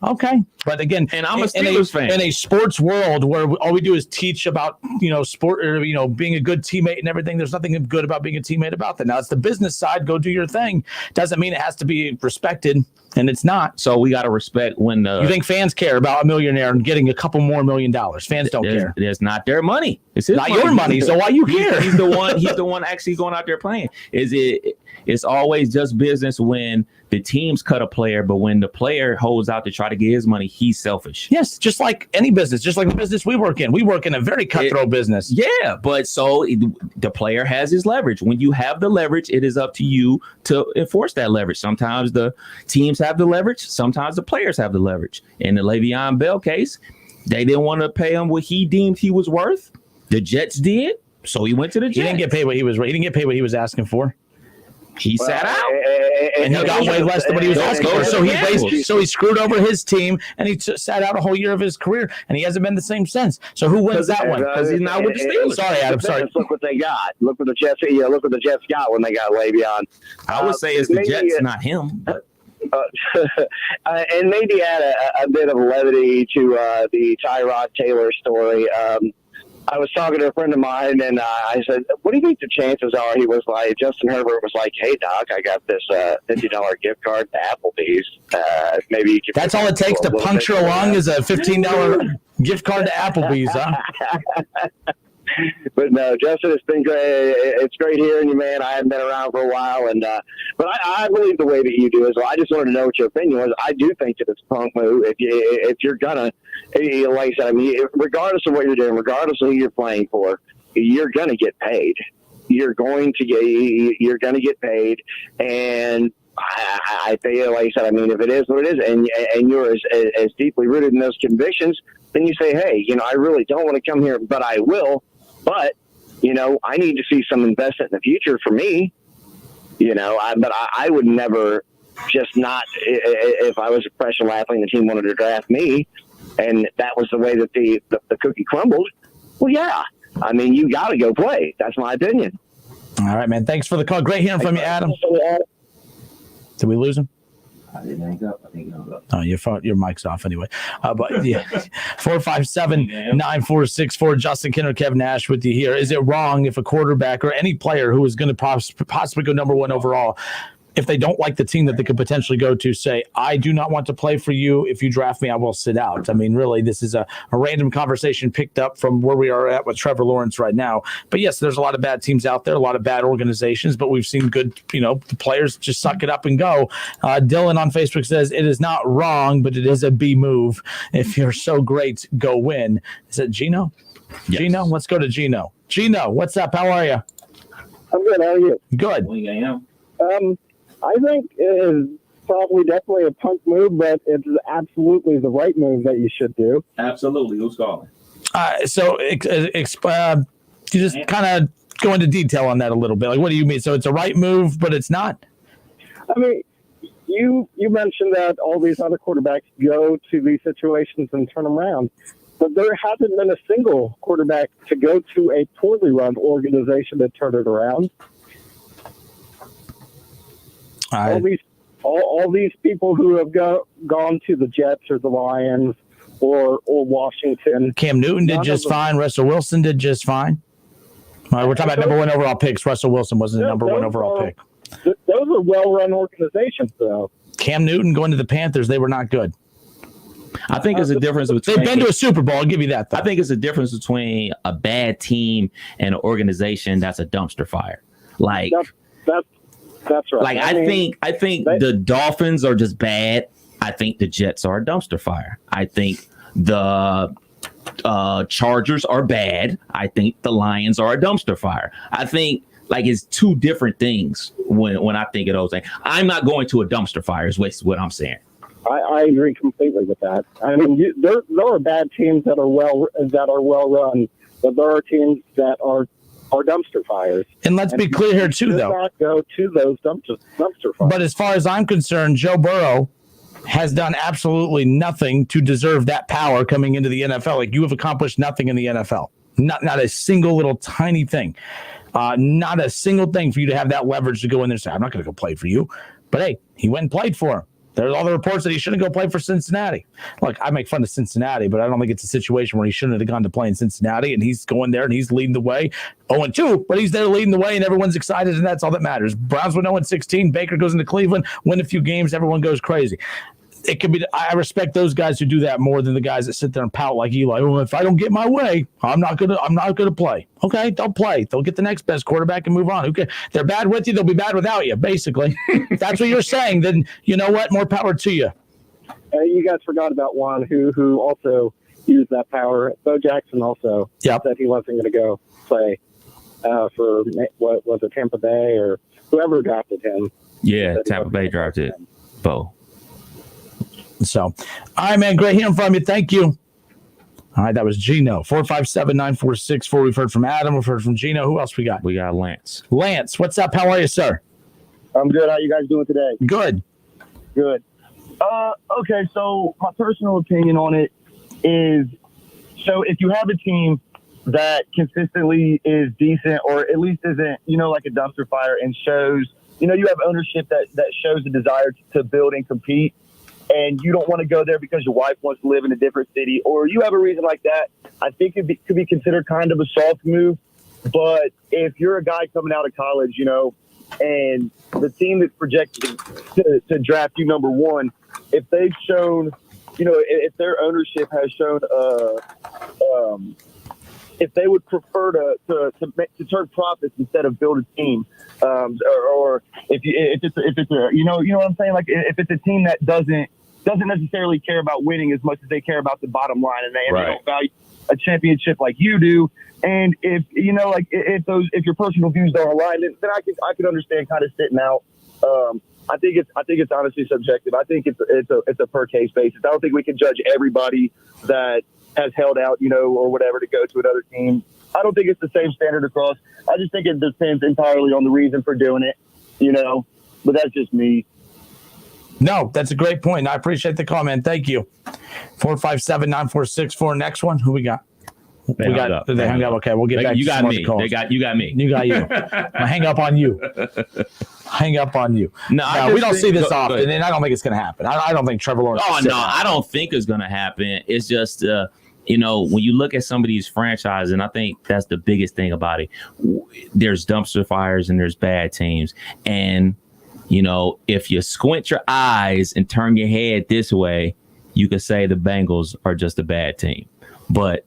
Okay. But again, and I'm a Steelers fan. In a sports world where all we do is teach about, sport, or, being a good teammate and everything, there's nothing good about being a teammate about that. Now it's the business side. Go do your thing. Doesn't mean it has to be respected. And it's not. So we got to respect when you think fans care about a millionaire and getting a couple more $1 million. Fans don't care. It's not their money. It's not your money. So why you care? care? He's the one. He's the one actually going out there playing. It's always just business when the teams cut a player, but when the player holds out to try to get his money, he's selfish. Yes, just like any business, just like the business we work in. We work in a very cutthroat business. Yeah, but so the player has his leverage. When you have the leverage, it is up to you to enforce that leverage. Sometimes the teams have the leverage. Sometimes the players have the leverage. In the Le'Veon Bell case, they didn't want to pay him what he deemed he was worth. The Jets did, so he went to the Jets. He didn't get paid what he was. He didn't get paid what he was asking for. He sat out, and he got way less than what he was asking for. So he screwed over his team, and he sat out a whole year of his career, and he hasn't been the same since. So who wins that one? Because he's not with the Steelers. Sorry, Adam. Sorry. Look what they got. Look what the Jets. Look what the Jets got when they got Le'Veon. I would say it's the Jets, not him. But. And maybe add a bit of levity to the Tyrod Taylor story. I was talking to a friend of mine, and I said, what do you think the chances are? He was like, Justin Herbert was like, hey, Doc, I got this $50 gift card to Applebee's. Maybe you could. That's all it takes to puncture along is a $15 gift card to Applebee's, huh? But no, Justin, it's been great. It's great hearing you, man. I haven't been around for a while, and but I believe the way that you do as well. I just wanted to know what your opinion was. I do think that it's a punk move. If you're gonna, like I said, I mean, regardless of what you're doing, regardless of who you're playing for, you're gonna get paid. You're going to get paid, and I feel like I said, I mean, if it is what it is, and you're as deeply rooted in those convictions, then you say, hey, I really don't want to come here, but I will. But, I need to see some investment in the future for me, but I would never just not, if I was a professional athlete and the team wanted to draft me and that was the way that the cookie crumbled. Well, yeah, I mean, you got to go play. That's my opinion. All right, man. Thanks for the call. Great hearing from you, Adam. Did we lose him? I didn't hang up. I think he hung up. Oh, your mic's off anyway. But yeah, 457-9464. Justin Kinner, Kevin Nash with you here. Is it wrong if a quarterback or any player who is going to possibly go number one overall, if they don't like the team that they could potentially go to, say, I do not want to play for you. If you draft me, I will sit out. I mean, really, this is a random conversation picked up from where we are at with Trevor Lawrence right now. But yes, there's a lot of bad teams out there, a lot of bad organizations, but we've seen good, the players just suck it up and go. Dylan on Facebook says, it is not wrong, but it is a B move. If you're so great, go win. Is it Gino? Yes. Gino? Let's go to Gino. Gino, what's up? How are you? I'm good. How are you? Good. I think it is probably definitely a punk move, but it's absolutely the right move that you should do. Absolutely. Who's calling? So you just kind of go into detail on that a little bit. Like, what do you mean? So it's a right move, but it's not? I mean, you mentioned that all these other quarterbacks go to these situations and turn them around. But there hasn't been a single quarterback to go to a poorly run organization to turn it around. All these people who have gone to the Jets or the Lions or Washington. Cam Newton did just fine. Russell Wilson did just fine. All right, we're talking about number one overall picks. Russell Wilson wasn't the number one overall pick. Those are well-run organizations, though. Cam Newton going to the Panthers, they were not good. I think there's a difference between. They've been to a Super Bowl. I'll give you that, though. I think it's a difference between a bad team and an organization that's a dumpster fire. Like that's right. Like I think the Dolphins are just bad. I think the Jets are a dumpster fire. I think the Chargers are bad. I think the Lions are a dumpster fire. I think it's two different things when I think of those things. I'm not going to a dumpster fire is what I'm saying. I agree completely with that. I mean, there are bad teams that are well run, but there are teams that are dumpster fires. And let's be clear here too, though. Not go to those dumpster fires. But as far as I'm concerned, Joe Burrow has done absolutely nothing to deserve that power coming into the NFL. Like, you have accomplished nothing in the NFL. Not a single little tiny thing. Not a single thing for you to have that leverage to go in there and say, I'm not going to go play for you. But hey, he went and played for him. There's all the reports that he shouldn't go play for Cincinnati. Look, I make fun of Cincinnati, but I don't think it's a situation where he shouldn't have gone to play in Cincinnati, and he's going there and he's leading the way. 0-2, but he's there leading the way, and everyone's excited, and that's all that matters. Browns went 0-16. Baker goes into Cleveland, win a few games, everyone goes crazy. it could be. I respect those guys who do that more than the guys that sit there and pout like Eli. Well, if I don't get my way, I'm not gonna play. Okay, don't play. They'll get the next best quarterback and move on. Okay, they're bad with you. They'll be bad without you. Basically, if that's what you're saying. Then you know what? More power to you. You guys forgot about one who also used that power. Bo Jackson also said he wasn't going to go play for what was it, Tampa Bay or whoever drafted him. Yeah, Tampa Bay drafted Bo. So, all right, man, great hearing from you. Thank you. All right, that was Gino. 457-9464. We've heard from Adam. We've heard from Gino. Who else we got? We got Lance. Lance, what's up? How are you, sir? I'm good. How you guys doing today? Good. Good. Okay, so my personal opinion on it is, so if you have a team that consistently is decent or at least isn't, like a dumpster fire and shows, you have ownership that shows a desire to build and compete, and you don't want to go there because your wife wants to live in a different city, or you have a reason like that, I think it could be considered kind of a soft move. But if you're a guy coming out of college, and the team that's projected to draft you number one, if they've shown, if their ownership has shown, if they would prefer to turn profits instead of build a team, or if it's a you know what I'm saying, like if it's a team that doesn't necessarily care about winning as much as they care about the bottom line, and they don't value a championship like you do. And if if your personal views don't align, then I could understand kind of sitting out. I think it's honestly subjective. I think it's a per case basis. I don't think we can judge everybody that has held out, or whatever, to go to another team. I don't think it's the same standard across. I just think it depends entirely on the reason for doing it, but that's just me. No, that's a great point. I appreciate the comment. Thank you. 457-9464. Next one. Who we got? They hung up. Okay, we'll get back. You to got me. You got me. You got you. I hang up on you. Hang up on you. No, we don't see this often, and I don't think it's going to happen. I don't think Trevor Lawrence. Oh no, I don't think it's going to happen. It's just when you look at some of these franchises, and I think that's the biggest thing about it. There's dumpster fires and there's bad teams, and if you squint your eyes and turn your head this way, you could say the Bengals are just a bad team. But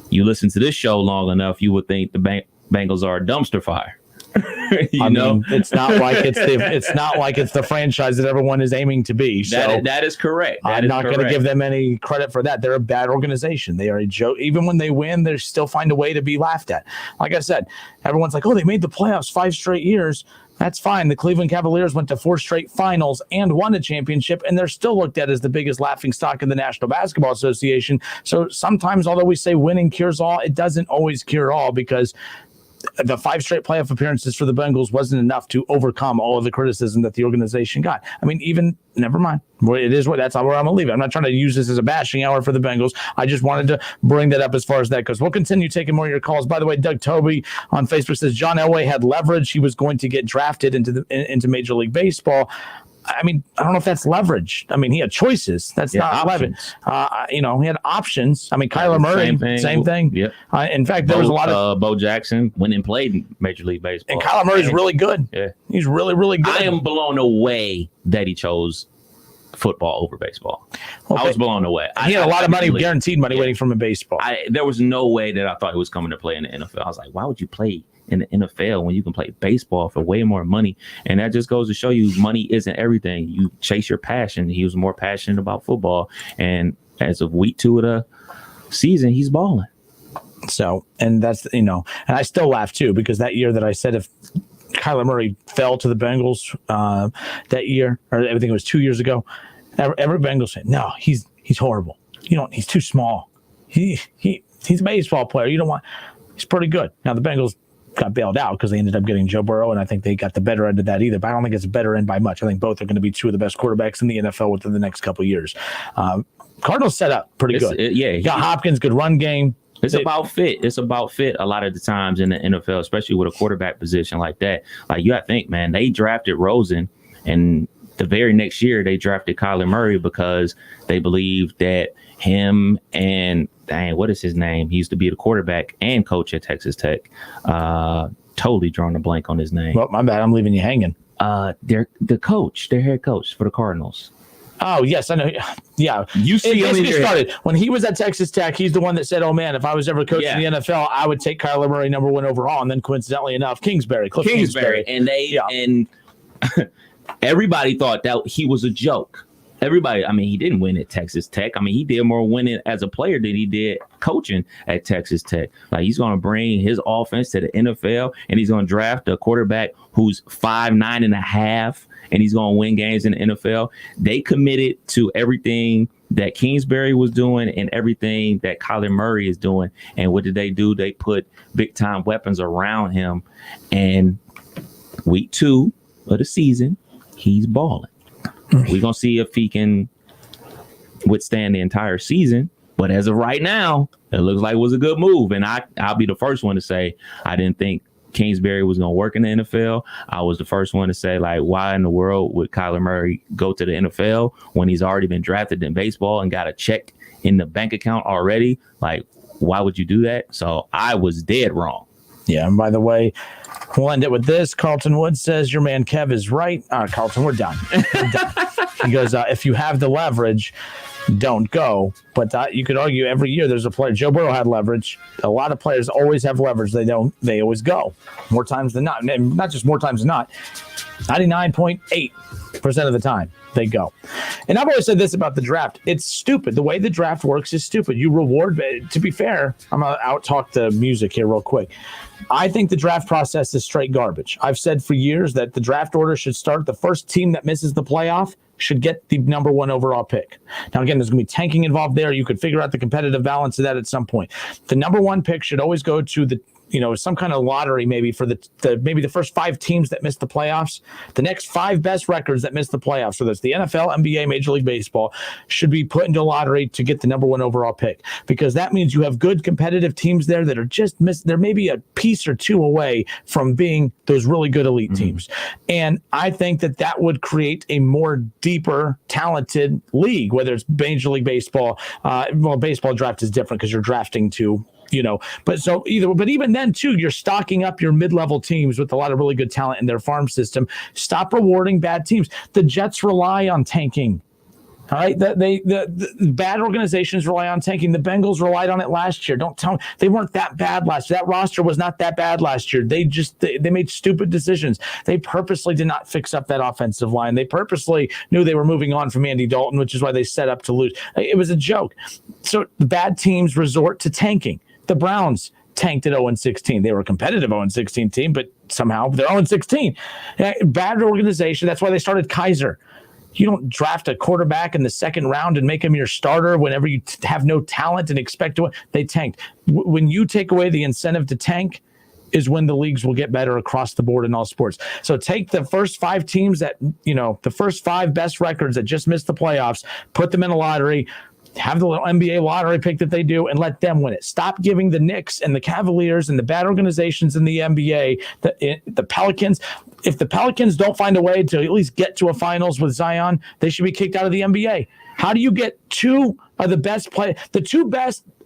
you listen to this show long enough, you would think the Bengals are a dumpster fire. I mean, it's not like it's the franchise that everyone is aiming to be. So that is correct. I'm not going to give them any credit for that. They're a bad organization. They are a joke. Even when they win, they still find a way to be laughed at. Like I said, everyone's like, "Oh, they made the playoffs 5 straight years." That's fine. The Cleveland Cavaliers went to 4 straight finals and won a championship, and they're still looked at as the biggest laughingstock in the National Basketball Association. So sometimes, although we say winning cures all, it doesn't always cure all, because the 5 straight playoff appearances for the Bengals wasn't enough to overcome all of the criticism that the organization got. I mean, never mind. It is that's where I'm going to leave it. I'm not trying to use this as a bashing hour for the Bengals. I just wanted to bring that up as far as that goes. We'll continue taking more of your calls. By the way, Doug Toby on Facebook says John Elway had leverage. He was going to get drafted into Major League Baseball. I mean, I don't know if that's leverage. I mean, he had choices. That's not leverage. He had options. I mean, Kyler Murray, same thing. Yep. In fact, there was a lot of Bo Jackson went and played in Major League Baseball. And Kyler Murray's really good. Yeah, he's really, really good. I am blown away that he chose football over baseball. Okay. I was blown away. He had a lot of money, guaranteed money, waiting for him in baseball. There was no way that I thought he was coming to play in the NFL. I was like, why would you play in the NFL when you can play baseball for way more money? And that just goes to show you money isn't everything. You chase your passion. He was more passionate about football, and as of week 2 of the season, he's balling. So, and that's, and I still laugh too, because that year that I said if Kyler Murray fell to the Bengals that year, or everything was 2 years ago, every Bengals said, no, he's horrible. He's too small. He's a baseball player. He's pretty good. Now the Bengals got bailed out because they ended up getting Joe Burrow, and I think they got the better end of that either. But I don't think it's a better end by much. I think both are going to be 2 of the best quarterbacks in the NFL within the next couple of years. Cardinals set up pretty good. Got Hopkins, good run game. It's about fit. It's about fit a lot of the times in the NFL, especially with a quarterback position like that. Like, you got to think, man, they drafted Rosen, and the very next year they drafted Kyler Murray because they believed that him and what is his name? He used to be the quarterback and coach at Texas Tech. Totally drawing a blank on his name. Well, my bad. I'm leaving you hanging. Their head coach for the Cardinals. Oh, yes, I know. Yeah. You see him in your started. When he was at Texas Tech, he's the one that said, oh, man, if I was ever coaching the NFL, I would take Kyler Murray number 1 overall. And then coincidentally enough, Cliff Kingsbury. And and everybody thought that he was a joke. Everybody, I mean, he didn't win at Texas Tech. I mean, he did more winning as a player than he did coaching at Texas Tech. Like, he's going to bring his offense to the NFL, and he's going to draft a quarterback who's 5'9.5", and he's going to win games in the NFL. They committed to everything that Kingsbury was doing and everything that Kyler Murray is doing. And what did they do? They put big-time weapons around him. And week 2 of the season, he's balling. We're going to see if he can withstand the entire season. But as of right now, it looks like it was a good move. And I'll be the first one to say I didn't think Kingsbury was going to work in the NFL. I was the first one to say, like, why in the world would Kyler Murray go to the NFL when he's already been drafted in baseball and got a check in the bank account already? Like, why would you do that? So I was dead wrong. Yeah, and by the way, we'll end it with this. Carlton Wood says, your man Kev is right. All right, Carlton, we're done. He goes, if you have the leverage, don't go. But you could argue every year there's a player. Joe Burrow had leverage. A lot of players always have leverage. They don't. They always go more times than not. And not just more times than not. 99.8% of the time they go. And I've always said this about the draft. It's stupid. The way the draft works is stupid. You reward. To be fair, I'm going to out-talk the music here real quick. I think the draft process is straight garbage. I've said for years that the draft order should start. The first team that misses the playoff should get the number 1 overall pick. Now, again, there's going to be tanking involved there. You could figure out the competitive balance of that at some point. The number 1 pick should always go to the, some kind of lottery maybe for maybe the first 5 teams that miss the playoffs. The next 5 best records that miss the playoffs, so that's the NFL, NBA, Major League Baseball, should be put into a lottery to get the number 1 overall pick, because that means you have good competitive teams there that are just they're maybe a piece or 2 away from being those really good elite teams. And I think that would create a more deeper, talented league, whether it's Major League Baseball. Baseball draft is different because you're drafting to, but even then too, you're stocking up your mid-level teams with a lot of really good talent in their farm system. Stop rewarding bad teams. The Jets rely on tanking. All right, the bad organizations rely on tanking. The Bengals relied on it last year. Don't tell me they weren't that bad last year. That roster was not that bad last year. They made stupid decisions. They purposely did not fix up that offensive line. They purposely knew they were moving on from Andy Dalton, which is why they set up to lose. It was a joke. So the bad teams resort to tanking. The Browns tanked at 0-16. They were a competitive 0-16 team, but somehow they're 0-16. Bad organization. That's why they started Kaiser. You don't draft a quarterback in the second round and make him your starter whenever you have no talent and expect to win. They tanked. When you take away the incentive to tank is when the leagues will get better across the board in all sports. So take the first 5 teams that, the first 5 best records that just missed the playoffs, put them in a lottery, have the little NBA lottery pick that they do, and let them win it. Stop giving the Knicks and the Cavaliers and the bad organizations in the NBA, the Pelicans. If the Pelicans don't find a way to at least get to a finals with Zion, they should be kicked out of the NBA. How do you get 2 of the best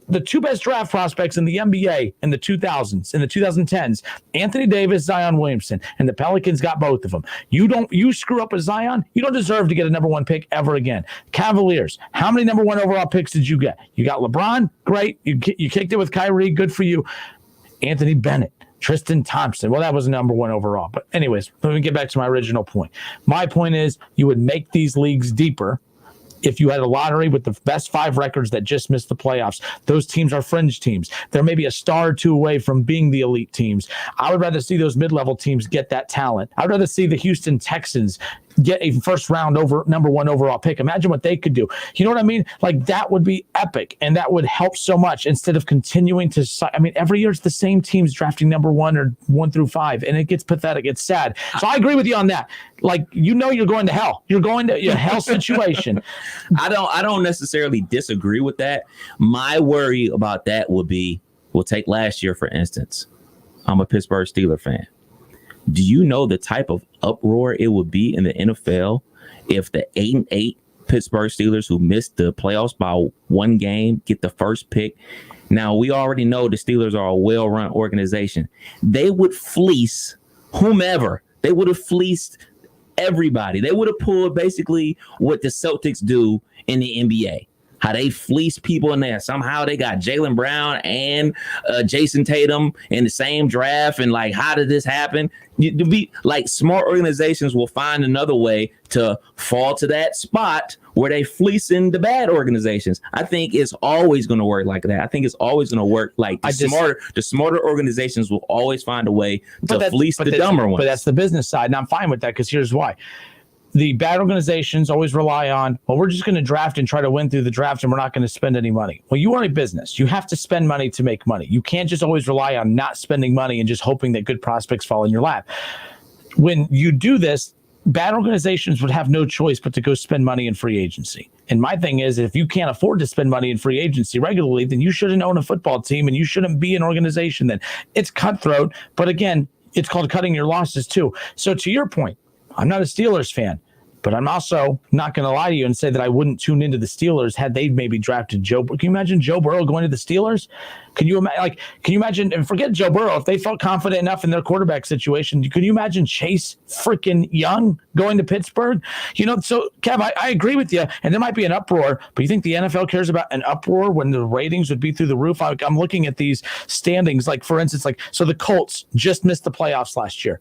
the two best draft prospects in the NBA in the 2000s, in the 2010s, Anthony Davis, Zion Williamson, and the Pelicans got both of them. You screw up a Zion, you don't deserve to get a number 1 pick ever again. Cavaliers, how many number 1 overall picks did you get? You got LeBron, great. You kicked it with Kyrie, good for you. Anthony Bennett, Tristan Thompson. Well, that was number 1 overall. But anyways, let me get back to my original point. My point is you would make these leagues deeper if you had a lottery with the best 5 records that just missed the playoffs. Those teams are fringe teams. They're maybe a star or 2 away from being the elite teams. I would rather see those mid-level teams get that talent. I'd rather see the Houston Texans get a first round number 1 overall pick. Imagine what they could do. You know what I mean? Like, that would be epic, and that would help so much instead of continuing to, every year it's the same teams drafting number 1 or 1 through 5, and it gets pathetic. It's sad. So I agree with you on that. Like, you're going to hell. You're going to a hell situation. I don't necessarily disagree with that. My worry about that would be, we'll take last year, for instance. I'm a Pittsburgh Steelers fan. Do you know the type of uproar it would be in the NFL if the 8-8 Pittsburgh Steelers, who missed the playoffs by 1 game, get the first pick? Now, we already know the Steelers are a well-run organization. They would fleece whomever. They would have fleeced everybody. They would have pulled basically what the Celtics do in the NBA. How they fleece people in there. Somehow they got Jaylen Brown and Jason Tatum in the same draft. And like, how did this happen? To be like, smart organizations will find another way to fall to that spot where they fleecing the bad organizations. I think it's always going to work like that. I think it's always going to work like the smarter organizations will always find a way to fleece the dumber ones. But that's the business side. And I'm fine with that because here's why. The bad organizations always rely on, well, we're just going to draft and try to win through the draft and we're not going to spend any money. Well, you are a business. You have to spend money to make money. You can't just always rely on not spending money and just hoping that good prospects fall in your lap. When you do this, bad organizations would have no choice but to go spend money in free agency. And my thing is, if you can't afford to spend money in free agency regularly, then you shouldn't own a football team and you shouldn't be an organization then. It's cutthroat, but again, it's called cutting your losses too. So to your point, I'm not a Steelers fan, but I'm also not going to lie to you and say that I wouldn't tune into the Steelers had they maybe drafted Joe. Can you imagine Joe Burrow going to the Steelers? Can you imagine, and forget Joe Burrow, if they felt confident enough in their quarterback situation, can you imagine Chase freaking Young going to Pittsburgh? So Kev, I agree with you, and there might be an uproar, but you think the NFL cares about an uproar when the ratings would be through the roof? I'm looking at these standings, like for instance, so the Colts just missed the playoffs last year.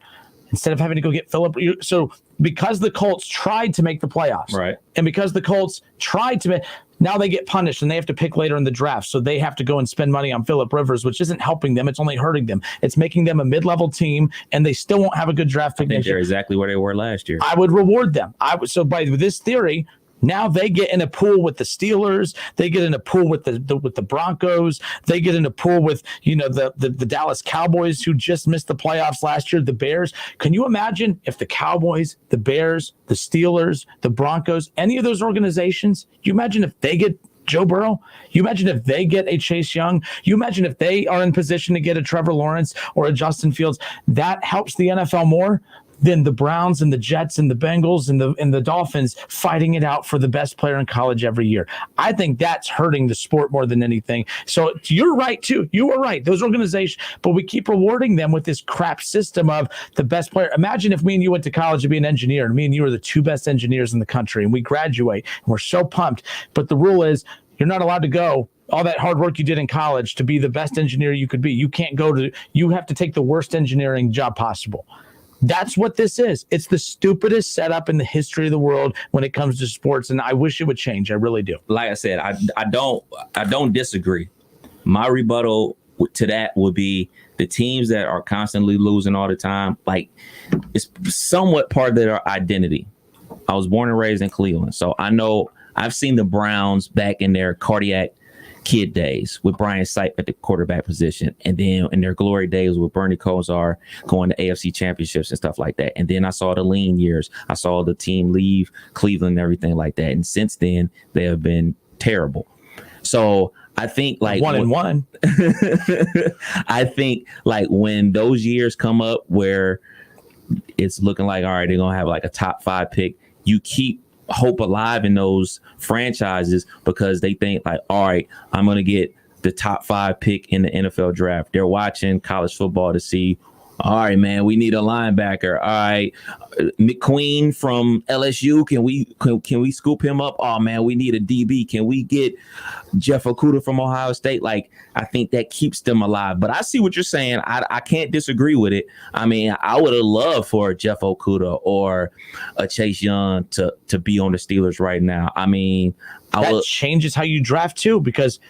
Instead of having to go get Phillip. So because the Colts tried to make the playoffs, right, and because the Colts tried to now they get punished and they have to pick later in the draft. So they have to go and spend money on Phillip Rivers, which isn't helping them. It's only hurting them. It's making them a mid-level team, and they still won't have a good draft pick. I think they're exactly where they were last year. I would reward them. So by this theory, now they get in a pool with the Steelers. They get in a pool with the Broncos. They get in a pool with the Dallas Cowboys, who just missed the playoffs last year. The Bears. Can you imagine if the Cowboys, the Bears, the Steelers, the Broncos, any of those organizations? You imagine if they get Joe Burrow? You imagine if they get a Chase Young? You imagine if they are in position to get a Trevor Lawrence or a Justin Fields? That helps the NFL more than the Browns and the Jets and the Bengals and the Dolphins fighting it out for the best player in college every year. I think that's hurting the sport more than anything. So you're right, too. You were right. Those organizations, but we keep rewarding them with this crap system of the best player. Imagine if me and you went to college to be an engineer, and me and you are the two best engineers in the country, and we graduate, and we're so pumped. But the rule is you're not allowed to go all that hard work you did in college to be the best engineer you could be. You can't you have to take the worst engineering job possible. That's what this is. It's the stupidest setup in the history of the world when it comes to sports, and I wish it would change. I really do. Like I said, I don't disagree. My rebuttal to that would be the teams that are constantly losing all the time. Like, it's somewhat part of their identity. I was born and raised in Cleveland, so I know I've seen the Browns back in their cardiac kid days with Brian Sipe at the quarterback position, and then in their glory days with Bernie Kosar going to AFC championships and stuff like that. And then I saw the lean years. I saw the team leave Cleveland and everything like that. And since then, they have been terrible. So I think like 1-1. I think like when those years come up where it's looking like, all right, they're going to have like a top 5 pick, you keep hope alive in those franchises because they think like, all right, I'm going to get the top 5 pick in the NFL draft. They're watching college football to see, all right, man, we need a linebacker. All right, McQueen from LSU, can we scoop him up? Oh man, we need a DB. Can we get Jeff Okudah from Ohio State? Like, I think that keeps them alive. But I see what you're saying. I can't disagree with it. I mean, I would have loved for Jeff Okudah or a Chase Young to be on the Steelers right now. I mean, that changes how you draft too, because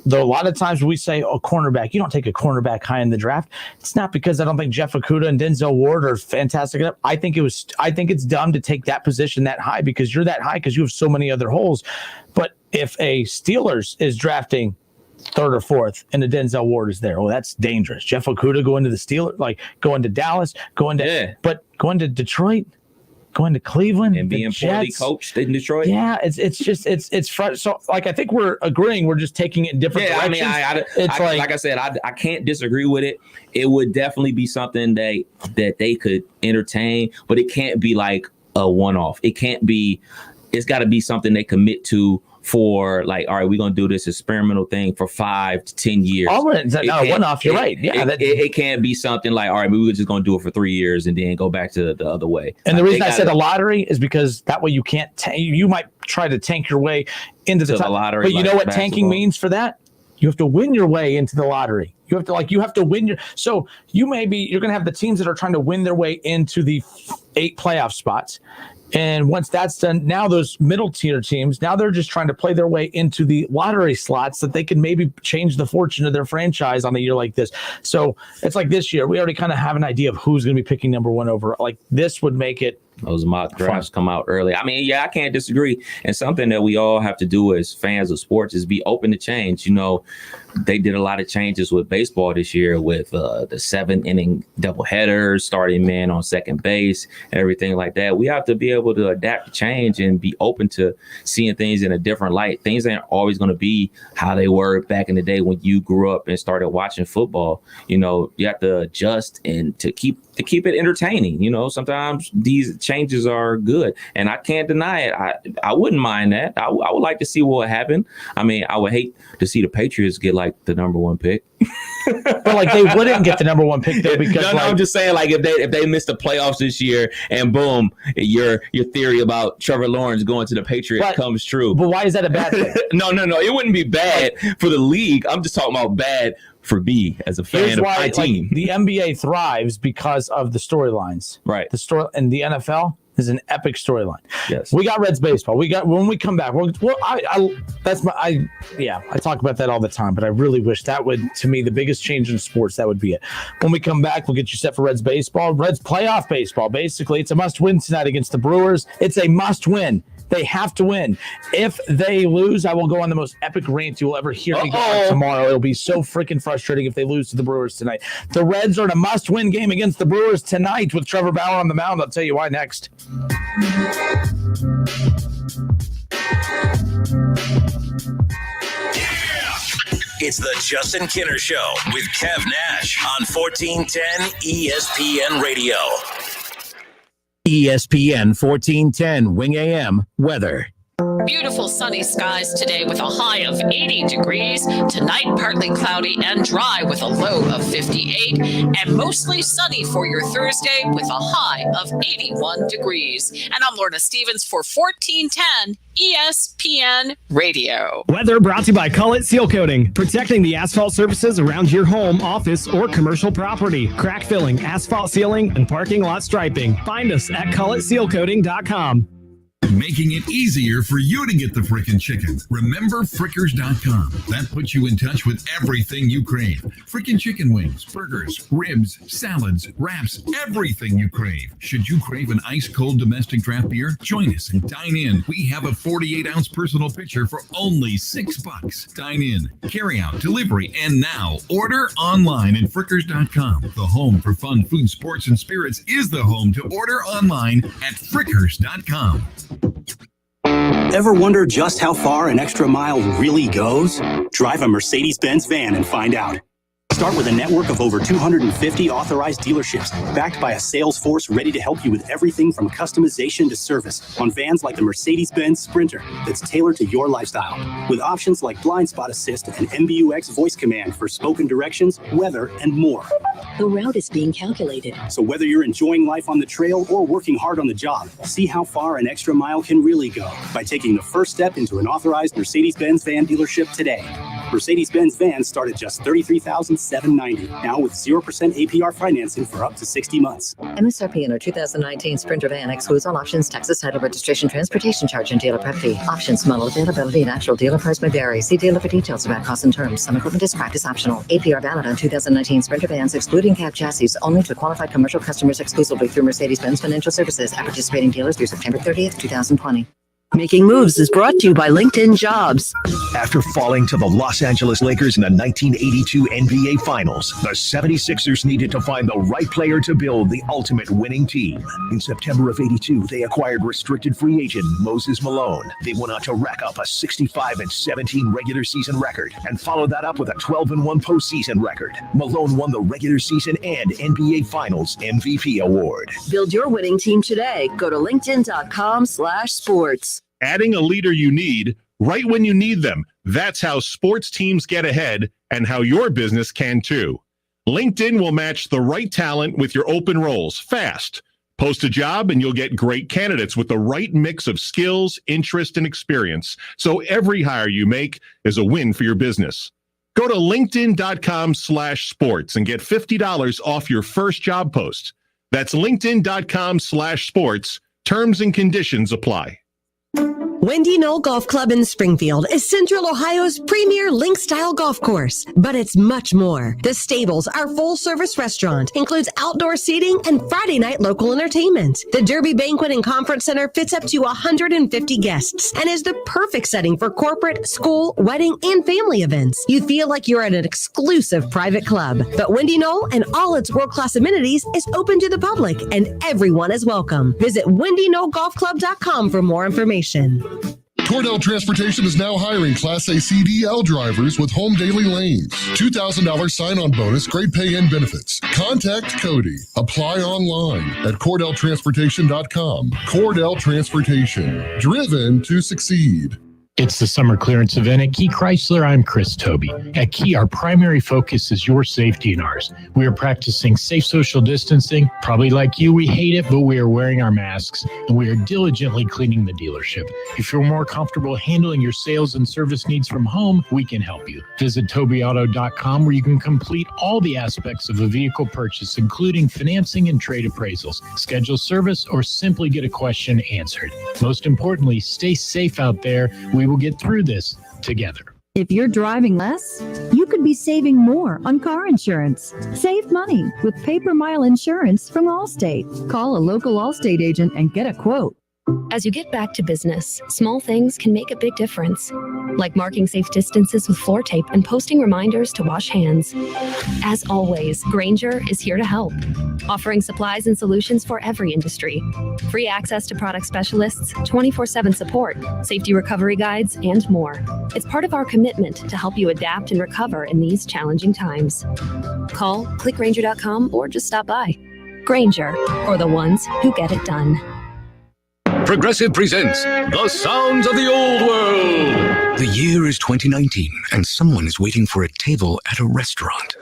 though a lot of times we say, oh, cornerback, you don't take a cornerback high in the draft. It's not because I don't think Jeff Okudah and Denzel Ward are fantastic enough. I think it's dumb to take that position that high because you're that high because you have so many other holes. But if a Steelers is drafting 3rd or 4th and the Denzel Ward is there, oh, that's dangerous. Jeff Okudah going to the Steelers, like going to Dallas, but going to Detroit, going to Cleveland and being poorly coached in Detroit. Yeah, it's so like I think we're agreeing. We're just taking it in different directions. I mean, like I said, I can't disagree with it. It would definitely be something that they could entertain, but it can't be like a one-off. It's got to be something they commit to for like, all right, we're gonna do this experimental thing for 5 to 10 years. One off. You're right. Yeah, it can't be something like, all right, we were just gonna do it for 3 years and then go back to the other way. And the reason I said a lottery is because that way you can't. You might try to tank your way into the lottery. But you know what basketball. Tanking means for that? You have to win your way into the lottery. You have to win your. So you're going to have the teams that are trying to win their way into the 8 playoff spots. And once that's done, now those middle tier teams, now they're just trying to play their way into the lottery slots that they can maybe change the fortune of their franchise on a year like this. So it's like this year, we already kind of have an idea of who's going to be picking number 1 over. Like this would make it. Those mock drafts come out early. I mean, yeah, I can't disagree. And something that we all have to do as fans of sports is be open to change. You know, they did a lot of changes with baseball this year with the 7-inning doubleheaders, starting men on second base, and everything like that. We have to be able to adapt to change and be open to seeing things in a different light. Things ain't always going to be how they were back in the day when you grew up and started watching football. You know, you have to adjust and to keep it entertaining. You know, sometimes these changes are good, and I can't deny it. I wouldn't mind that. I would like to see what happened. I mean, I would hate to see the Patriots get like the number 1 pick. But like they wouldn't get the number 1 pick though, because no, I'm just saying, like if they miss the playoffs this year and boom, your theory about Trevor Lawrence going to the Patriots comes true. But why is that a bad thing? No, it wouldn't be bad for the league. I'm just talking about bad for me as a fan of my team. Like, the NBA thrives because of the storylines. Right. The story and the NFL is an epic storyline. Yes. We got Reds baseball. When we come back, I talk about that all the time, but I really wish that would, to me, the biggest change in sports, that would be it. When we come back, we'll get you set for Reds baseball. Reds playoff baseball. Basically, it's a must-win tonight against the Brewers. It's a must-win. They have to win. If they lose, I will go on the most epic rant you will ever hear me go on tomorrow. It'll be so freaking frustrating if they lose to the Brewers tonight. The Reds are in a must-win game against the Brewers tonight with Trevor Bauer on the mound. I'll tell you why next. It's the Justin Kinner Show with Kev Nash on 1410 ESPN Radio. ESPN 1410 Wing AM weather. Beautiful sunny skies today with a high of 80 degrees. Tonight, partly cloudy and dry with a low of 58. And mostly sunny for your Thursday with a high of 81 degrees. And I'm Lorna Stevens for 1410 ESPN Radio. Weather brought to you by Cullet Seal Coating, protecting the asphalt surfaces around your home, office, or commercial property. Crack filling, asphalt sealing, and parking lot striping. Find us at culletsealcoating.com. Making it easier for you to get the frickin' chicken. Remember Frickers.com. That puts you in touch with everything you crave. Frickin' chicken wings, burgers, ribs, salads, wraps, everything you crave. Should you crave an ice-cold domestic draft beer? Join us and dine in. We have a 48-ounce personal pitcher for only $6. Dine in, carry out, delivery, and now order online at Frickers.com. The home for fun, food, sports, and spirits is the home to order online at Frickers.com. Ever wonder just how far an extra mile really goes? Drive a Mercedes-Benz van and find out. Start with a network of over 250 authorized dealerships, backed by a sales force ready to help you with everything from customization to service on vans like the Mercedes-Benz Sprinter that's tailored to your lifestyle, with options like blind spot assist and MBUX voice command for spoken directions, weather, and more. The route is being calculated. So whether you're enjoying life on the trail or working hard on the job, see how far an extra mile can really go by taking the first step into an authorized Mercedes-Benz van dealership today. Mercedes-Benz vans start at just $33,790, now with 0% APR financing for up to 60 months. MSRP in our 2019 Sprinter van excludes all options, taxes, title, registration, transportation charge, and dealer prep fee. Options, model availability, and actual dealer price may vary. See dealer for details about costs and terms. Some equipment is practice optional. APR valid on 2019 Sprinter vans, excluding cab chassis, only to qualified commercial customers exclusively through Mercedes-Benz Financial Services at participating dealers through September 30th, 2020. Making Moves is brought to you by LinkedIn Jobs. After falling to the Los Angeles Lakers in the 1982 NBA Finals, the 76ers needed to find the right player to build the ultimate winning team. In September of '82, they acquired restricted free agent Moses Malone. They went on to rack up a 65-17 regular season record and followed that up with a 12-1 postseason record. Malone won the regular season and NBA Finals MVP award. Build your winning team today. Go to linkedin.com/sports. Adding a leader you need right when you need them. That's how sports teams get ahead and how your business can too. LinkedIn will match the right talent with your open roles fast. Post a job and you'll get great candidates with the right mix of skills, interest, and experience. So every hire you make is a win for your business. Go to linkedin.com/sports and get $50 off your first job post. That's linkedin.com/sports. Terms and conditions apply. Windy Knoll Golf Club in Springfield is Central Ohio's premier link-style golf course, but it's much more. The Stables, our full-service restaurant, includes outdoor seating and Friday night local entertainment. The Derby Banquet and Conference Center fits up to 150 guests and is the perfect setting for corporate, school, wedding, and family events. You feel like you're at an exclusive private club, but Windy Knoll and all its world-class amenities is open to the public, and everyone is welcome. Visit windyknollgolfclub.com for more information. Cordell Transportation is now hiring Class A CDL drivers with home daily lanes. $2,000 sign-on bonus, great pay and benefits. Contact Cody. Apply online at CordellTransportation.com. Cordell Transportation, driven to succeed. It's the summer clearance event at Key Chrysler. I'm Chris Toby. At Key, our primary focus is your safety and ours. We are practicing safe social distancing. Probably like you, we hate it, but we are wearing our masks and we are diligently cleaning the dealership. If you're more comfortable handling your sales and service needs from home, we can help you. Visit TobyAuto.com where you can complete all the aspects of a vehicle purchase, including financing and trade appraisals, schedule service, or simply get a question answered. Most importantly, stay safe out there. We will get through this together. If you're driving less, you could be saving more on car insurance. Save money with pay-per-mile insurance from Allstate. Call a local Allstate agent and get a quote. As you get back to business, small things can make a big difference, like marking safe distances with floor tape and posting reminders to wash hands. As always, Grainger is here to help, offering supplies and solutions for every industry. Free access to product specialists, 24/7 support, safety recovery guides, and more. It's part of our commitment to help you adapt and recover in these challenging times. Call, click Grainger.com, or just stop by. Grainger, for the ones who get it done. Progressive presents The Sounds of the Old World. The year is 2019, and someone is waiting for a table at a restaurant.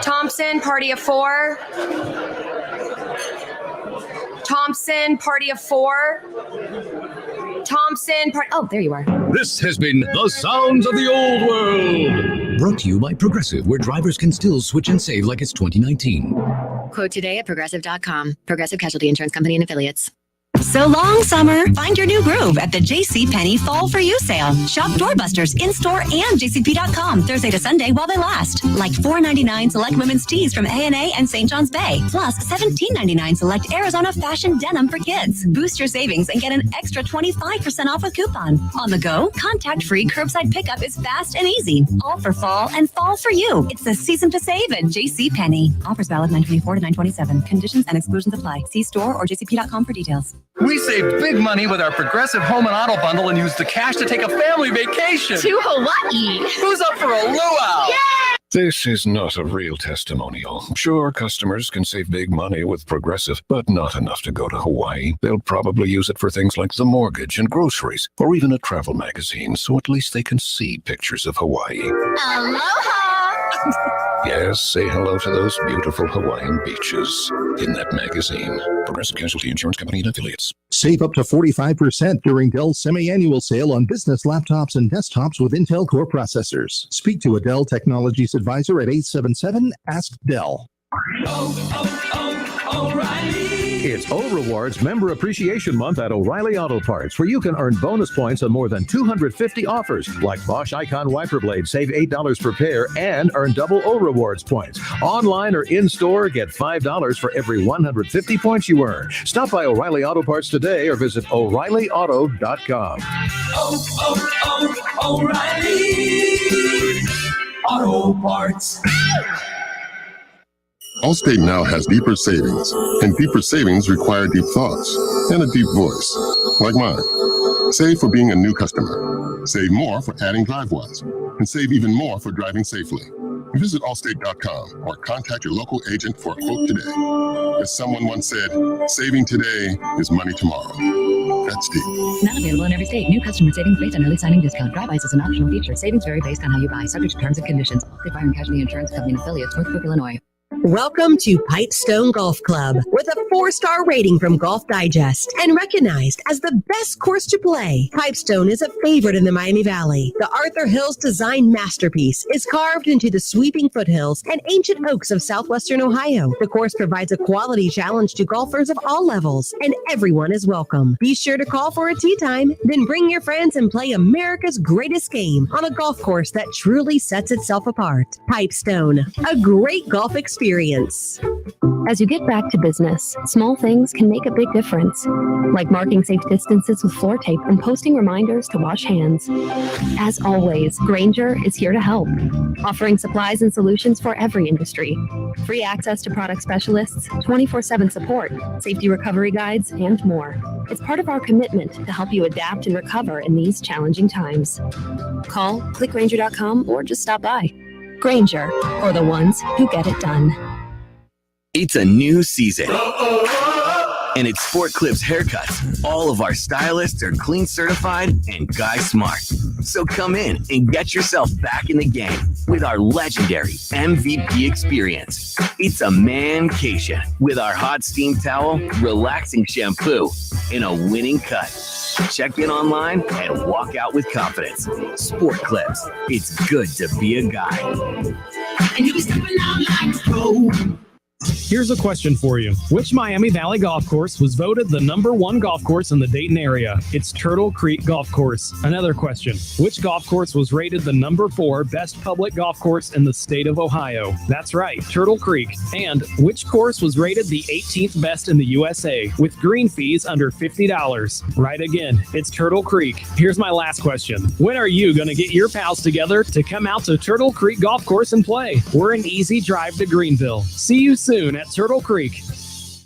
Thompson, party of 4. Thompson, party of 4. Thompson, oh, there you are. This has been The Sounds of the Old World. Brought to you by Progressive, where drivers can still switch and save like it's 2019. Quote today at Progressive.com. Progressive Casualty Insurance Company and Affiliates. So long, summer. Find your new groove at the JCPenney Fall for You sale. Shop doorbusters in-store and jcp.com Thursday to Sunday while they last. Like $4.99 select women's tees from A&A and St. John's Bay. Plus $17.99 select Arizona fashion denim for kids. Boost your savings and get an extra 25% off with coupon. On the go, contact-free curbside pickup is fast and easy. All for fall and fall for you. It's the season to save at JCPenney. Offers valid 9/24 to 9/27. Conditions and exclusions apply. See store or jcp.com for details. We saved big money with our Progressive Home and Auto Bundle and used the cash to take a family vacation. To Hawaii. Who's up for a luau? Yay! This is not a real testimonial. Sure, customers can save big money with Progressive, but not enough to go to Hawaii. They'll probably use it for things like the mortgage and groceries, or even a travel magazine, so at least they can see pictures of Hawaii. Aloha! Yes, say hello to those beautiful Hawaiian beaches in that magazine. Progressive Casualty Insurance Company and Affiliates. Save up to 45% during Dell's semi-annual sale on business laptops and desktops with Intel Core processors. Speak to a Dell Technologies advisor at 877-ASK-DELL. O'Reilly. It's O Rewards Member Appreciation Month at O'Reilly Auto Parts, where you can earn bonus points on more than 250 offers, like Bosch Icon Wiper Blade, save $8 per pair, and earn double O Rewards points. Online or in-store, get $5 for every 150 points you earn. Stop by O'Reilly Auto Parts today or visit O'ReillyAuto.com. O'Reilly Auto Parts. Allstate now has deeper savings, and deeper savings require deep thoughts and a deep voice, like mine. Save for being a new customer. Save more for adding DriveWise, and save even more for driving safely. Visit Allstate.com or contact your local agent for a quote today. As someone once said, saving today is money tomorrow. That's deep. Not available in every state. New customer savings based on early signing discount. Drive-bys is an optional feature. Savings vary based on how you buy. Subject to terms and conditions. State Fire and Casualty Insurance Company and affiliates. Northbrook, Illinois. Welcome to Pipestone Golf Club with a 4-star rating from Golf Digest and recognized as the best course to play. Pipestone is a favorite in the Miami Valley. The Arthur Hills design masterpiece is carved into the sweeping foothills and ancient oaks of southwestern Ohio. The course provides a quality challenge to golfers of all levels, and everyone is welcome. Be sure to call for a tee time, then bring your friends and play America's greatest game on a golf course that truly sets itself apart. Pipestone, a great golf experience. As you get back to business, small things can make a big difference, like marking safe distances with floor tape and posting reminders to wash hands. As always, Grainger is here to help, offering supplies and solutions for every industry. Free access to product specialists, 24/7 support, safety recovery guides, and more. It's part of our commitment to help you adapt and recover in these challenging times. Call, click Grainger.com, or just stop by. Grainger, for the ones who get it done. It's a new season, and it's Sport Clips haircuts. All of our stylists are clean certified and guy smart. So come in and get yourself back in the game with our legendary MVP experience. It's a mancation with our hot steam towel, relaxing shampoo, and a winning cut. Check in online and walk out with confidence. Sport Clips. It's good to be a guy. And you be stepping out like pro. Here's a question for you. Which Miami Valley golf course was voted the #1 golf course in the Dayton area? It's Turtle Creek Golf Course. Another question. Which golf course was rated the #4 best public golf course in the state of Ohio? That's right, Turtle Creek. And which course was rated the 18th best in the USA with green fees under $50? Right again, it's Turtle Creek. Here's my last question. When are you going to get your pals together to come out to Turtle Creek Golf Course and play? We're an easy drive to Greenville. See you soon at Turtle Creek.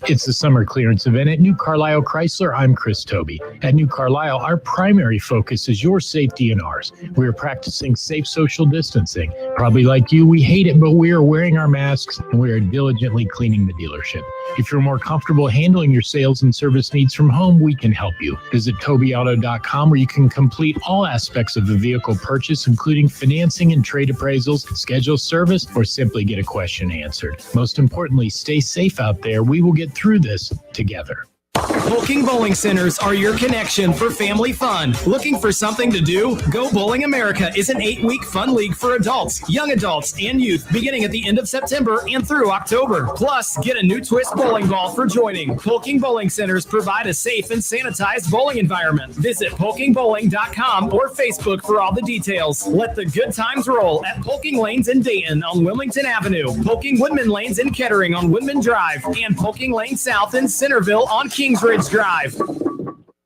It's the summer clearance event at New Carlisle Chrysler. I'm Chris Toby. At New Carlisle, our primary focus is your safety and ours. We are practicing safe social distancing. Probably like you, we hate it, but we are wearing our masks and we are diligently cleaning the dealership. If you're more comfortable handling your sales and service needs from home, we can help you. Visit TobyAuto.com where you can complete all aspects of the vehicle purchase, including financing and trade appraisals, schedule service, or simply get a question answered. Most importantly, stay safe out there. We will get through this together. Polking Bowling Centers are your connection for family fun. Looking for something to do? Go Bowling America is an 8-week fun league for adults, young adults, and youth beginning at the end of September and through October. Plus, get a new twist bowling ball for joining. Polking Bowling Centers provide a safe and sanitized bowling environment. Visit polkingbowling.com or Facebook for all the details. Let the good times roll at Polking Lanes in Dayton on Wilmington Avenue, Polking Woodman Lanes in Kettering on Woodman Drive, and Polking Lane South in Centerville on Kingsridge Drive.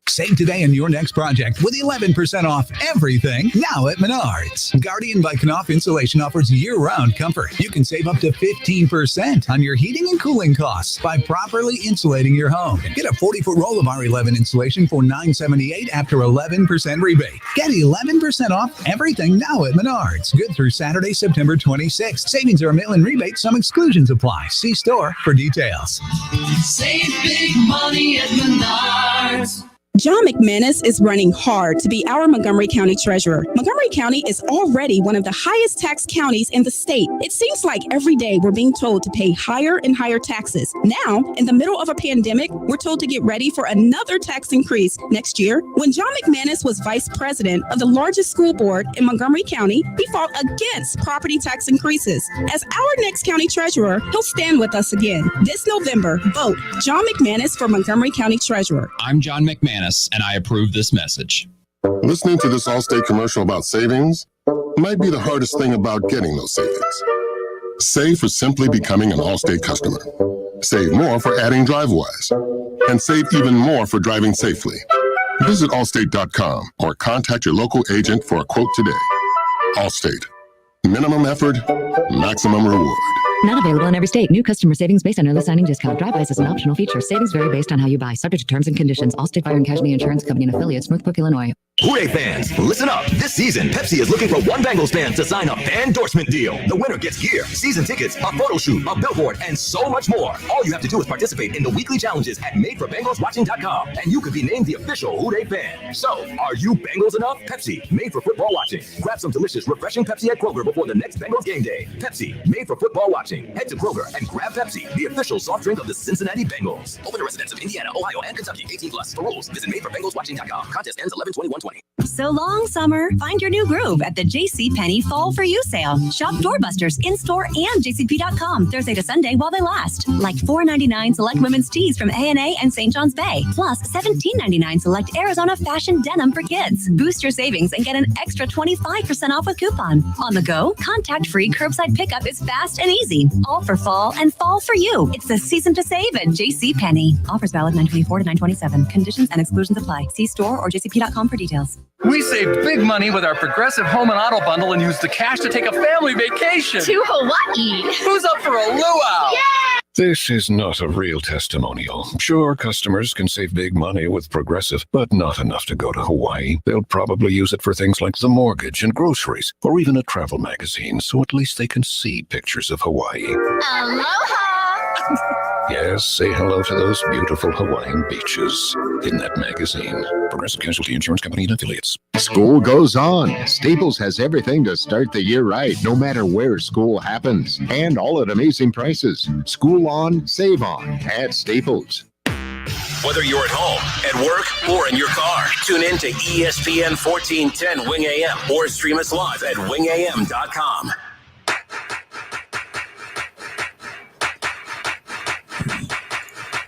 Save today on your next project with 11% off everything now at Menards. Guardian by Knopf Insulation offers year-round comfort. You can save up to 15% on your heating and cooling costs by properly insulating your home. Get a 40-foot roll of R11 insulation for $978 after 11% rebate. Get 11% off everything now at Menards. Good through Saturday, September 26th. Savings are a mail-in rebate. Some exclusions apply. See store for details. Save big money at Menards. John McManus is running hard to be our Montgomery County Treasurer. Montgomery County is already one of the highest tax counties in the state. It seems like every day we're being told to pay higher and higher taxes. Now, in the middle of a pandemic, we're told to get ready for another tax increase next year. When John McManus was vice president of the largest school board in Montgomery County, he fought against property tax increases. As our next county treasurer, he'll stand with us again. This November, vote John McManus for Montgomery County Treasurer. I'm John McManus, and I approve this message. Listening to this Allstate commercial about savings might be the hardest thing about getting those savings. Save for simply becoming an Allstate customer. Save more for adding DriveWise. And save even more for driving safely. Visit Allstate.com or contact your local agent for a quote today. Allstate. Minimum effort, maximum reward. Not available in every state. New customer savings based on early signing discount. Drive-bys is an optional feature. Savings vary based on how you buy. Subject to terms and conditions. All State Fire and Casualty Insurance Company and affiliates. Northbrook, Illinois. Hooray fans, listen up. This season, Pepsi is looking for one Bengals fan to sign a fan endorsement deal. The winner gets gear, season tickets, a photo shoot, a billboard, and so much more. All you have to do is participate in the weekly challenges at MadeForBengalsWatching.com, and you could be named the official Hooray fan. So, are you Bengals enough? Pepsi, made for football watching. Grab some delicious, refreshing Pepsi at Kroger before the next Bengals game day. Pepsi, made for football watching. Head to Kroger and grab Pepsi, the official soft drink of the Cincinnati Bengals. Open to residents of Indiana, Ohio, and Kentucky. 18 plus. For rules, visit MadeForBengalsWatching.com. Contest ends 11/21/20. So long, summer. Find your new groove at the JCPenney Fall for You sale. Shop doorbusters in-store and jcp.com Thursday to Sunday while they last. Like $4.99 select women's tees from A&A and St. John's Bay. Plus $17.99 select Arizona fashion denim for kids. Boost your savings and get an extra 25% off with coupon. On the go, contact-free curbside pickup is fast and easy. All for fall and fall for you. It's the season to save at JCPenney. Offers valid 9/24 to 9/27. Conditions and exclusions apply. See store or jcp.com for details. We save big money with our Progressive Home and Auto Bundle and use the cash to take a family vacation. To Hawaii. Who's up for a luau? Yeah! This is not a real testimonial. Sure, customers can save big money with Progressive, but not enough to go to Hawaii. They'll probably use it for things like the mortgage and groceries, or even a travel magazine, so at least they can see pictures of Hawaii. Aloha! Yes, say hello to those beautiful Hawaiian beaches in that magazine. Progressive Casualty Insurance Company and affiliates. School goes on. Staples has everything to start the year right, no matter where school happens. And all at amazing prices. School on, save on at Staples. Whether you're at home, at work, or in your car, tune in to ESPN 1410 Wing AM or stream us live at wingam.com.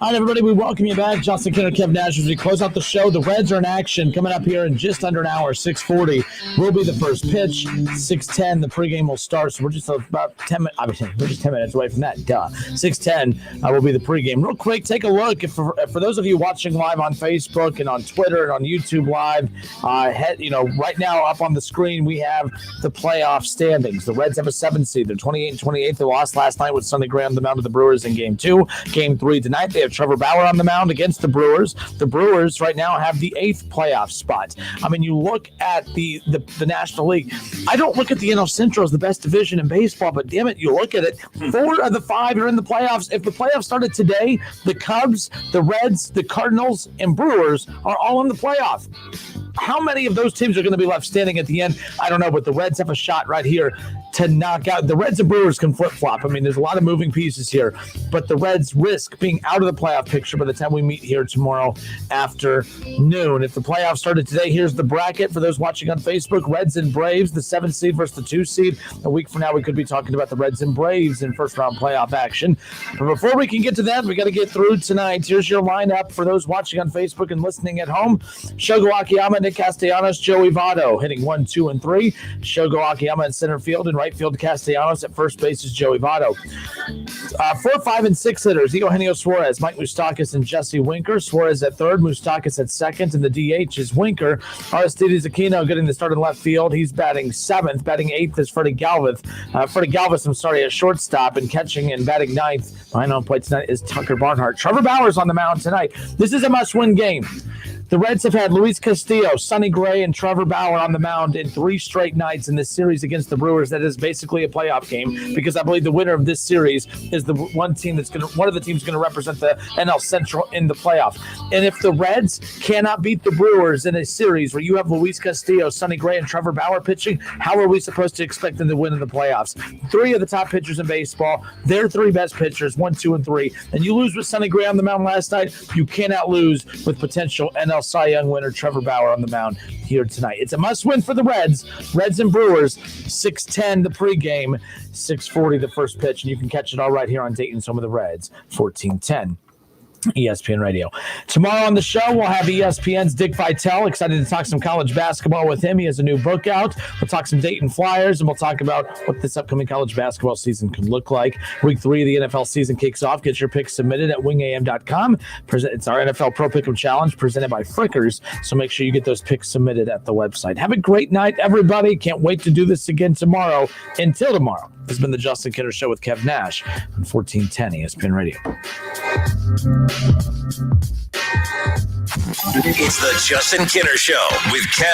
All right, everybody, we welcome you back. Justin Kinner, Kev Nash, as we close out the show. The Reds are in action coming up here in just under an hour. 6:40 will be the first pitch. 6:10, the pregame will start. So we're just about 10 minutes. I mean, we're just 10 minutes away from that. 6:10 will be the pregame. Real quick, take a look. For those of you watching live on Facebook and on Twitter and on YouTube Live, right now up on the screen we have the playoff standings. The Reds have a 7 seed. They're 28 and 28. They lost last night with Sonny Gray on the mound of the Brewers in Game 2. Game 3 tonight. They have Trevor Bauer on the mound against the Brewers. The Brewers right now have the 8th playoff spot. I mean, you look at the National League. I don't look at the NL Central as the best division in baseball, but damn it, you look at it. 4 of the 5 are in the playoffs. If the playoffs started today, the Cubs, the Reds, the Cardinals, and Brewers are all in the playoff. How many of those teams are going to be left standing at the end? I don't know, but the Reds have a shot right here to knock out. The Reds and Brewers can flip-flop. I mean, there's a lot of moving pieces here, but the Reds risk being out of the playoff picture by the time we meet here tomorrow afternoon. If the playoffs started today, here's the bracket for those watching on Facebook. Reds and Braves, the 7th seed versus the 2 seed. A week from now, we could be talking about the Reds and Braves in first-round playoff action. But before we can get to that, we got to get through tonight. Here's your lineup for those watching on Facebook and listening at home. Shogo Akiyama, Nick Castellanos, Joey Votto hitting 1, 2, and 3. Shogo Akiyama in center field, and right field Castellanos. At first base is Joey Votto. 4, 5, and 6 hitters, Eugenio Suarez, Mike Moustakas, and Jesse Winker. Suarez at third, Moustakas at second, and the DH is Winker. Aristides Aquino getting the start in left field. He's batting 7th. Batting 8th is Freddie Galvis. At shortstop, and catching and batting 9th behind home plate tonight is Tucker Barnhart. Trevor Bauer's on the mound tonight. This is a must-win game. The Reds have had Luis Castillo, Sonny Gray, and Trevor Bauer on the mound in 3 straight nights in this series against the Brewers. That is basically a playoff game, because I believe the winner of this series is the one of the teams going to represent the NL Central in the playoff. And if the Reds cannot beat the Brewers in a series where you have Luis Castillo, Sonny Gray, and Trevor Bauer pitching, how are we supposed to expect them to win in the playoffs? 3 of the top pitchers in baseball, their 3 best pitchers, 1, 2, and 3. And you lose with Sonny Gray on the mound last night, you cannot lose with potential NL Cy Young winner Trevor Bauer on the mound here tonight. It's a must-win for the Reds. Reds and Brewers, 6:10 the pregame, 6:40 the first pitch, and you can catch it all right here on Dayton's Home of the Reds, 1410. ESPN Radio. Tomorrow on the show, we'll have ESPN's Dick Vitale. Excited to talk some college basketball with him. He has a new book out. We'll talk some Dayton Flyers, and we'll talk about what this upcoming college basketball season can look like. Week 3 of the NFL season kicks off. Get your picks submitted at wingam.com. It's our NFL Pro Pick'em Challenge presented by Frickers, so make sure you get those picks submitted at the website. Have a great night, everybody. Can't wait to do this again tomorrow. Until tomorrow, this has been the Justin Kinner Show with Kev Nash on 1410 ESPN Radio. It's the Justin Kinner Show with Kev